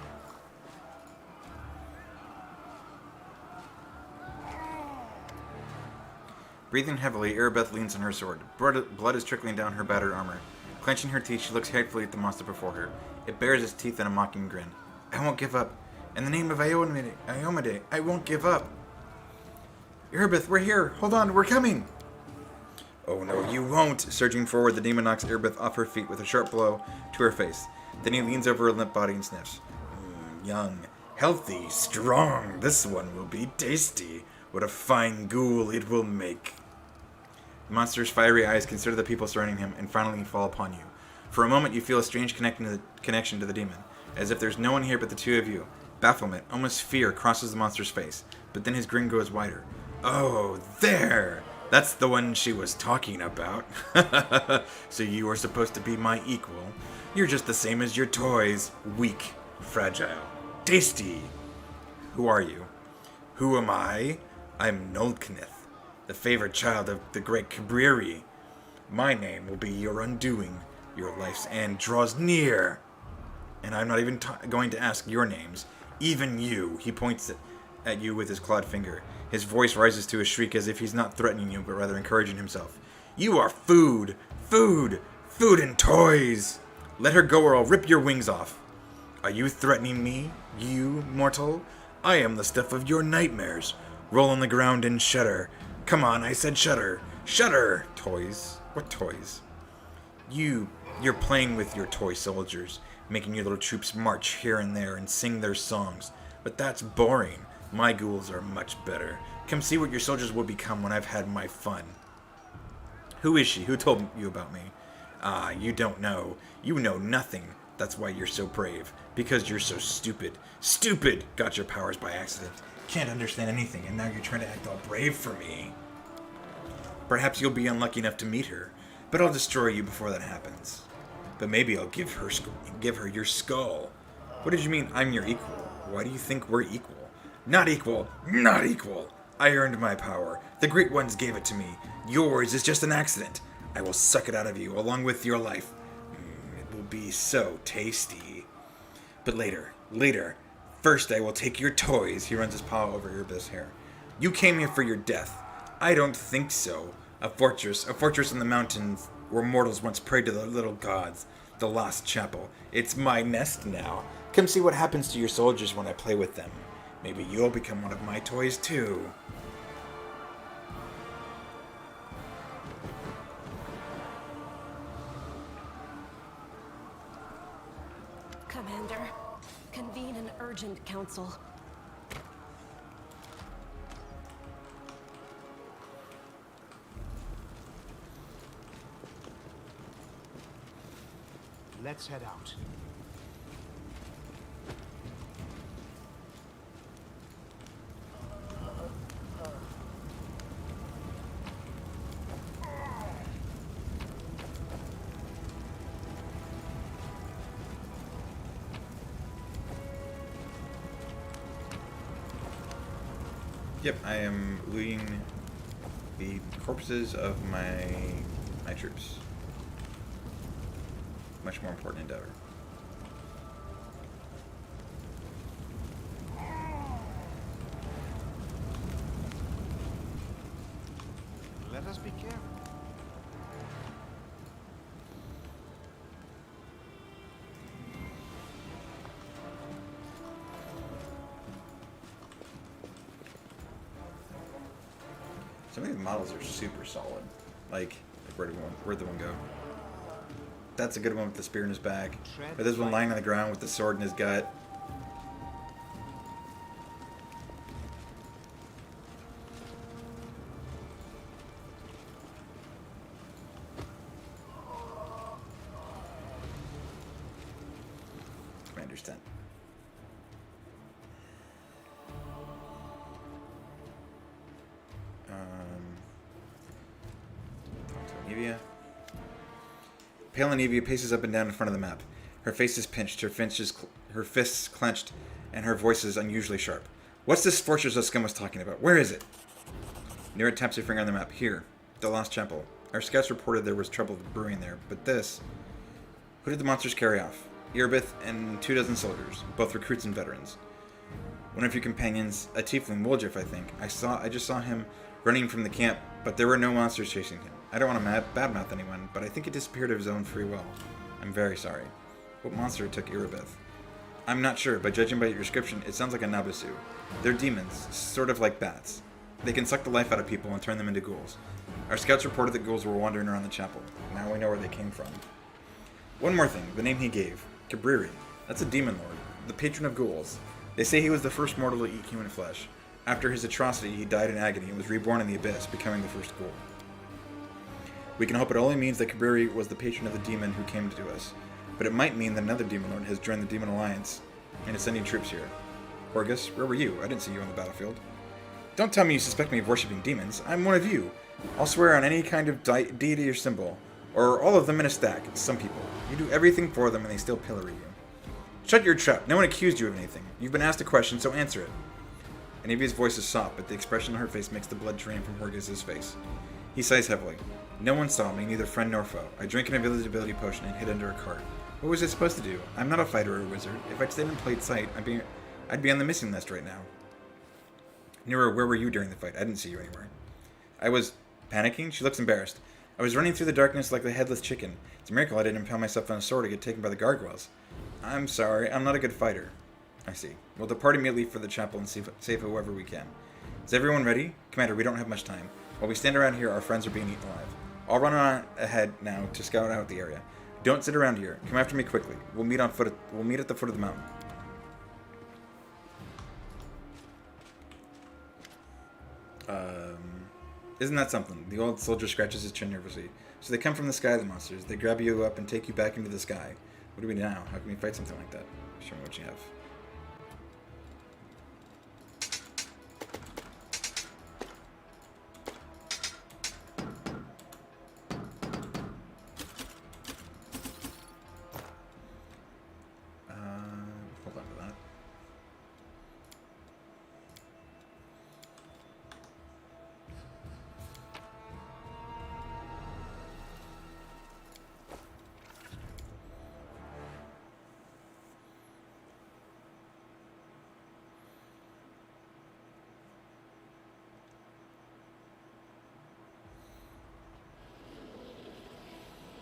S1: Breathing heavily, Erebeth leans on her sword. Blood is trickling down her battered armor. Clenching her teeth, she looks hatefully at the monster before her. It bares its teeth in a mocking grin. I won't give up. In the name of Iomade, I won't give up. Erebeth, we're here. Hold on, we're coming. Oh no, you won't. Surging forward, the demon knocks Erebeth off her feet with a sharp blow to her face. Then he leans over her limp body and sniffs. Young, healthy, strong. This one will be tasty. What a fine ghoul it will make. The monster's fiery eyes consider the people surrounding him and finally fall upon you. For a moment, you feel a strange connection to the demon, as if there's no one here but the two of you. Bafflement, almost fear, crosses the monster's face, but then his grin goes wider. Oh, there! That's the one she was talking about. So you are supposed to be my equal. You're just the same as your toys. Weak, fragile, tasty. Who are you? Who am I? I'm Nolknith, the favorite child of the great Cabriri. My name will be your undoing. Your life's end draws near. And I'm not even going to ask your names. Even you. He points at you with his clawed finger. His voice rises to a shriek as if he's not threatening you, but rather encouraging himself. You are food! Food! Food and toys! Let her go or I'll rip your wings off. Are you threatening me, you mortal? I am the stuff of your nightmares. Roll on the ground and shudder. Come on, I said shudder. Shudder! Toys. What toys? You're playing with your toy soldiers, making your little troops march here and there and sing their songs. But that's boring. My ghouls are much better. Come see what your soldiers will become when I've had my fun. Who is she? Who told you about me? Ah, you don't know. You know nothing. That's why you're so brave. Because you're so stupid. Stupid! Got your powers by accident. Can't understand anything, and now you're trying to act all brave for me. Perhaps you'll be unlucky enough to meet her, but I'll destroy you before that happens. But maybe I'll give her your skull. What did you mean I'm your equal? Why do you think we're equal? Not equal! Not equal! I earned my power. The Great Ones gave it to me. Yours is just an accident. I will suck it out of you, along with your life. It will be so tasty. But later. First I will take your toys. He runs his paw over Erebeth's hair. You came here for your death. I don't think so. A fortress in the mountains where mortals once prayed to the little gods. The Lost Chapel. It's my nest now. Come see what happens to your soldiers when I play with them. Maybe you'll become one of my toys too.
S2: Commander, convene an urgent council.
S3: Let's head out.
S1: Yep, I am looting the corpses of my troops. Much more important endeavor.
S3: Let us be careful.
S1: Some of these models are super solid. Like where'd the one go? That's a good one with the spear in his back. But there's one lying on the ground with the sword in his gut. Commander's tent. Talk to Anivia. Pale Anivia paces up and down in front of the map. Her face is pinched, her fists clenched, and her voice is unusually sharp. What's this fortress that Scum was talking about? Where is it? Nira taps her finger on the map. Here, the Lost Chapel. Our scouts reported there was trouble brewing there, but this... Who did the monsters carry off? Erebeth and 24 soldiers, both recruits and veterans. One of your companions, a tiefling, Woljif, I think. I just saw him running from the camp, but there were no monsters chasing him. I don't want to badmouth anyone, but I think he disappeared of his own free will. I'm very sorry. What monster took Erebeth? I'm not sure, but judging by your description, it sounds like a Nabasu. They're demons, sort of like bats. They can suck the life out of people and turn them into ghouls. Our scouts reported that ghouls were wandering around the chapel. Now we know where they came from. One more thing, the name he gave. Cabriri. That's a demon lord, the patron of ghouls. They say he was the first mortal to eat human flesh. After his atrocity, he died in agony and was reborn in the abyss, becoming the first ghoul. We can hope it only means that Cabriri was the patron of the demon who came to us, but it might mean that another demon lord has joined the Demon Alliance and is sending troops here. Horgus, where were you? I didn't see you on the battlefield. Don't tell me you suspect me of worshipping demons. I'm one of you. I'll swear on any kind of deity or symbol, or all of them in a stack. Some people. You do everything for them and they still pillory you. Shut your trap. No one accused you of anything. You've been asked a question, so answer it. Anivia's voice is soft, but the expression on her face makes the blood drain from Horgus' face. He sighs heavily. No one saw me, neither friend nor foe. I drank an invisibility potion and hid under a cart. What was I supposed to do? I'm not a fighter or a wizard. If I'd stayed in plain sight, I'd be on the missing list right now. Nira, where were you during the fight? I didn't see you anywhere. I was panicking? She looks embarrassed. I was running through the darkness like the headless chicken. It's a miracle I didn't impale myself on a sword to get taken by the gargoyles. I'm sorry, I'm not a good fighter. I see. We'll depart immediately for the chapel and save whoever we can. Is everyone ready? Commander, we don't have much time. While we stand around here, our friends are being eaten alive. I'll run on ahead now to scout out the area. Don't sit around here. Come after me quickly. We'll meet at the foot of the mountain. Isn't that something? The old soldier scratches his chin nervously. So they come from the sky, the monsters. They grab you up and take you back into the sky. What do we do now? How can we fight something like that? Show me what you have. Hold on to that.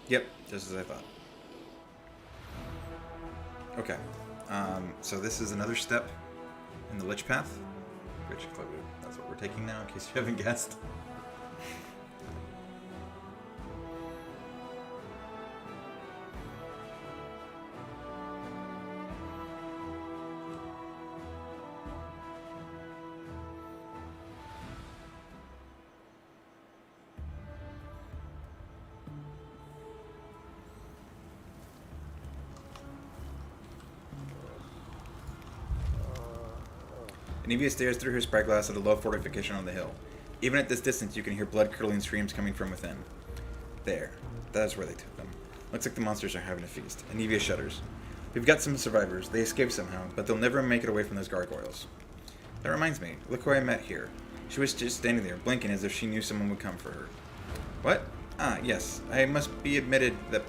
S1: Yep, just as I thought. Okay, so this is another step in the Lich path, which that's what we're taking now, in case you haven't guessed. Anivia stares through her spyglass at a low fortification on the hill. Even at this distance, you can hear blood-curdling screams coming from within. There. That is where they took them. Looks like the monsters are having a feast. Anivia shudders. We've got some survivors. They escaped somehow, but they'll never make it away from those gargoyles. That reminds me. Look who I met here. She was just standing there, blinking as if she knew someone would come for her. What? Ah, yes. I must be admitted that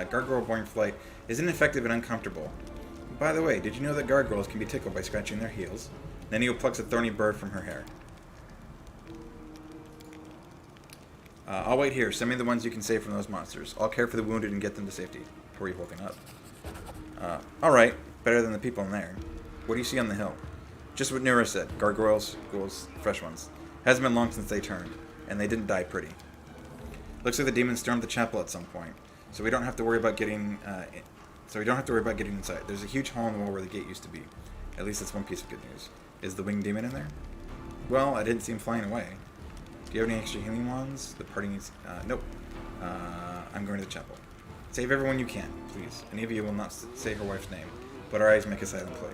S1: gargoyle-born flight is ineffective and uncomfortable. By the way, did you know that gargoyles can be tickled by scratching their heels? Nenio plucks a thorny bird from her hair. I'll wait here. Send me the ones you can save from those monsters. I'll care for the wounded and get them to safety. Who are you holding up? Alright. Better than the people in there. What do you see on the hill? Just what Nura said. Gargoyles, ghouls, fresh ones. Hasn't been long since they turned. And they didn't die pretty. Looks like the demons stormed the chapel at some point. So we don't have to worry about getting inside. There's a huge hole in the wall where the gate used to be. At least that's one piece of good news. Is the winged demon in there? Well, I didn't see him flying away. Do you have any extra healing wands? The party needs... nope. I'm going to the chapel. Save everyone you can, please. Any of you will not say her wife's name, but our eyes make a silent play.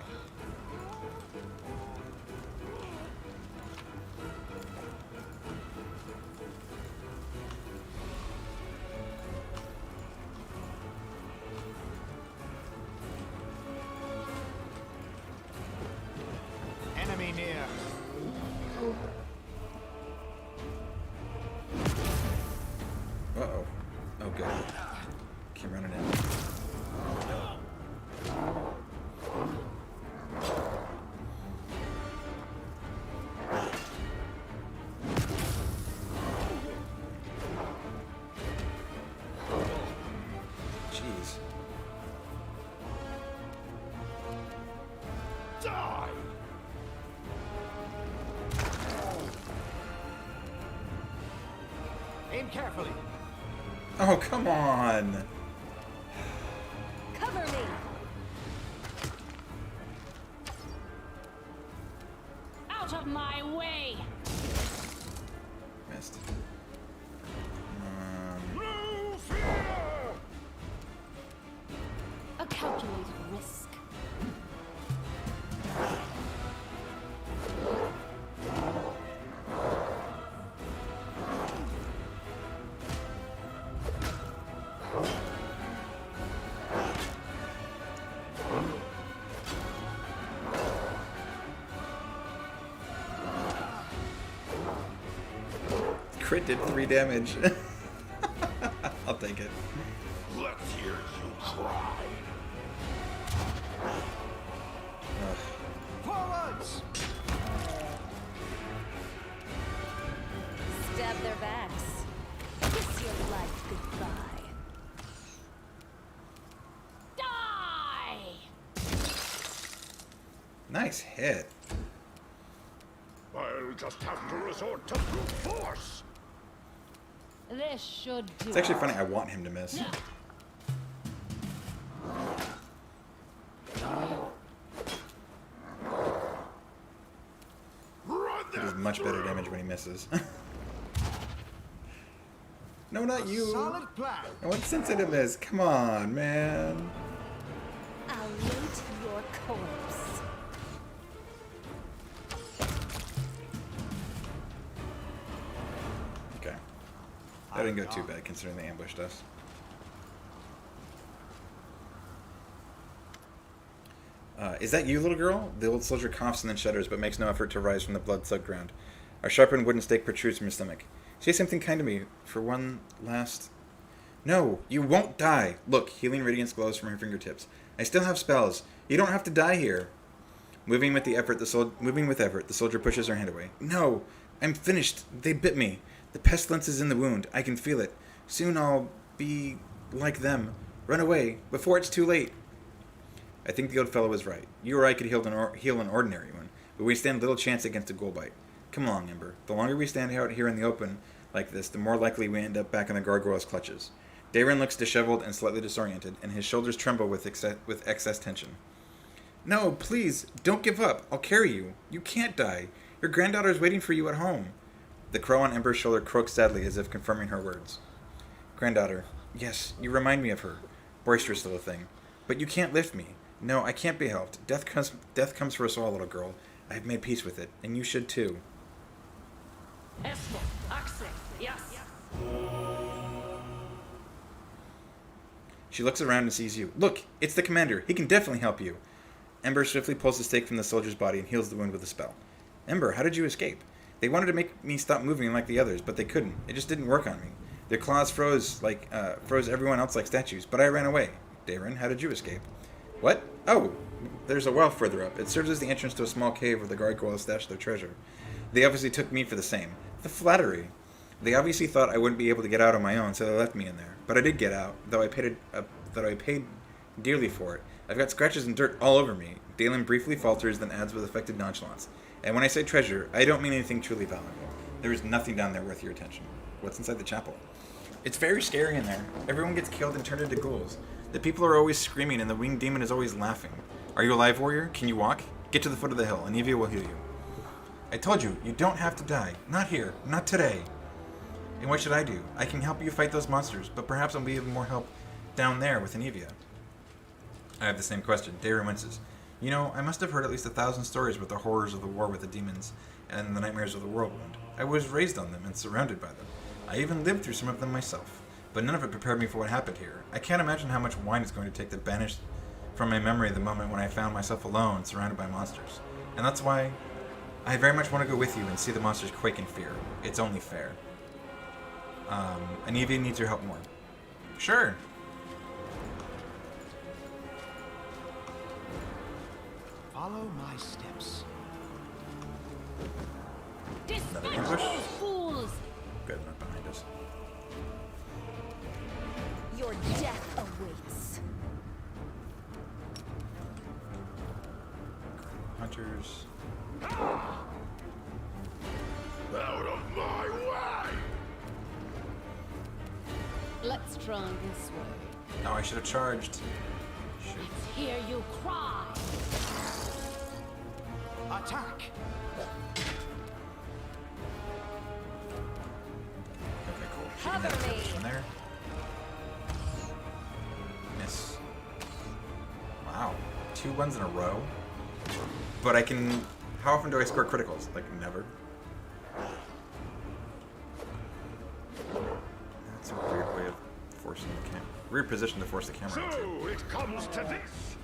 S3: Enemy near.
S1: Uh-oh. Oh, good. Keep running in. Jeez.
S4: Die!
S3: Aim carefully.
S1: Oh, come on!
S2: Cover me.
S5: Out of my way!
S1: Missed.
S4: No fear!
S5: A calculated risk.
S1: Crit did 3 damage. I'll take it.
S4: Let's hear you cry.
S3: Forwards!
S2: Stab their backs. Kiss your life goodbye.
S5: Die!
S1: Nice hit.
S4: I'll just have to resort to brute force.
S5: This should do.
S1: It's actually funny. I want him to miss. He does much better damage when he misses. No, not you.
S3: Solid plan.
S1: I want sensitive is. Come on, man.
S2: I'll loot your corpse.
S1: Okay. That didn't go too bad considering they ambushed us. Is that you, little girl? The old soldier coughs and then shudders, but makes no effort to rise from the blood-soaked ground. A sharpened wooden stake protrudes from his stomach. Say something kind to me for one last... No, you won't die. Look, healing radiance glows from her fingertips. I still have spells. You don't have to die here. Moving with effort, the soldier pushes her hand away. No, I'm finished. They bit me. The pestilence is in the wound. I can feel it. Soon I'll be like them. Run away, before it's too late. I think the old fellow was right. You or I could heal an ordinary one, but we stand little chance against a ghoulbite. Come along, Ember. The longer we stand out here in the open like this, the more likely we end up back in the gargoyle's clutches. Dayron looks disheveled and slightly disoriented, and his shoulders tremble with excess tension. No, please, don't give up. I'll carry you. You can't die. Your granddaughter's waiting for you at home. The crow on Ember's shoulder croaks sadly as if confirming her words. Granddaughter, yes, you remind me of her. Boisterous little thing. But you can't lift me. No, I can't be helped. Death comes for us all, little girl. I have made peace with it, and you should too. She looks around and sees you. Look, it's the commander. He can definitely help you. Ember swiftly pulls the stake from the soldier's body and heals the wound with a spell. Ember, how did you escape? They wanted to make me stop moving like the others, but they couldn't. It just didn't work on me. Their claws froze everyone else like statues, but I ran away. Dayron, how did you escape? What? Oh, there's a well further up. It serves as the entrance to a small cave where the gargoyles stashed their treasure. They obviously took me for the same. The flattery. They obviously thought I wouldn't be able to get out on my own, so they left me in there. But I did get out, though I paid dearly for it. I've got scratches and dirt all over me. Dalen briefly falters, then adds with affected nonchalance. And when I say treasure, I don't mean anything truly valuable. There is nothing down there worth your attention. What's inside the chapel? It's very scary in there. Everyone gets killed and turned into ghouls. The people are always screaming, and the winged demon is always laughing. Are you alive, warrior? Can you walk? Get to the foot of the hill, and Evia will heal you. I told you, you don't have to die. Not here. Not today. And what should I do? I can help you fight those monsters, but perhaps I'll be of more help down there with Evia. I have the same question. Dayron winces. You know, I must have heard at least 1,000 stories about the horrors of the war with the demons and the nightmares of the whirlwind. I was raised on them and surrounded by them. I even lived through some of them myself, but none of it prepared me for what happened here. I can't imagine how much wine it's going to take to banish from my memory the moment when I found myself alone, surrounded by monsters. And that's why I very much want to go with you and see the monsters quake in fear. It's only fair. And Evia needs your help more. Sure.
S3: Follow my steps.
S1: Another
S5: Dispatch
S1: ambush?
S5: those fools!
S1: Good, not behind us.
S2: Your death awaits.
S1: Hunters.
S4: Out of my way!
S5: Let's try this way.
S1: Oh, I should have charged. Shoot.
S5: Let's hear you cry!
S3: Attack!
S1: Okay, cool.
S2: Cover
S1: Shooting that
S2: me.
S1: from there. Miss. Wow. 2 ones in a row. But I can... How often do I score criticals? Like, never. That's a weird way of forcing the camera. Weird position to force the camera into.
S4: So it comes to this.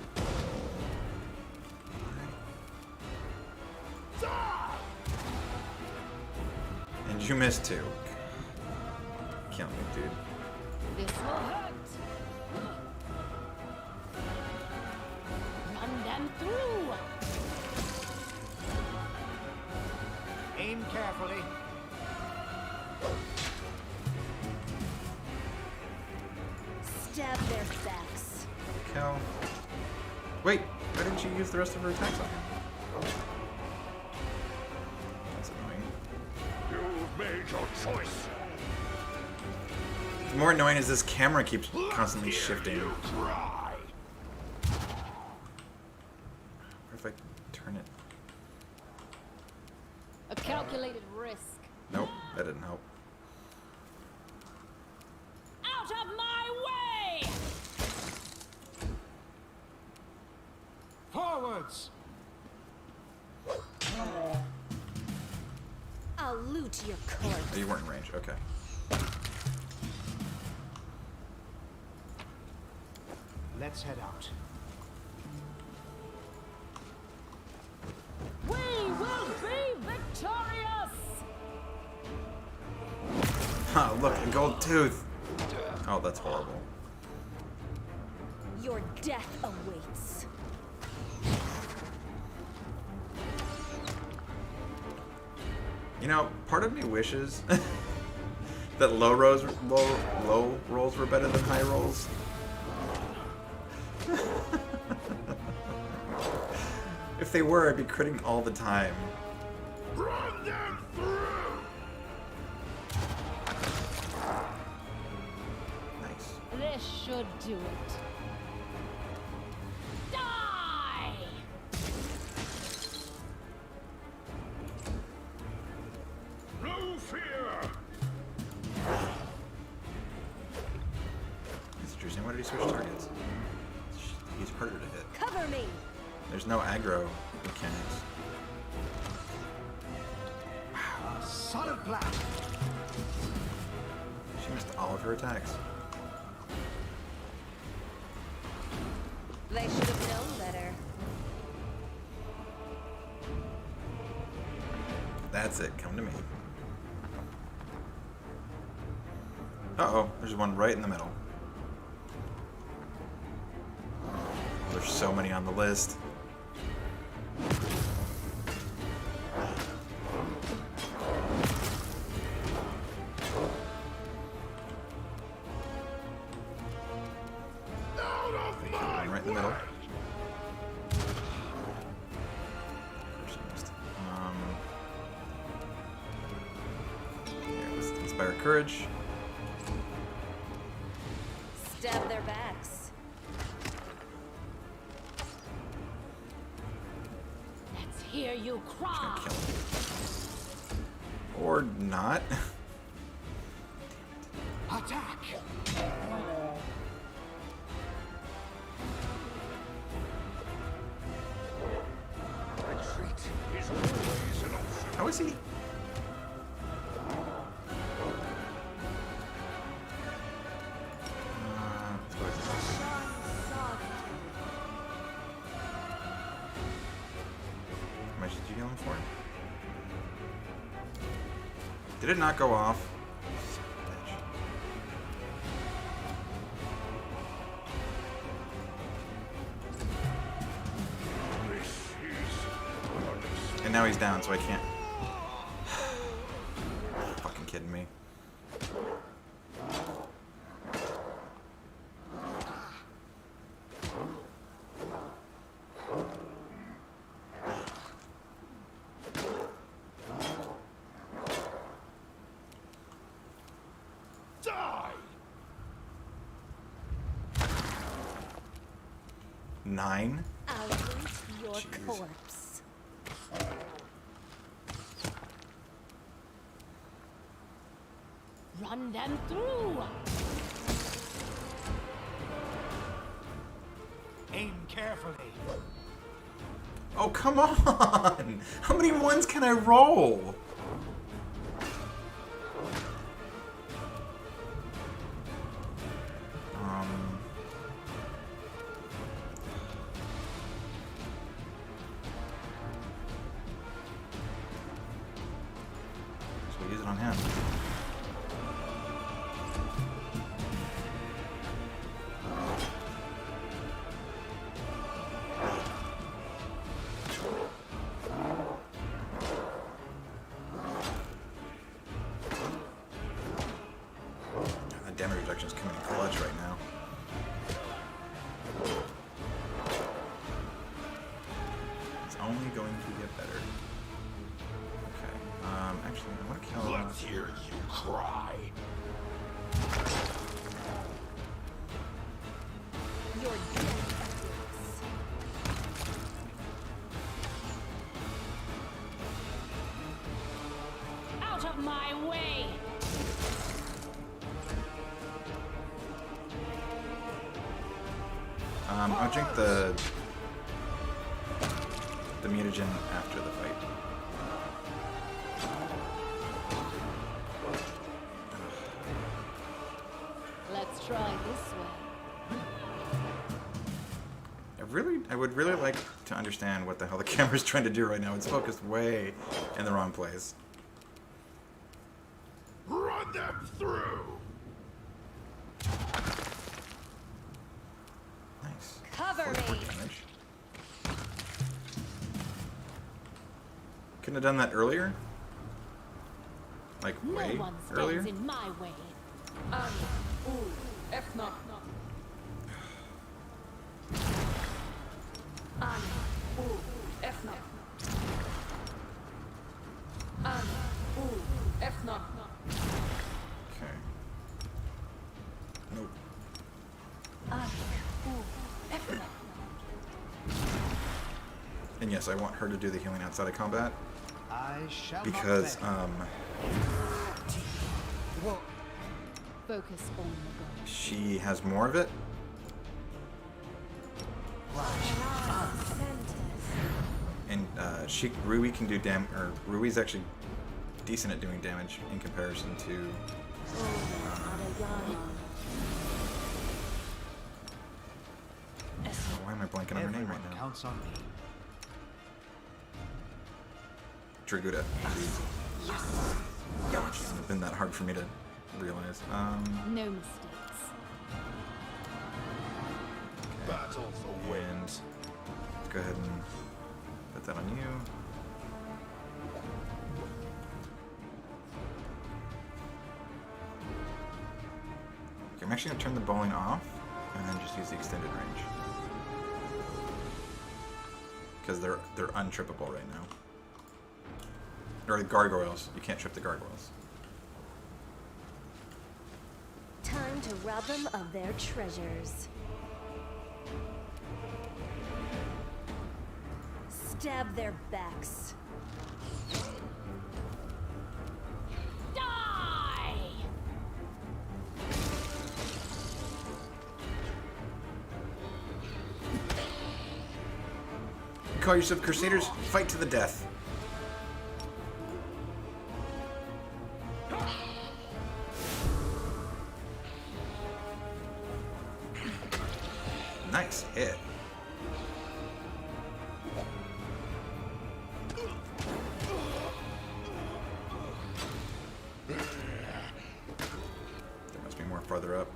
S1: And you missed 2. Kill me, dude.
S5: This will hurt! Run them through!
S3: Aim carefully.
S2: Stab their backs.
S1: Kill. Wait, why didn't you use the rest of her attacks on him?
S4: made your choice.
S1: The more annoying is this camera keeps constantly shifting.
S4: You cry.
S1: What if I turn it?
S5: A calculated risk.
S1: Nope, that didn't help.
S5: Out of my way!
S3: Forwards!
S2: I'll loot your corpse.
S1: Oh, you weren't in range. Okay.
S3: Let's head out.
S5: We will be victorious!
S1: Oh, look, a gold tooth. Oh, that's horrible.
S2: Your death awaits.
S1: You know, part of me wishes that low rolls were better than high rolls. If they were, I'd be critting all the time.
S4: Run them through.
S1: Nice.
S5: This should do it. Die!
S4: No fear.
S1: It's interesting. Why did he switch targets? He's harder to hit.
S2: Cover me.
S1: There's no aggro mechanics.
S3: Solid plan.
S1: She missed all of her attacks.
S2: They should have known better.
S1: That's it. Come to me. Uh-oh. There's one right in the middle. There's so many on the list.
S4: Out of my
S1: Right in the middle.
S4: way.
S1: Of course I missed. Yeah, let's inspire courage.
S2: Stab their backs.
S5: Let's hear you cry!
S1: Kill him. Or not.
S3: Attack!
S4: Retreat is always an option.
S1: How is he? Let's go with this. How much did you heal him for? Did it not go off? Son of a bitch.
S4: This is honest.
S1: And now he's down, so I can't. Fucking kidding me.
S4: Die.
S1: 9?
S2: I'll loot your
S1: Jeez.
S2: corpse.
S5: Run them through!
S3: Aim carefully.
S1: Oh, come on! How many ones can I roll? So we use it on him. That damage reduction is coming in clutch right now. It's only going to get better. Okay. Actually, I want to kill.
S4: Let
S2: Your death
S5: Out of my way!
S1: I'll drink the mutagen after the fight.
S5: Let's try this way.
S1: I would really like to understand what the hell the camera's trying to do right now. It's focused way in the wrong place.
S4: Run them through!
S1: Nice.
S2: Cover
S1: 44
S2: me.
S1: damage. Couldn't have done that earlier? Like
S5: No
S1: way
S5: one stands
S1: earlier?
S5: in my way.
S6: Efna. Efna. Efna.
S1: Okay. Nope. And yes, I want her to do the healing outside of combat
S3: I shall
S1: because
S3: not
S5: Focus on the goal.
S1: she has more of it. And Rui can do Rui's actually decent at doing damage in comparison to. Why am I blanking on her name right
S3: Everyone
S1: now?
S3: counts on me.
S1: Draguda. It shouldn't have been that hard for me to realize.
S5: No mistakes.
S4: Battle for
S1: And let's go ahead and put that on you. Okay, I'm actually gonna turn the bowling off and then just use the extended range. Because they're untrippable right now. Or the gargoyles. You can't trip the gargoyles.
S2: Time to rob them of their treasures. Stab their backs.
S5: Die!
S1: You call yourself Crusaders? Fight to the death. Nice hit. There must be more farther up.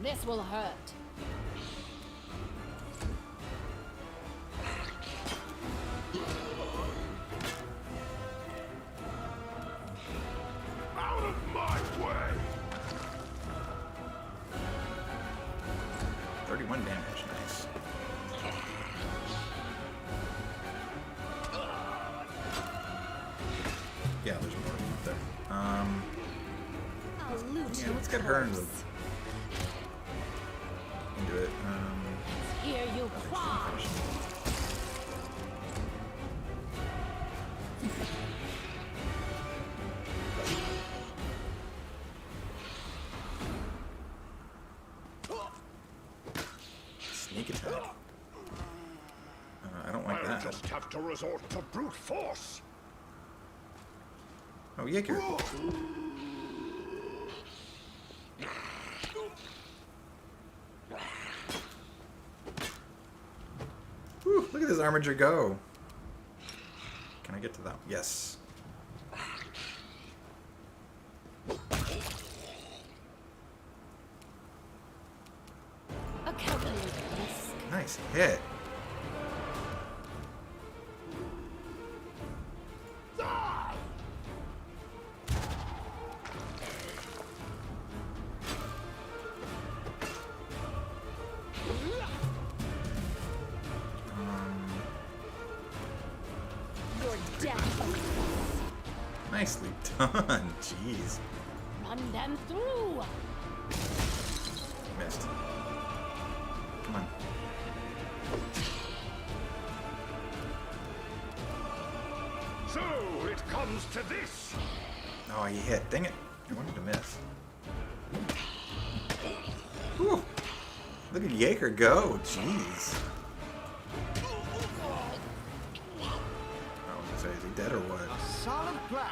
S5: This will hurt.
S4: out of my way!
S1: 31 damage, nice. Yeah, there's more up there.
S2: I'll loot
S1: Yeah,
S2: your
S1: let's get her
S2: corpse.
S1: into it.
S5: Here you crawl.
S1: Sneak attack. I don't like
S4: I'll
S1: that.
S4: just have to resort to brute force!
S1: Oh, Yaker. Whew, look at this armature go. Can I get to that? Yes.
S5: A calculated risk.
S1: Nice hit.
S2: Your death.
S1: Nicely done. Jeez.
S5: Run them through.
S1: Missed. Come on.
S4: So it comes to this.
S1: Oh, he hit. Dang it. I wanted to miss. Whew. Look at Jaeger go. Jeez. I was gonna say, is he dead or what?
S3: A solid plan.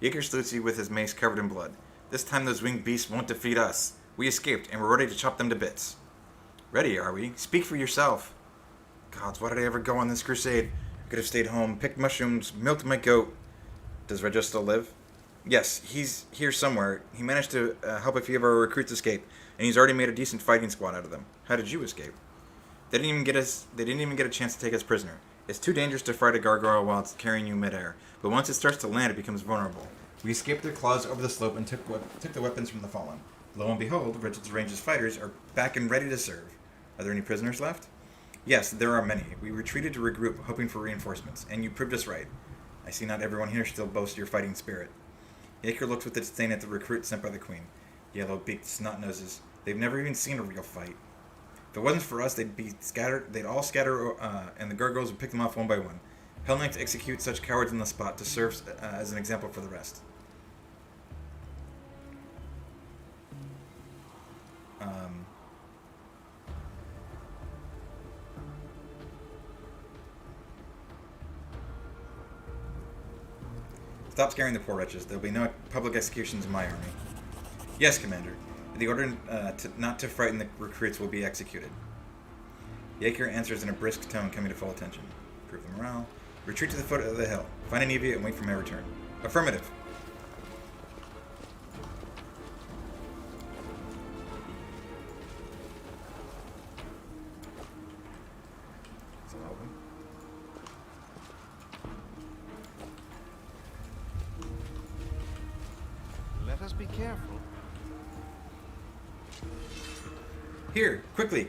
S1: Jaeger salutes you with his mace covered in blood. This time those winged beasts won't defeat us. We escaped, and we're ready to chop them to bits. Ready, are we? Speak for yourself. Gods, why did I ever go on this crusade? I could have stayed home, picked mushrooms, milked my goat. Does Regis still live? Yes, he's here somewhere. He managed to help a few of our recruits escape, and he's already made a decent fighting squad out of them. How did you escape? They didn't even get a chance to take us prisoner. It's too dangerous to fight a gargoyle while it's carrying you midair, but once it starts to land, it becomes vulnerable. We escaped their claws over the slope and took the weapons from the fallen. Lo and behold, Richard's Range's fighters are back and ready to serve. Are there any prisoners left? Yes, there are many. We retreated to regroup, hoping for reinforcements, and you proved us right. I see not everyone here still boasts your fighting spirit. Yaker looked with disdain at the recruit sent by the queen. Yellow-beaked snot-noses. They've never even seen a real fight. If it wasn't for us, they'd all scatter, and the gargoyles would pick them off one by one. Hell Knights execute such cowards on the spot to serve as an example for the rest. Stop scaring the poor wretches. There'll be no public executions in my army. Yes, Commander. The order not to frighten the recruits will be executed. Yaker answers in a brisk tone, coming to full attention. Improve the morale. Retreat to the foot of the hill. Find an Evia and wait for my return. Affirmative.
S3: Let us be careful.
S1: Here, quickly.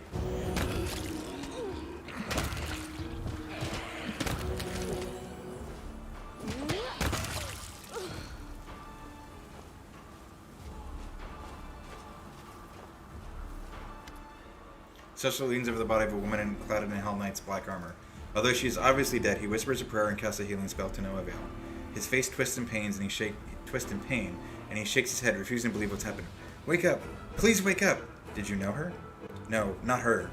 S1: Cecil leans over the body of a woman clad in Hell Knight's black armor. Although she is obviously dead, he whispers a prayer and casts a healing spell to no avail. His face twists in pain, and he shakes his head, refusing to believe what's happened. Wake up! Please wake up! Did you know her? No, not her.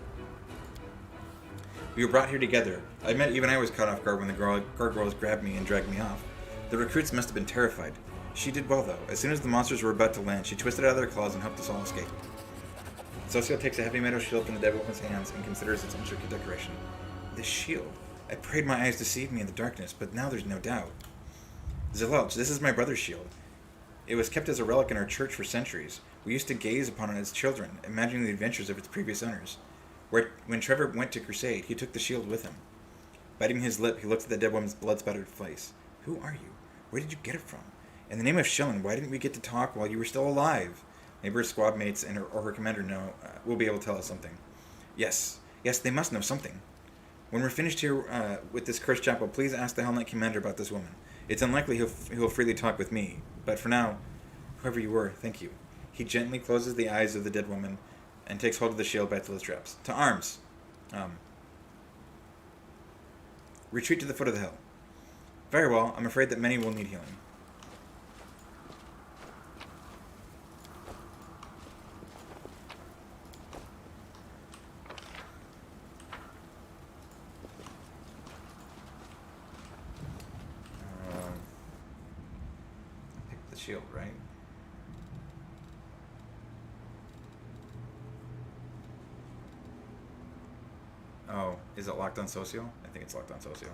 S1: We were brought here together. I admit even I was caught off guard when the gargoyles grabbed me and dragged me off. The recruits must have been terrified. She did well, though. As soon as the monsters were about to land, she twisted out of their claws and helped us all escape. Socio takes a heavy metal shield from the dead woman's hands and considers its intricate decoration. This shield. I prayed my eyes deceived me in the darkness, but now there's no doubt. Zalelch, this is my brother's shield. It was kept as a relic in our church for centuries. We used to gaze upon it as children, imagining the adventures of its previous owners. When Trevor went to Crusade, he took the shield with him. Biting his lip, he looked at the dead woman's blood-spattered face. Who are you? Where did you get it from? In the name of Shillen, why didn't we get to talk while you were still alive? Maybe her squad mates and her commander will be able to tell us something. Yes, they must know something. When we're finished here with this cursed chapel, please ask the Hell Knight commander about this woman. It's unlikely he'll freely talk with me, but for now, whoever you were, thank you. He gently closes the eyes of the dead woman and takes hold of the shield by the straps. To arms! Retreat to the foot of the hill. Very well, I'm afraid that many will need healing. Pick the shield, right? Oh, is it locked on social? I think it's locked on social.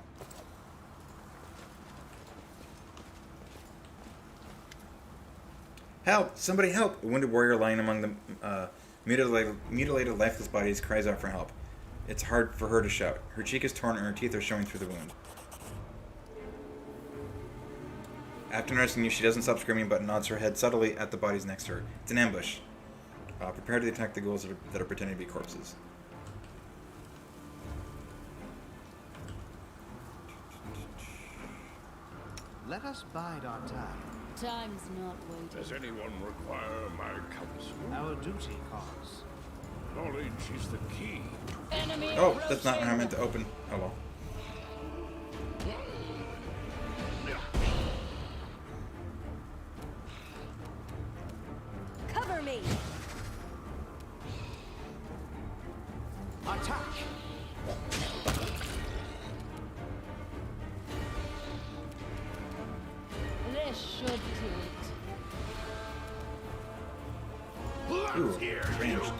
S1: Help! Somebody help! A wounded warrior lying among the mutilated, lifeless bodies cries out for help. It's hard for her to shout. Her cheek is torn and her teeth are showing through the wound. After noticing you, she doesn't stop screaming but nods her head subtly at the bodies next to her. It's an ambush. Prepare to attack the ghouls that are pretending to be corpses.
S3: Let us bide our time.
S5: Time's not waiting.
S4: Does anyone require my counsel?
S3: Our duty calls.
S4: Knowledge is the key.
S5: Enemy
S1: Oh, that's not
S5: approaching.
S1: how I meant to open. Oh well.
S2: Cover me!
S3: Attack!
S5: This should do it.
S1: Ooh, ranged.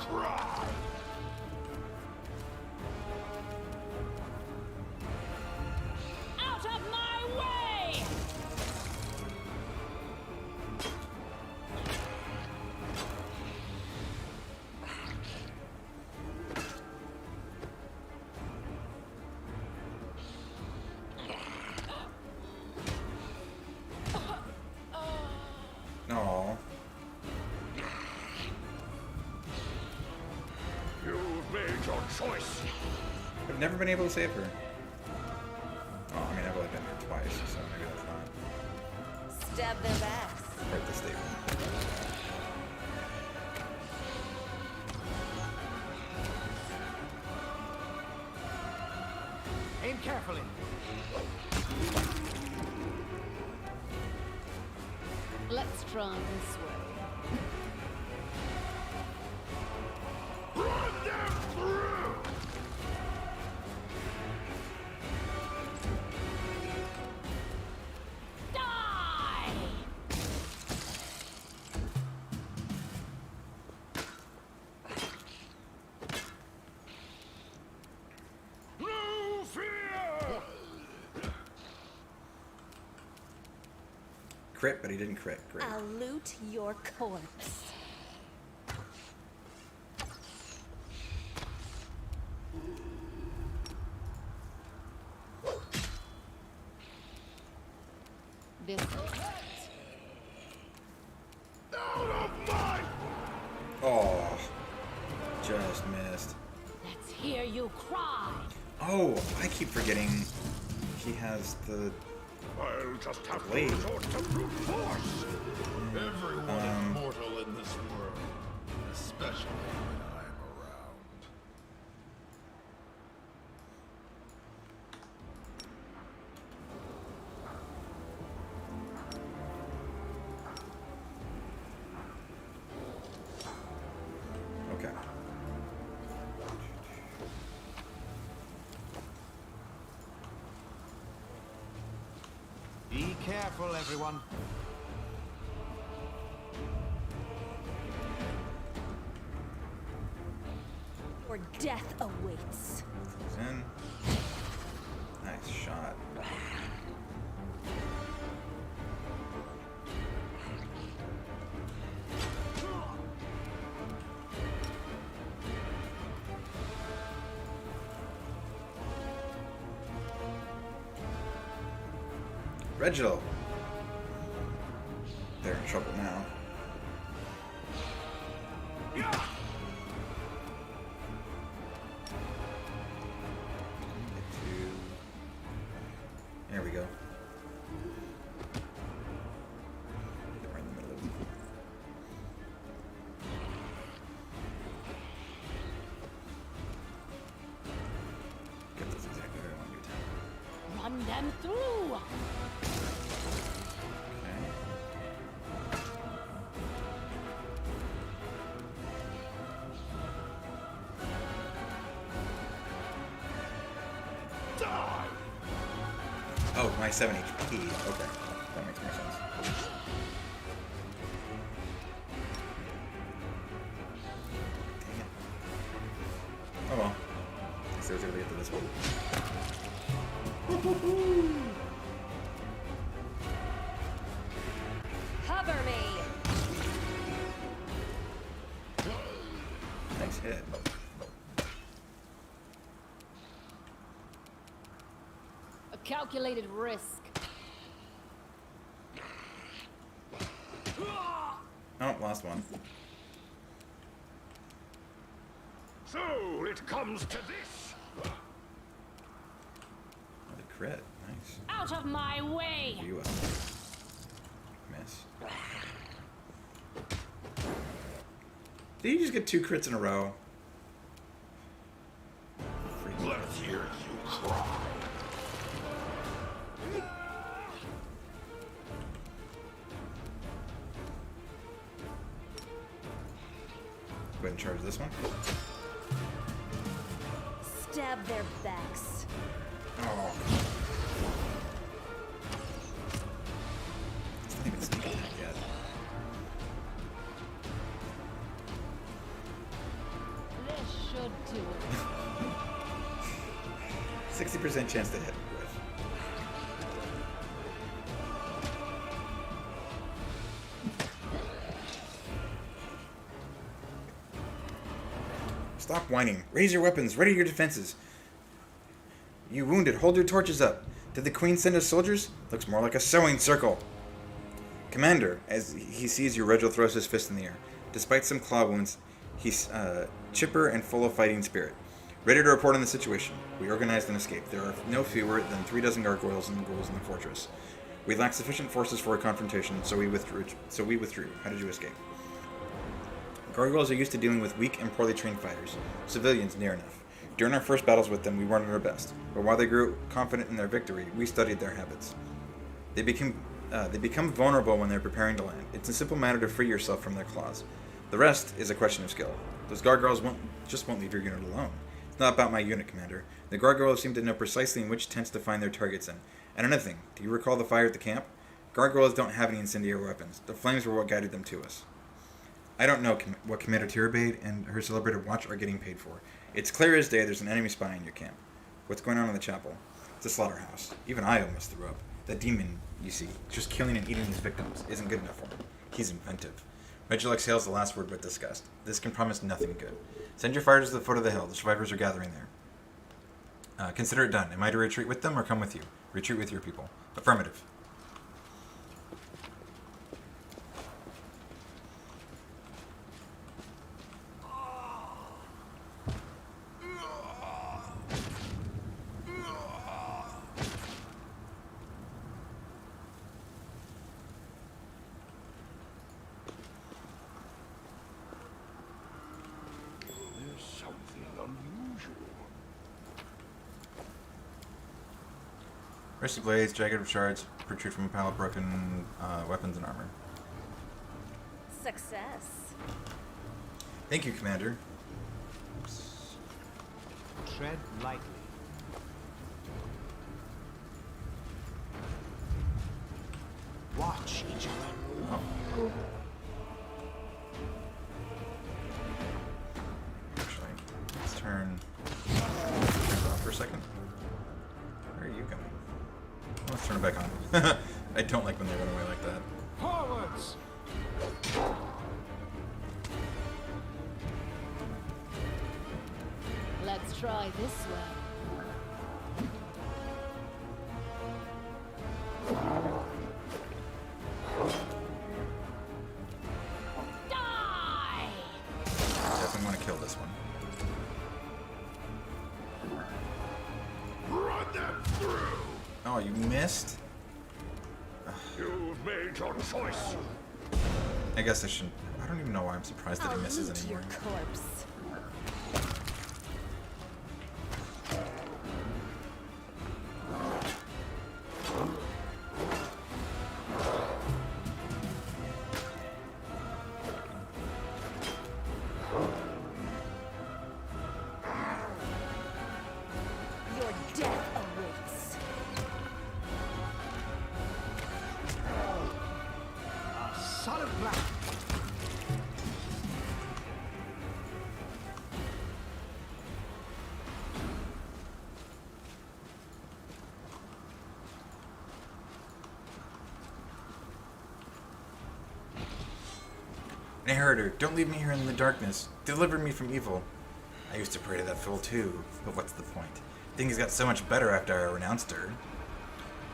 S5: Out of my way!
S1: No.
S4: You've made your choice.
S1: I've never been able to save her. Oh, I mean, I've only been here twice, so maybe that's not
S2: Stab their backs.
S1: quite the statement.
S3: Aim carefully.
S5: Let's try this way.
S4: Run them through!
S5: Die!
S4: No fear!
S1: Crit, but he didn't crit. Great.
S2: I'll loot your corpse.
S5: This
S4: Out of my...
S1: Oh, just missed.
S5: Let's hear you cry.
S1: Oh, I keep forgetting he has the.
S4: I'll just have to
S1: Blade.
S4: resort to brute force.
S7: Everyone is mortal in this world, especially when I'm around.
S1: Okay.
S3: Be careful, everyone.
S2: Or death awaits.
S1: Goes in. Nice shot. Reginald. They're in trouble now. There we go. Right in the middle of them. Get this exactly where I want you to.
S5: Run them through.
S1: Okay.
S4: Die!
S1: Oh, my 7 HP. Okay. That makes more sense. Dang it. Oh well. I guess I was able to get to this one.
S2: Cover me!
S1: Nice hit.
S5: A calculated risk.
S1: Oh, lost one.
S4: So it comes to this.
S1: Another crit. Nice.
S5: Out of my way!
S1: You up. Miss. Did you just get 2 crits in a row? Freaking
S7: Let's hear you cry.
S1: Go ahead and charge this one.
S2: Stab their backs.
S1: Oh. It's not even sneak attack yet.
S5: This should do it.
S1: 60% chance to hit with. Stop whining. Raise your weapons. Ready your defenses. You wounded. Hold your torches up. Did the queen send us soldiers? Looks more like a sewing circle. Commander, as he sees you, Regil throws his fist in the air. Despite some claw wounds, he's chipper and full of fighting spirit. Ready to report on the situation. We organized an escape. There are no fewer than 3 dozen gargoyles and ghouls in the fortress. We lacked sufficient forces for a confrontation, so we withdrew. How did you escape? Gargoyles are used to dealing with weak and poorly trained fighters. Civilians, near enough. During our first battles with them, we weren't at our best. But while they grew confident in their victory, we studied their habits. They become vulnerable when they're preparing to land. It's a simple matter to free yourself from their claws. The rest is a question of skill. Those gargoyles won't leave your unit alone. It's not about my unit, Commander. The gargoyles seem to know precisely in which tents to find their targets in. And another thing, do you recall the fire at the camp? Gargoyles don't have any incendiary weapons. The flames were what guided them to us. I don't know what Commander Tirabade and her celebrated watch are getting paid for. It's clear as day there's an enemy spy in your camp. What's going on in the chapel? It's a slaughterhouse. Even I almost threw up. That demon, you see, just killing and eating his victims isn't good enough for him. He's inventive. Regil exhales the last word with disgust. This can promise nothing good. Send your fighters to the foot of the hill. The survivors are gathering there. Consider it done. Am I to retreat with them or come with you? Retreat with your people. Affirmative. Rusty blades, jagged shards protrude from a pile of broken weapons and armor.
S2: Success.
S1: Thank you, Commander.
S3: Tread lightly. Watch each other.
S1: Oh. Actually, let's turn off for a second. Where are you going? Let's turn it back on. I don't like when they run away like that.
S3: Forwards!
S5: Let's try this way. Die!
S1: Definitely want to kill this one.
S7: Run them through!
S1: Oh, you missed?
S4: You've made your choice.
S1: I guess I shouldn't. I don't even know why I'm surprised that he misses
S2: loot
S1: anymore.
S2: your corpse. Your death awaits.
S3: Solid black.
S1: Narrator, don't leave me here in the darkness. Deliver me from evil. I used to pray to that fool too, but what's the point? Things got so much better after I renounced her.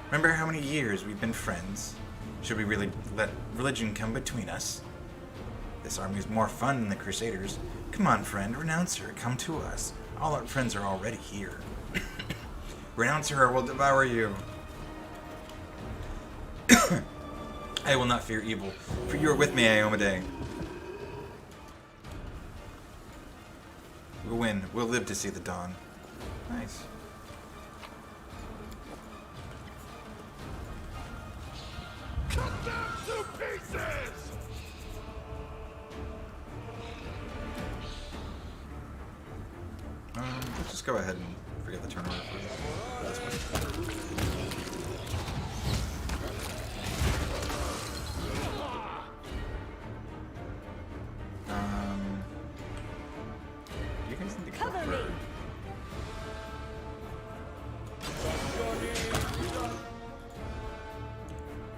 S1: Remember how many years we've been friends? Should we really let religion come between us? This army is more fun than the Crusaders. Come on, friend, renounce her. Come to us. All our friends are already here. Renounce her or we'll devour you. I will not fear evil, for you are with me, Iomade. We'll win. We'll live to see the dawn. Nice.
S4: Cut them to pieces!
S1: Let's just go ahead and forget the turnover for this one. Do you guys need to go
S2: Cover me.
S1: for...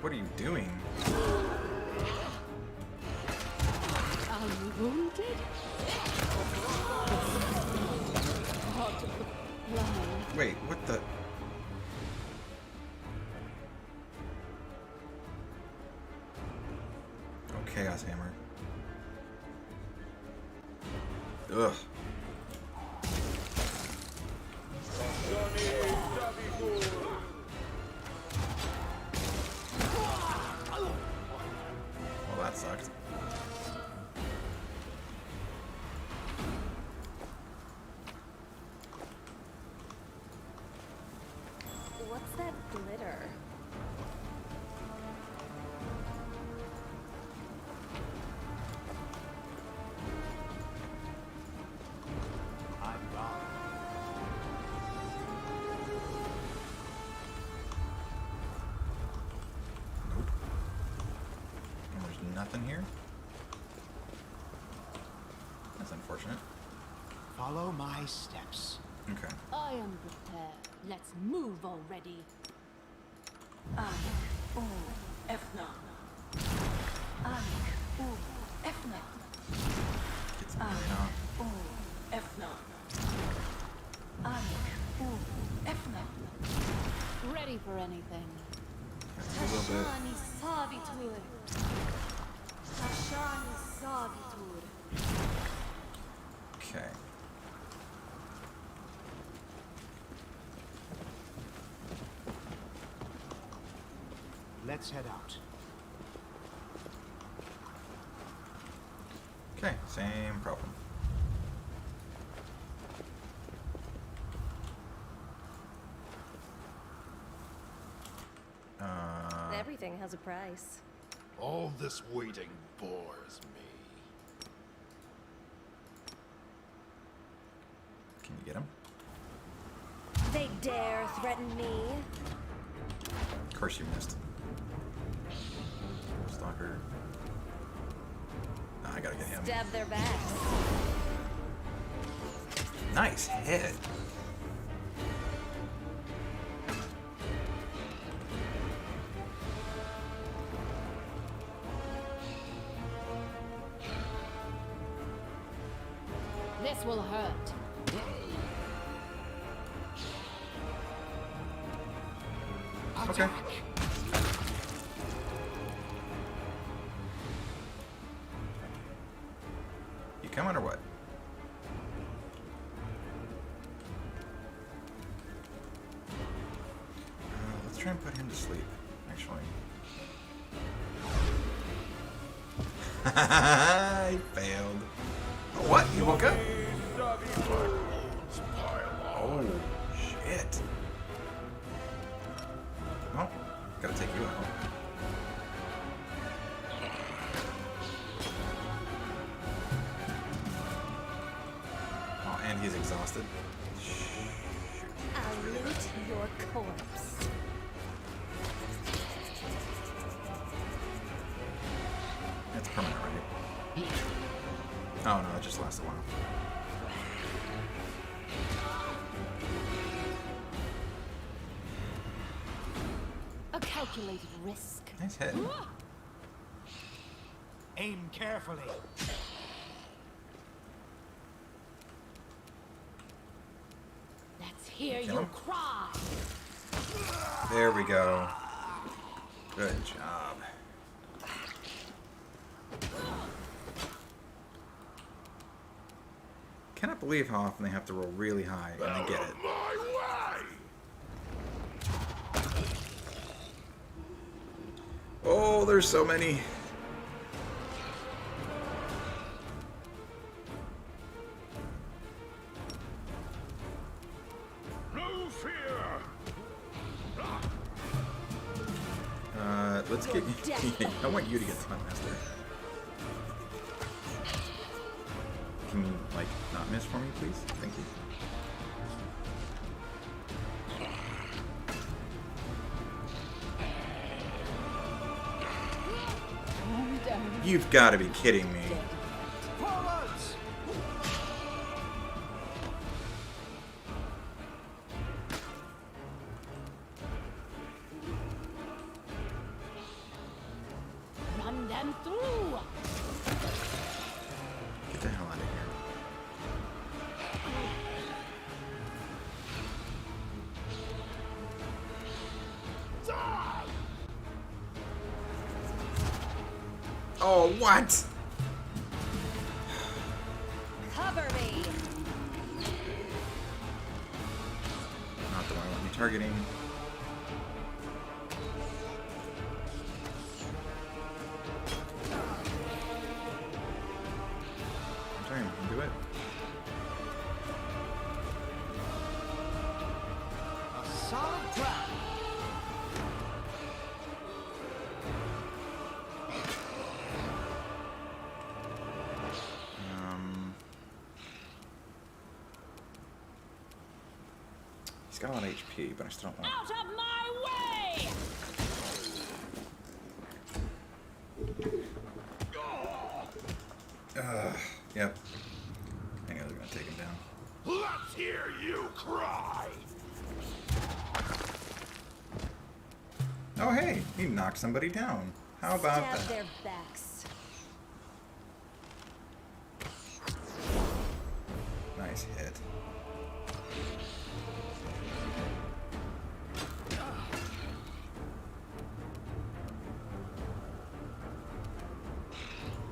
S1: What are you doing?
S5: Are you wounded? Heart of the lion.
S1: Wait, what the... Oh, Chaos Hammer. Ugh. Well, that sucked.
S2: What's that glitter?
S3: I'm wrong.
S1: Nope. And there's nothing here? That's unfortunate.
S3: Follow my steps.
S1: Okay.
S5: I am prepared. Let's move already.
S1: Get some rain off.
S5: Ready for anything.
S1: A little bit.
S2: Tashani Savitur. Tashani Savitur.
S1: Okay.
S3: Let's head out.
S1: Okay, same problem.
S2: Everything has a price.
S7: All this waiting bores me.
S1: Can you get him?
S2: They dare threaten me.
S1: Of course you missed. Stalker. Nah, I gotta get him.
S2: Stab their backs.
S1: Nice hit.
S5: This will hurt.
S1: Okay. You coming or what? Let's try and put him to sleep, actually. He failed. What? He woke up? Oh, shit. Well, gotta take you out. Oh, and he's exhausted. Shoot.
S2: I'll loot your corpse.
S1: It's permanent, right? Oh no, that just lasts a while.
S5: A calculated risk.
S1: Nice hit.
S3: Aim carefully.
S5: Let's hear
S1: Kill
S5: your
S1: him.
S5: cry.
S1: There we go. Good job. cannot believe how often they have to roll really high and they get it.
S4: My way!
S1: Oh, there's so many.
S4: No fear!
S1: Let's get. I want you to get Time Master. Can you, like, not miss for me, please? Thank you. You've got to be kidding me.
S3: Forwards!
S5: Run them through.
S1: Get the hell out of here. Oh, what?
S2: Cover me.
S1: Not the one I want to be targeting. I'm trying to do it.
S3: A solid trap.
S1: He's got a lot of HP, but I still don't want.
S5: Out of my way!
S1: Yep. I know they're gonna take him down.
S4: Let's hear you cry!
S1: Oh, hey, he knocked somebody down. How about
S2: Stab
S1: that?
S2: their backs.
S1: Nice hit.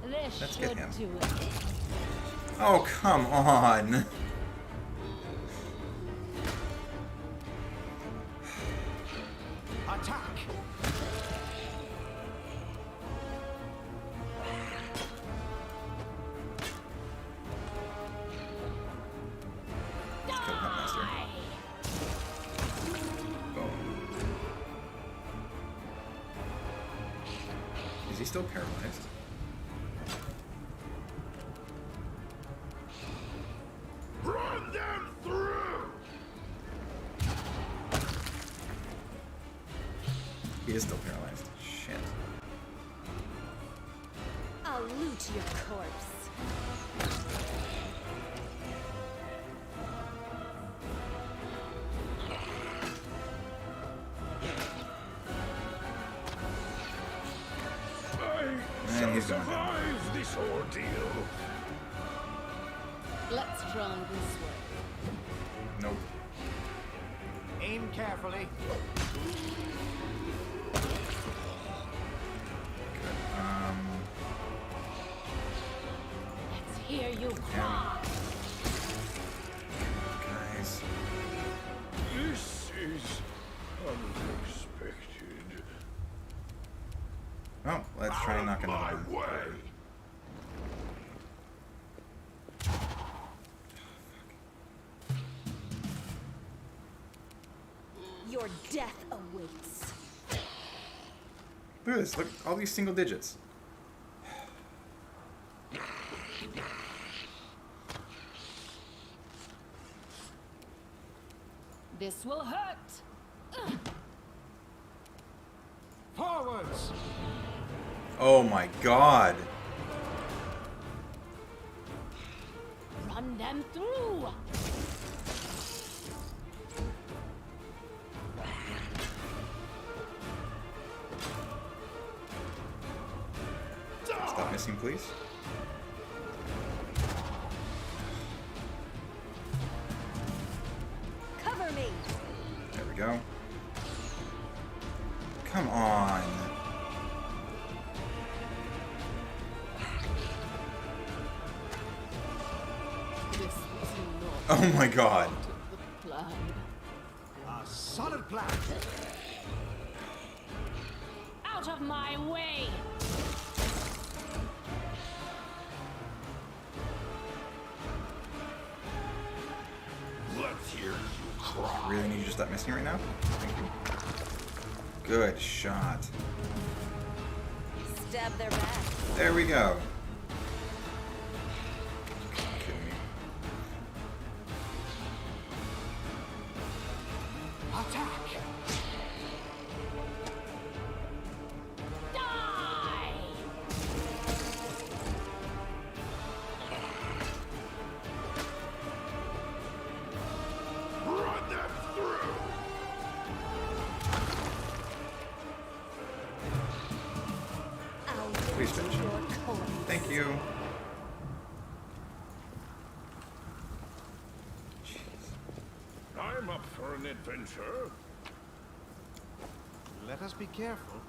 S5: This
S1: Let's get
S5: should
S1: him.
S5: do it.
S1: Oh, come on.
S3: Attack!
S1: Let's kill Huntmaster. Boom. Is he still paralyzed?
S4: Run them through!
S1: He is still paralyzed. Shit.
S2: I'll loot your corpse.
S4: I
S1: And
S4: shall
S1: he's going down.
S4: survive this ordeal.
S5: Let's try this way.
S1: Nope.
S3: Aim carefully.
S1: Good.
S5: Let's hear you cry.
S1: Guys.
S4: This is unexpected.
S1: Oh, let's try and knock another
S4: My
S1: one.
S4: way!
S2: Your death awaits.
S1: Look at this. Look, all these single digits.
S5: This will hurt.
S3: Forwards!
S1: Oh my god.
S5: Run them through.
S1: Stop missing, please.
S2: Cover me.
S1: There we go. Come on.
S5: This will
S1: Oh my god.
S5: Blood.
S3: A solid plan.
S5: Out of my way!
S7: Let's hear you cry.
S1: Really need you to stop missing right now? Thank you. Good shot.
S2: Stab their back.
S1: There we go. Kidding me.
S3: Attack.
S5: Die!
S7: Run them through.
S2: I'll
S1: Please finish him.
S2: your coins.
S1: Thank you.
S4: I'm up for an adventure.
S3: Let us be careful.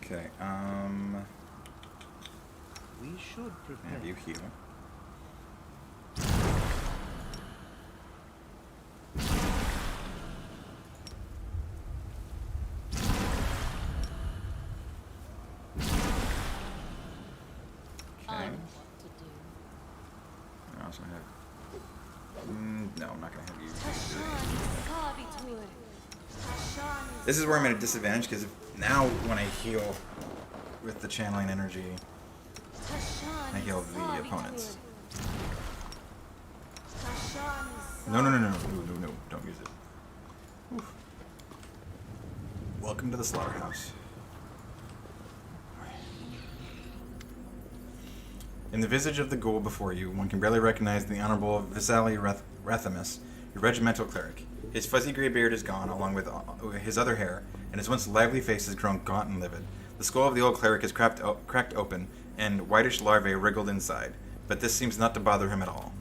S1: Okay,
S3: We should prepare.
S1: have you heal.
S5: I
S1: Okay.
S5: know what to do.
S1: I also have. No, I'm not gonna have you. This is where I'm at a disadvantage because now when I heal with the channeling energy, I heal the opponents. No, no, no, no, no, no, no, don't use it. Oof. Welcome to the slaughterhouse. In the visage of the ghoul before you, one can barely recognize the Honorable Visali Rathamus, your regimental cleric. His fuzzy gray beard is gone, along with his other hair, and his once lively face has grown gaunt and livid. The skull of the old cleric is cracked open, and whitish larvae wriggled inside, but this seems not to bother him at all.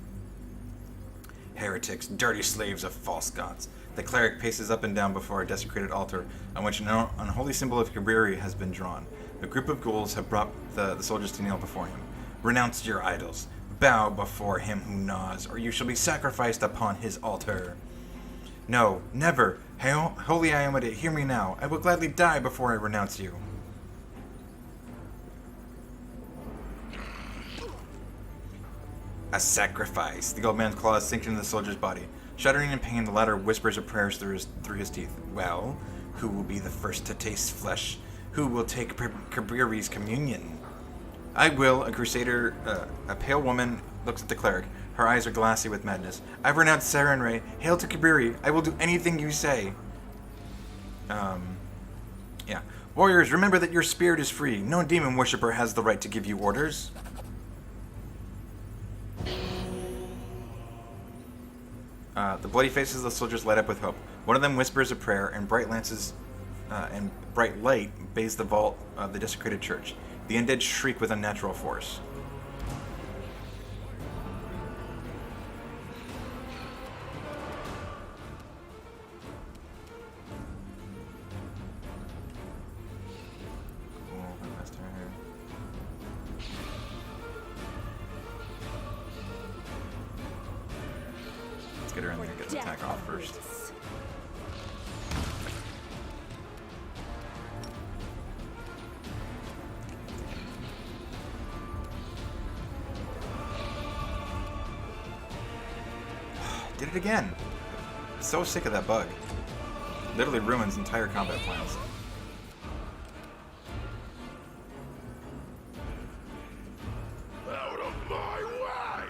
S1: Heretics, dirty slaves of false gods. The cleric paces up and down before a desecrated altar, on which an unholy symbol of Kabiri has been drawn. A group of ghouls have brought the soldiers to kneel before him. Renounce your idols. Bow before him who gnaws, or you shall be sacrificed upon his altar. No, never. Holy Iomedae, hear me now. I will gladly die before I renounce you. A sacrifice. The old man's claws sink into the soldier's body. Shuddering in pain, the latter whispers a prayer through his teeth. Well, who will be the first to taste flesh? Who will take Kabiri's communion? I will, a crusader, a pale woman looks at the cleric. Her eyes are glassy with madness. I've renounced Sarenrae. Hail to Kabiri. I will do anything you say. Yeah. Warriors, remember that your spirit is free. No demon worshipper has the right to give you orders. The bloody faces of the soldiers light up with hope. One of them whispers a prayer, and bright light bathes the vault of the desecrated church. The undead shriek with unnatural force. Let's get her in there and get the attack off first. Did it again. So sick of that bug. Literally ruins entire combat plans.
S7: Out of my way!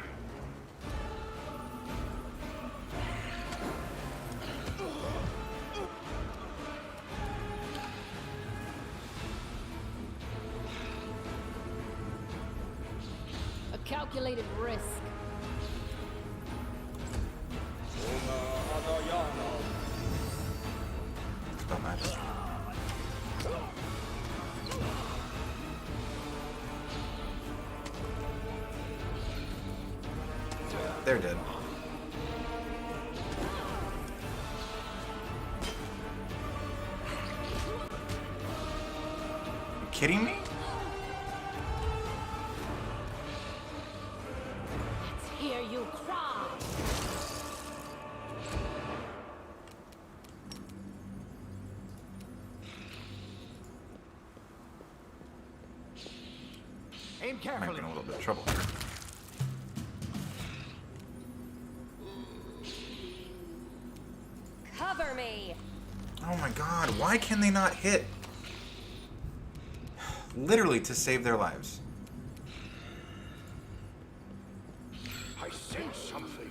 S5: A calculated risk.
S1: Spell magic. They're dead. You kidding me?
S3: Aim
S1: Might be
S3: carefully.
S1: in a little bit of trouble here.
S2: Cover me.
S1: Oh my god, why can they not hit? Literally to save their lives.
S4: I sense something.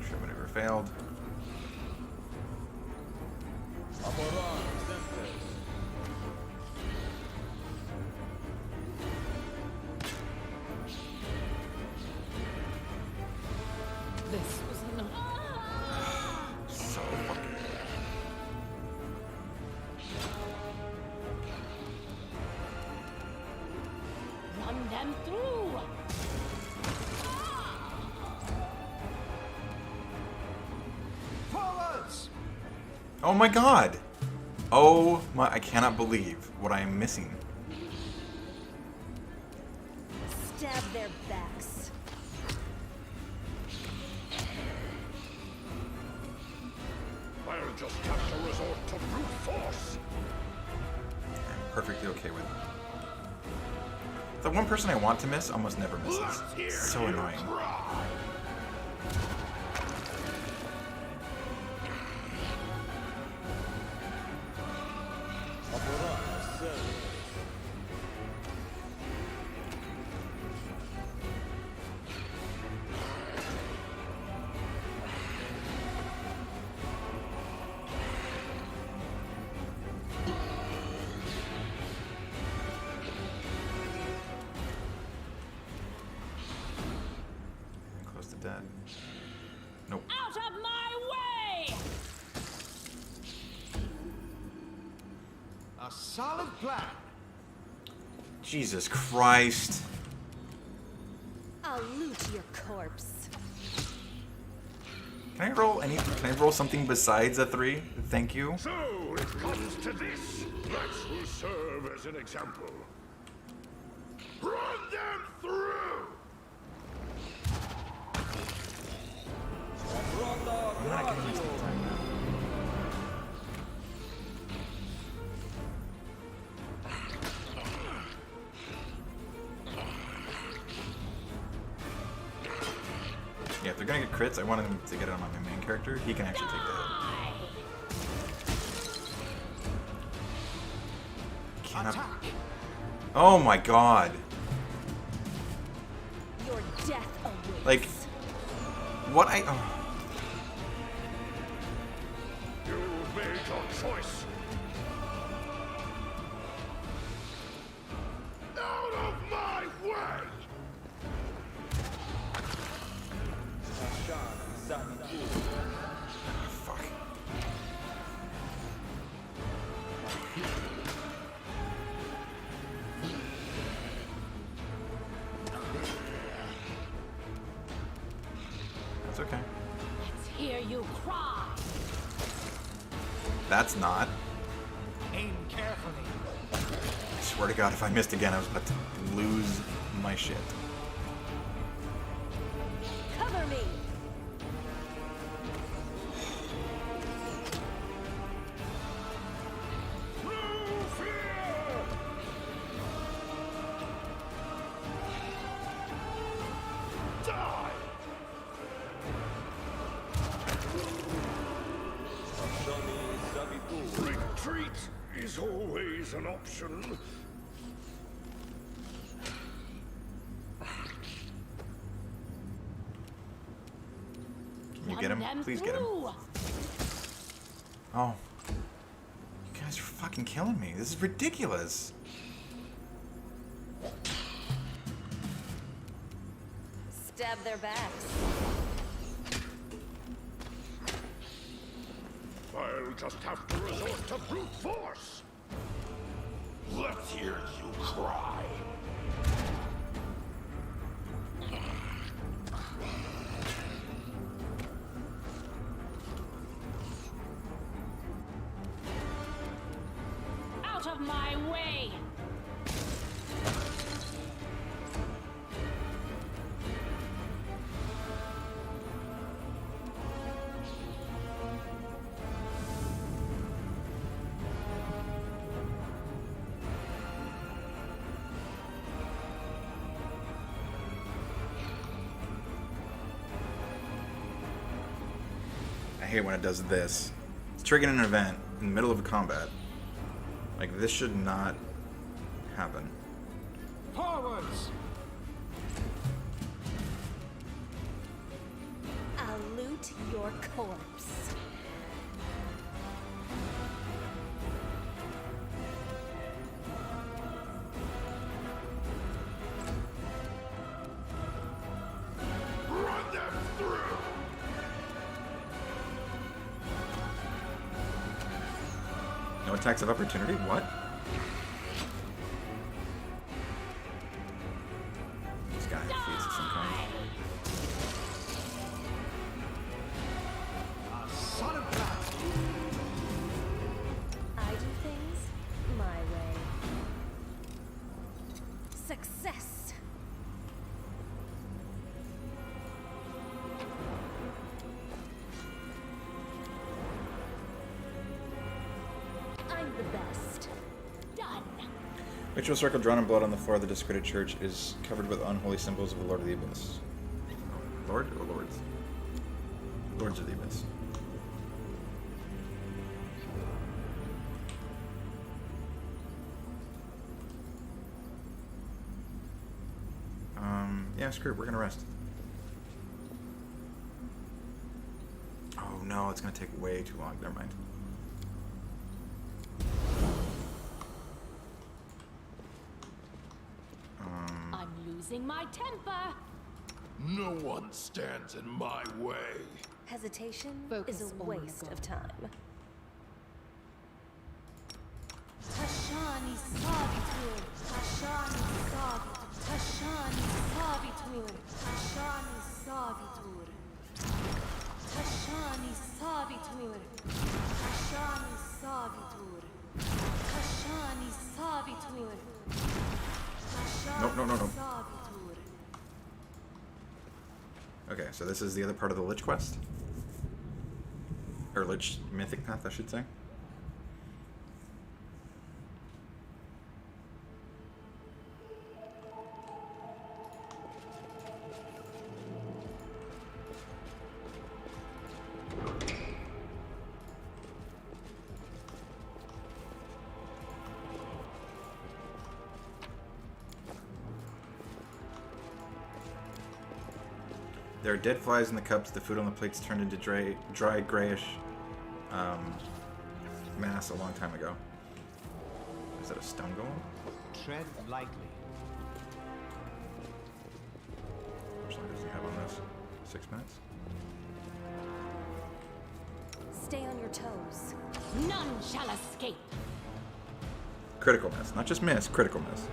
S1: Sure, maneuver failed.
S5: This was not.
S1: So fucking.
S5: Run them through.
S3: Forwards!
S1: Oh my god! Oh my, I cannot believe what I am missing.
S2: Stab their backs.
S4: I'll just have to resort to brute force.
S1: I'm perfectly okay with it. The one person I want to miss almost never misses.
S4: Let's hear
S1: It's so
S4: you
S1: annoying.
S4: cry.
S1: Close to dead. Nope.
S5: Out of my way!
S3: A solid plan.
S1: Jesus Christ.
S2: I'll loot your corpse.
S1: Can I roll something besides a 3? Thank you.
S4: So it comes to this. That will serve as an example. Run them through!
S1: I'm not getting this time now. Yeah, if they're gonna get crits, I want them to get it on my main character. He can actually take the hit. Cannot.
S3: Attack!
S1: Oh my god.
S2: Your death awaits.
S1: Like, what I. Oh.
S4: You've made your choice. Out of my way!
S1: Fuck. That's okay.
S5: Let's hear you cry.
S1: That's not.
S3: Aim carefully.
S1: I swear to God, if I missed again, I was about to lose my shit.
S2: Cover me.
S4: Through fear! Die! Retreat is always an option.
S1: Can you get him?
S5: Run them
S1: Please get him.
S5: through.
S1: Oh. You guys are fucking killing me. This is ridiculous.
S2: Stab their backs.
S4: I'll just have to resort to brute force. Let's hear you cry.
S5: Out of my way!
S1: hate when it does this. It's triggering an event in the middle of a combat. Like, this should not happen.
S3: Forwards!
S2: I'll loot your corpse.
S4: Run them through!
S1: No attacks of opportunity? What? This guy feeds of some kind.
S3: A solid blast!
S2: I do things my way. Success. I'm the best.
S5: Done.
S1: Ritual circle drawn in blood on the floor of the desecrated church is covered with unholy symbols of the Lord of the Abyss. Lord or Lords? Lords of the Abyss. Yeah, screw it. We're gonna rest. Oh no, it's gonna take way too long. Never mind.
S5: I'm losing my temper.
S7: No one stands in my way.
S2: Hesitation
S5: Focus
S2: is a
S5: on
S2: waste
S5: the
S2: of time.
S5: Tashani Savitur. Tashani Savitur. Tashani Savitur. Tashani Savitur. Tashani Savitur. Tashani Savitur. Tashani Savitur.
S1: No.
S5: Savitur.
S1: Okay, so this is the other part of the Lich quest? Or Lich mythic path, I should say. There are dead flies in the cups. The food on the plates turned into dry grayish mass a long time ago. Is that a stone golem?
S3: Tread lightly.
S1: How much longer does he have on this? 6 minutes?
S2: Stay on your toes.
S5: None shall escape.
S1: Critical miss. Not just miss, critical miss.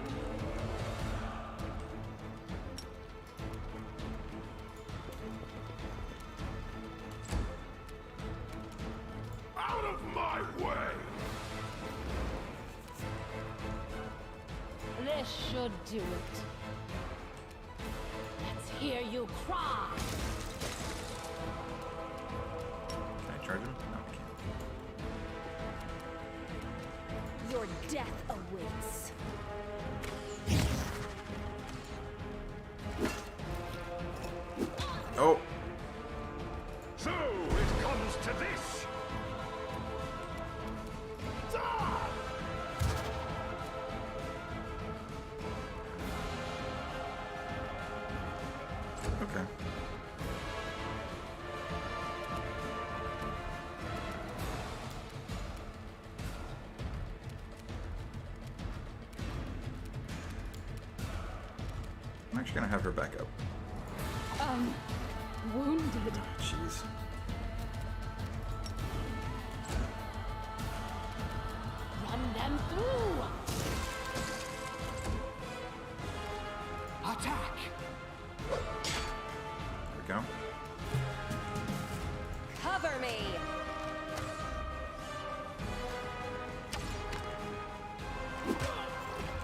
S4: Out of my way!
S5: This should do it. Let's hear you cry.
S1: Can I charge him? No, I can't.
S2: Your death awaits.
S1: Oh!
S4: So it comes to this! Die!
S1: Okay. I'm actually gonna have her back up.
S5: Wounded.
S1: Jeez.
S5: Run them through.
S3: Attack!
S1: There we go.
S2: Cover me.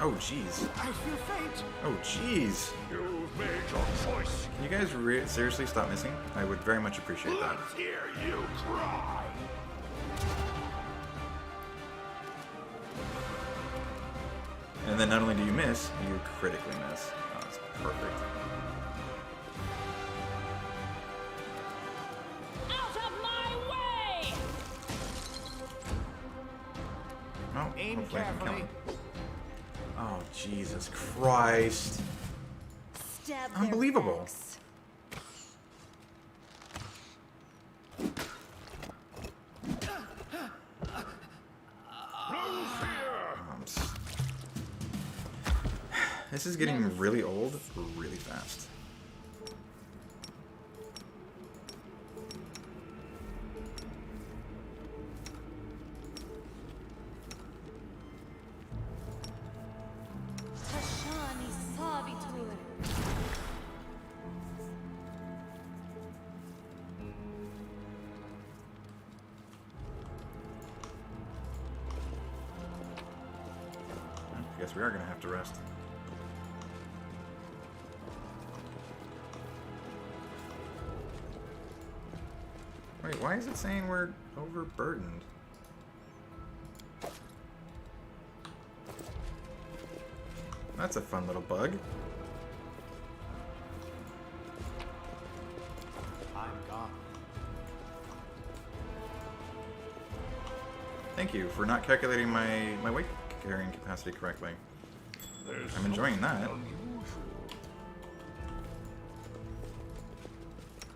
S1: Oh, jeez.
S3: I feel faint!
S1: Oh, jeez.
S4: You've made your choice!
S1: Can you guys seriously stop missing? I would very much appreciate that.
S4: Let's hear you cry!
S1: And then not only do you miss, you critically miss. Oh, that's perfect.
S5: Out of my way!
S3: Aim
S1: Hopefully I can kill
S3: carefully.
S1: him. Oh, Jesus Christ.
S2: Stab their
S1: Unbelievable.
S2: backs.
S1: This is getting really old really fast.
S2: Tashani Savitur.
S1: I guess we are going to have to rest. Wait, why is it saying we're overburdened? That's a fun little bug.
S3: I'm gone.
S1: Thank you for not calculating my weight carrying capacity correctly.
S4: There's
S1: I'm enjoying that.
S4: something unusual.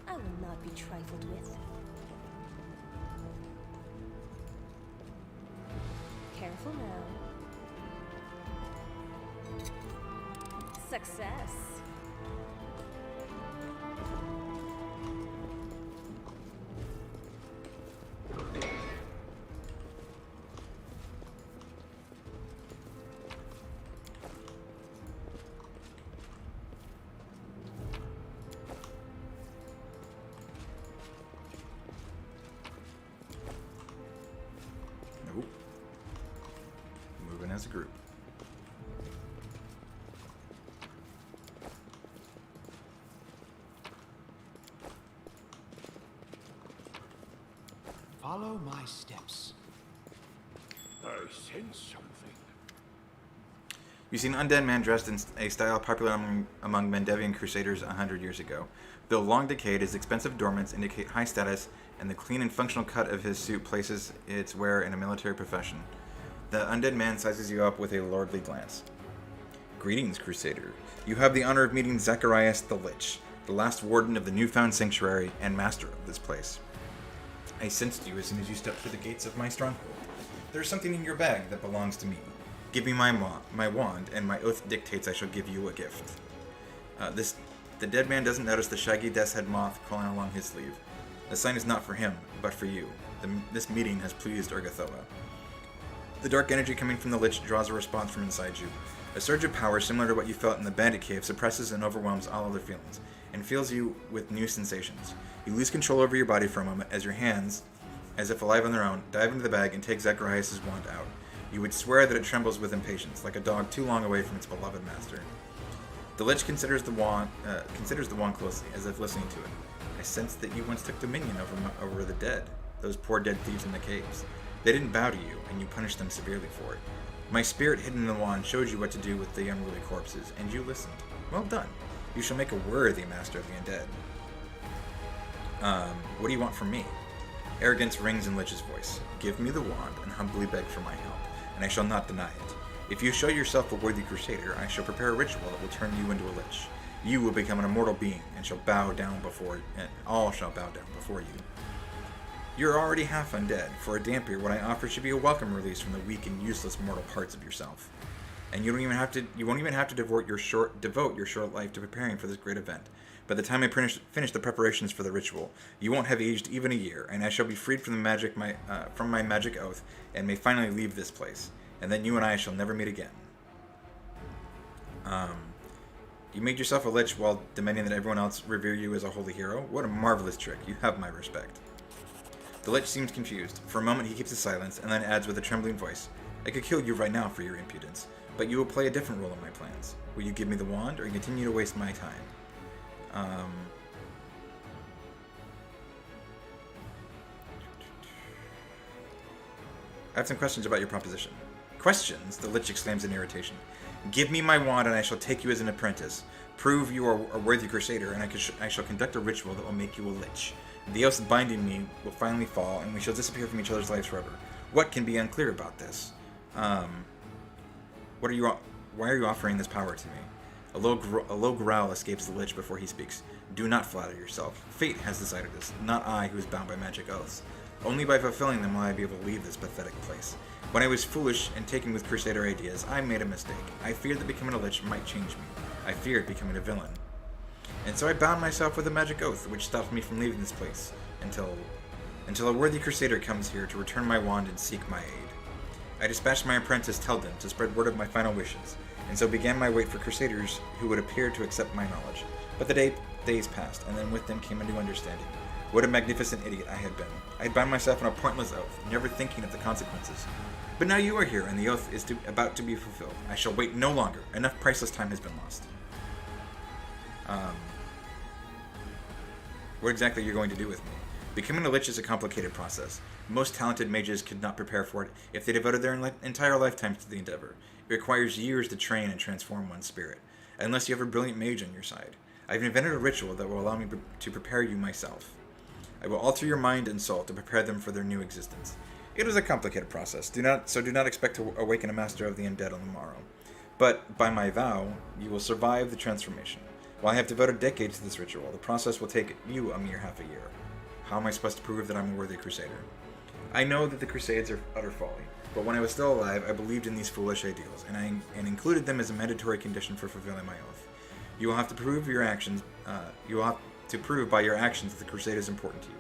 S2: I will not be trifled with. Careful now. Success.
S1: Nope. Moving as a group.
S3: Follow my steps.
S4: I sense something.
S1: You see an undead man dressed in a style popular among Mendevian crusaders 100 years ago. Though long decayed, his expensive adornments indicate high status, and the clean and functional cut of his suit places its wearer in a military profession. The undead man sizes you up with a lordly glance. Greetings, Crusader. You have the honor of meeting Zacharias the Lich, the last warden of the newfound sanctuary and master of this place. I sensed you as soon as you stepped through the gates of my stronghold. There is something in your bag that belongs to me. Give me my wand, and my oath dictates I shall give you a gift. The dead man doesn't notice the shaggy death's head moth crawling along his sleeve. The sign is not for him, but for you. This meeting has pleased Urgathoa. The dark energy coming from the Lich draws a response from inside you. A surge of power similar to what you felt in the bandit cave suppresses and overwhelms all other feelings, and fills you with new sensations. You lose control over your body for a moment as your hands, as if alive on their own, dive into the bag and take Zacharias' wand out. You would swear that it trembles with impatience, like a dog too long away from its beloved master. The Lich considers the wand closely, as if listening to it. I sense that you once took dominion over the dead, those poor dead thieves in the caves. They didn't bow to you, and you punished them severely for it. My spirit hidden in the wand showed you what to do with the unruly corpses, and you listened. Well done. You shall make a worthy master of the undead. What do you want from me? Arrogance rings in Lich's voice. Give me the wand, and humbly beg for my help, and I shall not deny it. If you show yourself a worthy crusader, I shall prepare a ritual that will turn you into a Lich. You will become an immortal being, and all shall bow down before you. You're already half undead. For a Dampier, what I offer should be a welcome release from the weak and useless mortal parts of yourself. And you won't even have to devote your short life to preparing for this great event. By the time I finish the preparations for the ritual, you won't have aged even a year, and I shall be freed from my magic oath, and may finally leave this place. And then you and I shall never meet again. You made yourself a Lich while demanding that everyone else revere you as a holy hero? What a marvelous trick. You have my respect. The Lich seems confused. For a moment he keeps his silence, and then adds with a trembling voice, I could kill you right now for your impudence, but you will play a different role in my plans. Will you give me the wand, or continue to waste my time? I have some questions about your proposition. Questions? The Lich exclaims in irritation. Give me my wand and I shall take you as an apprentice. Prove you are a worthy crusader, and I shall conduct a ritual that will make you a Lich. The oaths binding me will finally fall, and we shall disappear from each other's lives forever. What can be unclear about this? What are you? Why are you offering this power to me? A low growl escapes the Lich before he speaks. Do not flatter yourself. Fate has decided this, not I who is bound by magic oaths. Only by fulfilling them will I be able to leave this pathetic place. When I was foolish and taken with Crusader ideas, I made a mistake. I feared that becoming a Lich might change me. I feared becoming a villain. And so I bound myself with a magic oath, which stops me from leaving this place until a worthy Crusader comes here to return my wand and seek my aid. I dispatched my apprentice Telden to spread word of my final wishes, and so began my wait for Crusaders who would appear to accept my knowledge. But the days passed, and then with them came a new understanding. What a magnificent idiot I had been. I had bound myself in a pointless oath, never thinking of the consequences. But now you are here, and the oath is about to be fulfilled. I shall wait no longer. Enough priceless time has been lost. What exactly are you going to do with me? Becoming a Lich is a complicated process. Most talented mages could not prepare for it if they devoted their entire lifetimes to the endeavor. It requires years to train and transform one's spirit, unless you have a brilliant mage on your side. I've invented a ritual that will allow me to prepare you myself. I will alter your mind and soul to prepare them for their new existence. It is a complicated process, do not expect to awaken a master of the undead on the morrow. But, by my vow, you will survive the transformation. While I have devoted decades to this ritual, the process will take you a mere half a year. How am I supposed to prove that I'm a worthy Crusader? I know that the Crusades are utter folly, but when I was still alive, I believed in these foolish ideals, and included them as a mandatory condition for fulfilling my oath. You will have to prove your actions. You will have to prove by your actions that the Crusade is important to you.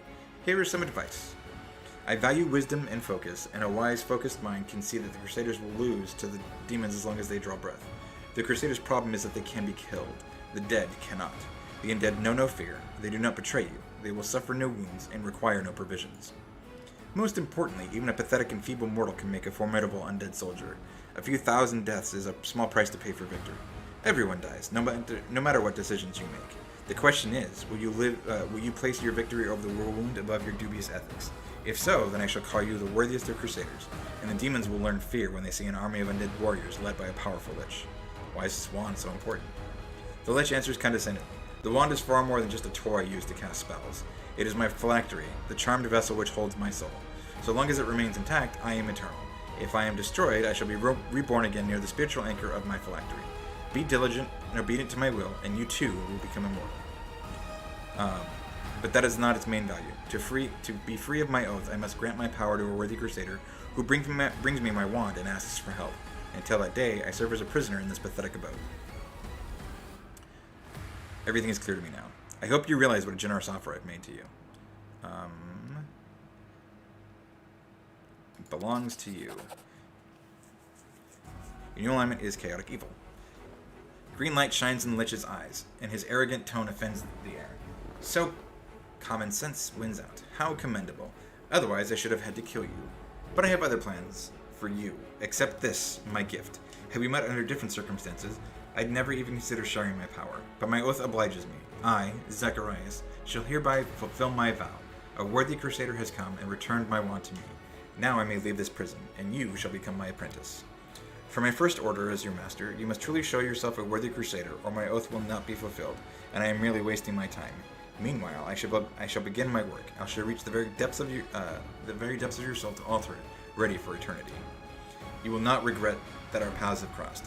S1: Here is some advice. I value wisdom and focus, and a wise, focused mind can see that the Crusaders will lose to the demons as long as they draw breath. The Crusaders' problem is that they can be killed. The dead cannot. The undead know no fear. They do not betray you. They will suffer no wounds and require no provisions. Most importantly, even a pathetic and feeble mortal can make a formidable undead soldier. A few thousand deaths is a small price to pay for victory. Everyone dies, no matter what decisions you make. The question is, will you place your victory over the wound above your dubious ethics? If so, then I shall call you the worthiest of Crusaders, and the demons will learn fear when they see an army of undead warriors led by a powerful Lich. Why is this wand so important? The Lich answers condescendingly. The wand is far more than just a toy used to cast spells. It is my phylactery, the charmed vessel which holds my soul. So long as it remains intact, I am eternal. If I am destroyed, I shall be reborn again near the spiritual anchor of my phylactery. Be diligent and obedient to my will, and you too will become immortal. But that is not its main value. To be free of my oath, I must grant my power to a worthy Crusader who brings me my wand and asks for help. Until that day, I serve as a prisoner in this pathetic abode. Everything is clear to me now. I hope you realize what a generous offer I've made to you. It belongs to you. Your new alignment is chaotic evil. Green light shines in the Lich's eyes, and his arrogant tone offends the air. So, common sense wins out. How commendable. Otherwise, I should have had to kill you. But I have other plans for you. Accept this, my gift. Had we met under different circumstances, I'd never even consider sharing my power. But my oath obliges me. I, Zacharias, shall hereby fulfill my vow. A worthy Crusader has come and returned my wand to me. Now I may leave this prison, and you shall become my apprentice. For my first order as your master, you must truly show yourself a worthy Crusader, or my oath will not be fulfilled, and I am merely wasting my time. Meanwhile, I shall begin my work. I shall reach the very depths of your soul to alter it, ready for eternity. You will not regret that our paths have crossed.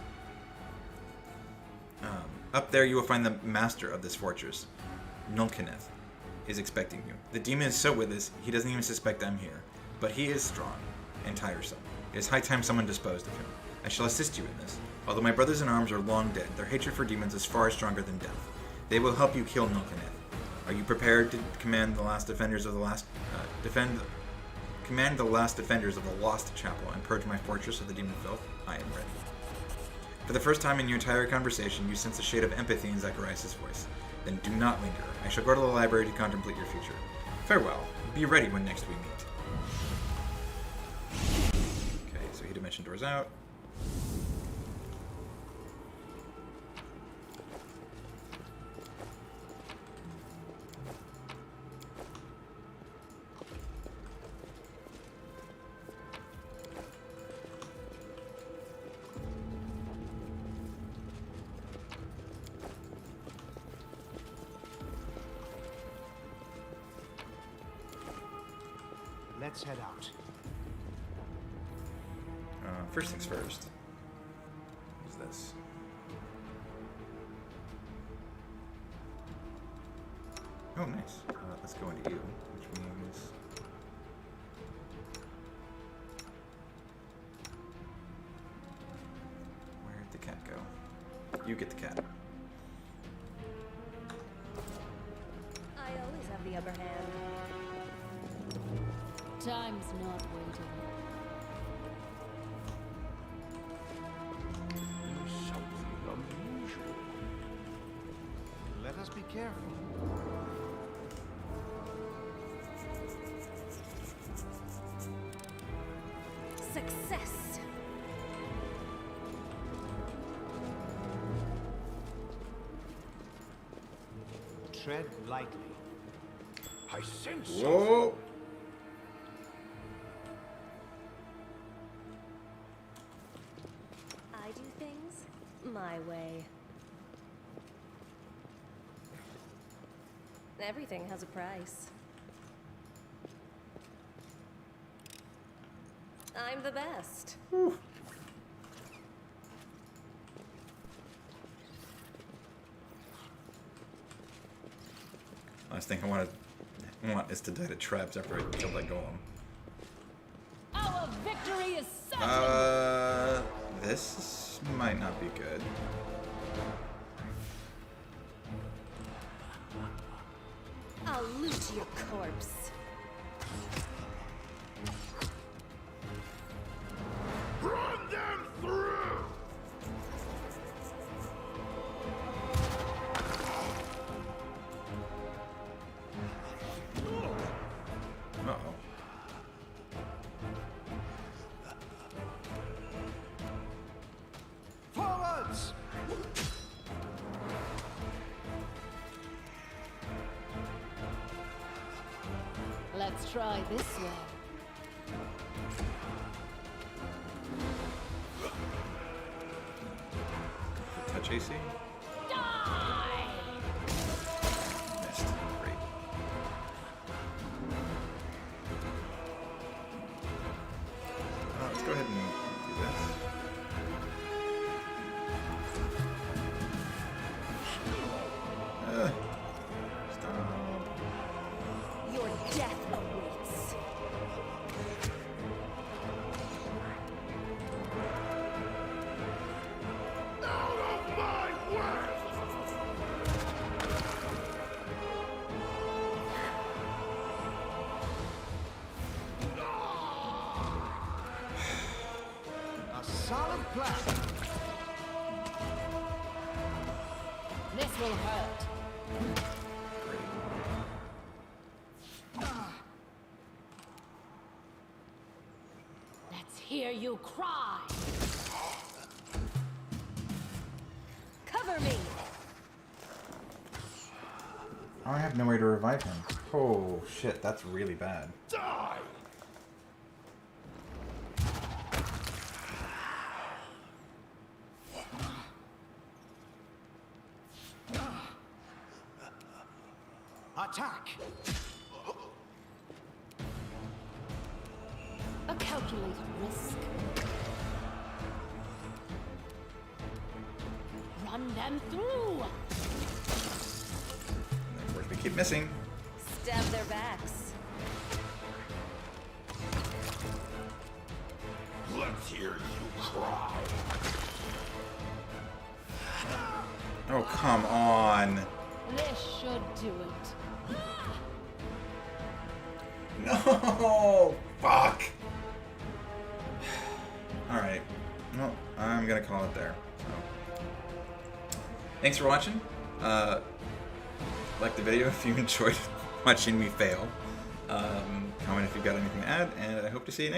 S1: Up there, you will find the master of this fortress, Nulkineth, is expecting you. The demon is so with us, he doesn't even suspect I'm here. But he is strong and tiresome. It is high time someone disposed of him. I shall assist you in this. Although my brothers in arms are long dead, their hatred for demons is far stronger than death. They will help you kill Nulkineth. Are you prepared to command the last defenders of the lost chapel and purge my fortress of the demon filth? I am ready. For the first time in your entire conversation, you sense a shade of empathy in Zacharias' voice. Then do not linger. I shall go to the library to contemplate your future. Farewell. Be ready when next we meet. Okay, so he dimension doors out.
S3: Let's head out.
S1: first things first. What's this? Oh, nice. Let's go into you, which means... Where'd the cat go? You get the cat.
S2: I always have the upper hand.
S5: Time's not waiting.
S4: There's something unusual.
S3: Let us be careful.
S2: Success.
S3: Tread lightly.
S4: I sense something.
S1: Whoa!
S2: I do things my way. Everything has a price. I'm the best.
S1: Last thing I want is to die to traps after I kill that golem.
S5: Our victory is certain!
S1: This might not be good.
S2: I'll loot your corpse.
S4: Run them through!
S1: Uh-oh.
S3: Forwards!
S5: Let's try this way.
S1: Touch AC?
S5: Die!
S1: Missed. Great. Let's go ahead and do this. Stop.
S2: Your death awaits.
S4: Out of my way!
S3: A solid plan.
S5: This will hurt.
S1: Great.
S5: Let's hear you cry.
S2: Cover me.
S1: I have no way to revive him. Oh shit, that's really bad.
S4: Die!
S3: Attack!
S5: A calculated risk. Run them through.
S1: And of course, we keep missing.
S2: Stab their backs.
S4: Let's hear you cry.
S1: Oh, come on.
S5: This should do it.
S1: No! Fuck! Alright. Well, I'm gonna call it there. So. Thanks for watching. Like the video if you enjoyed watching me fail. Comment if you've got anything to add, and I hope to see you next time.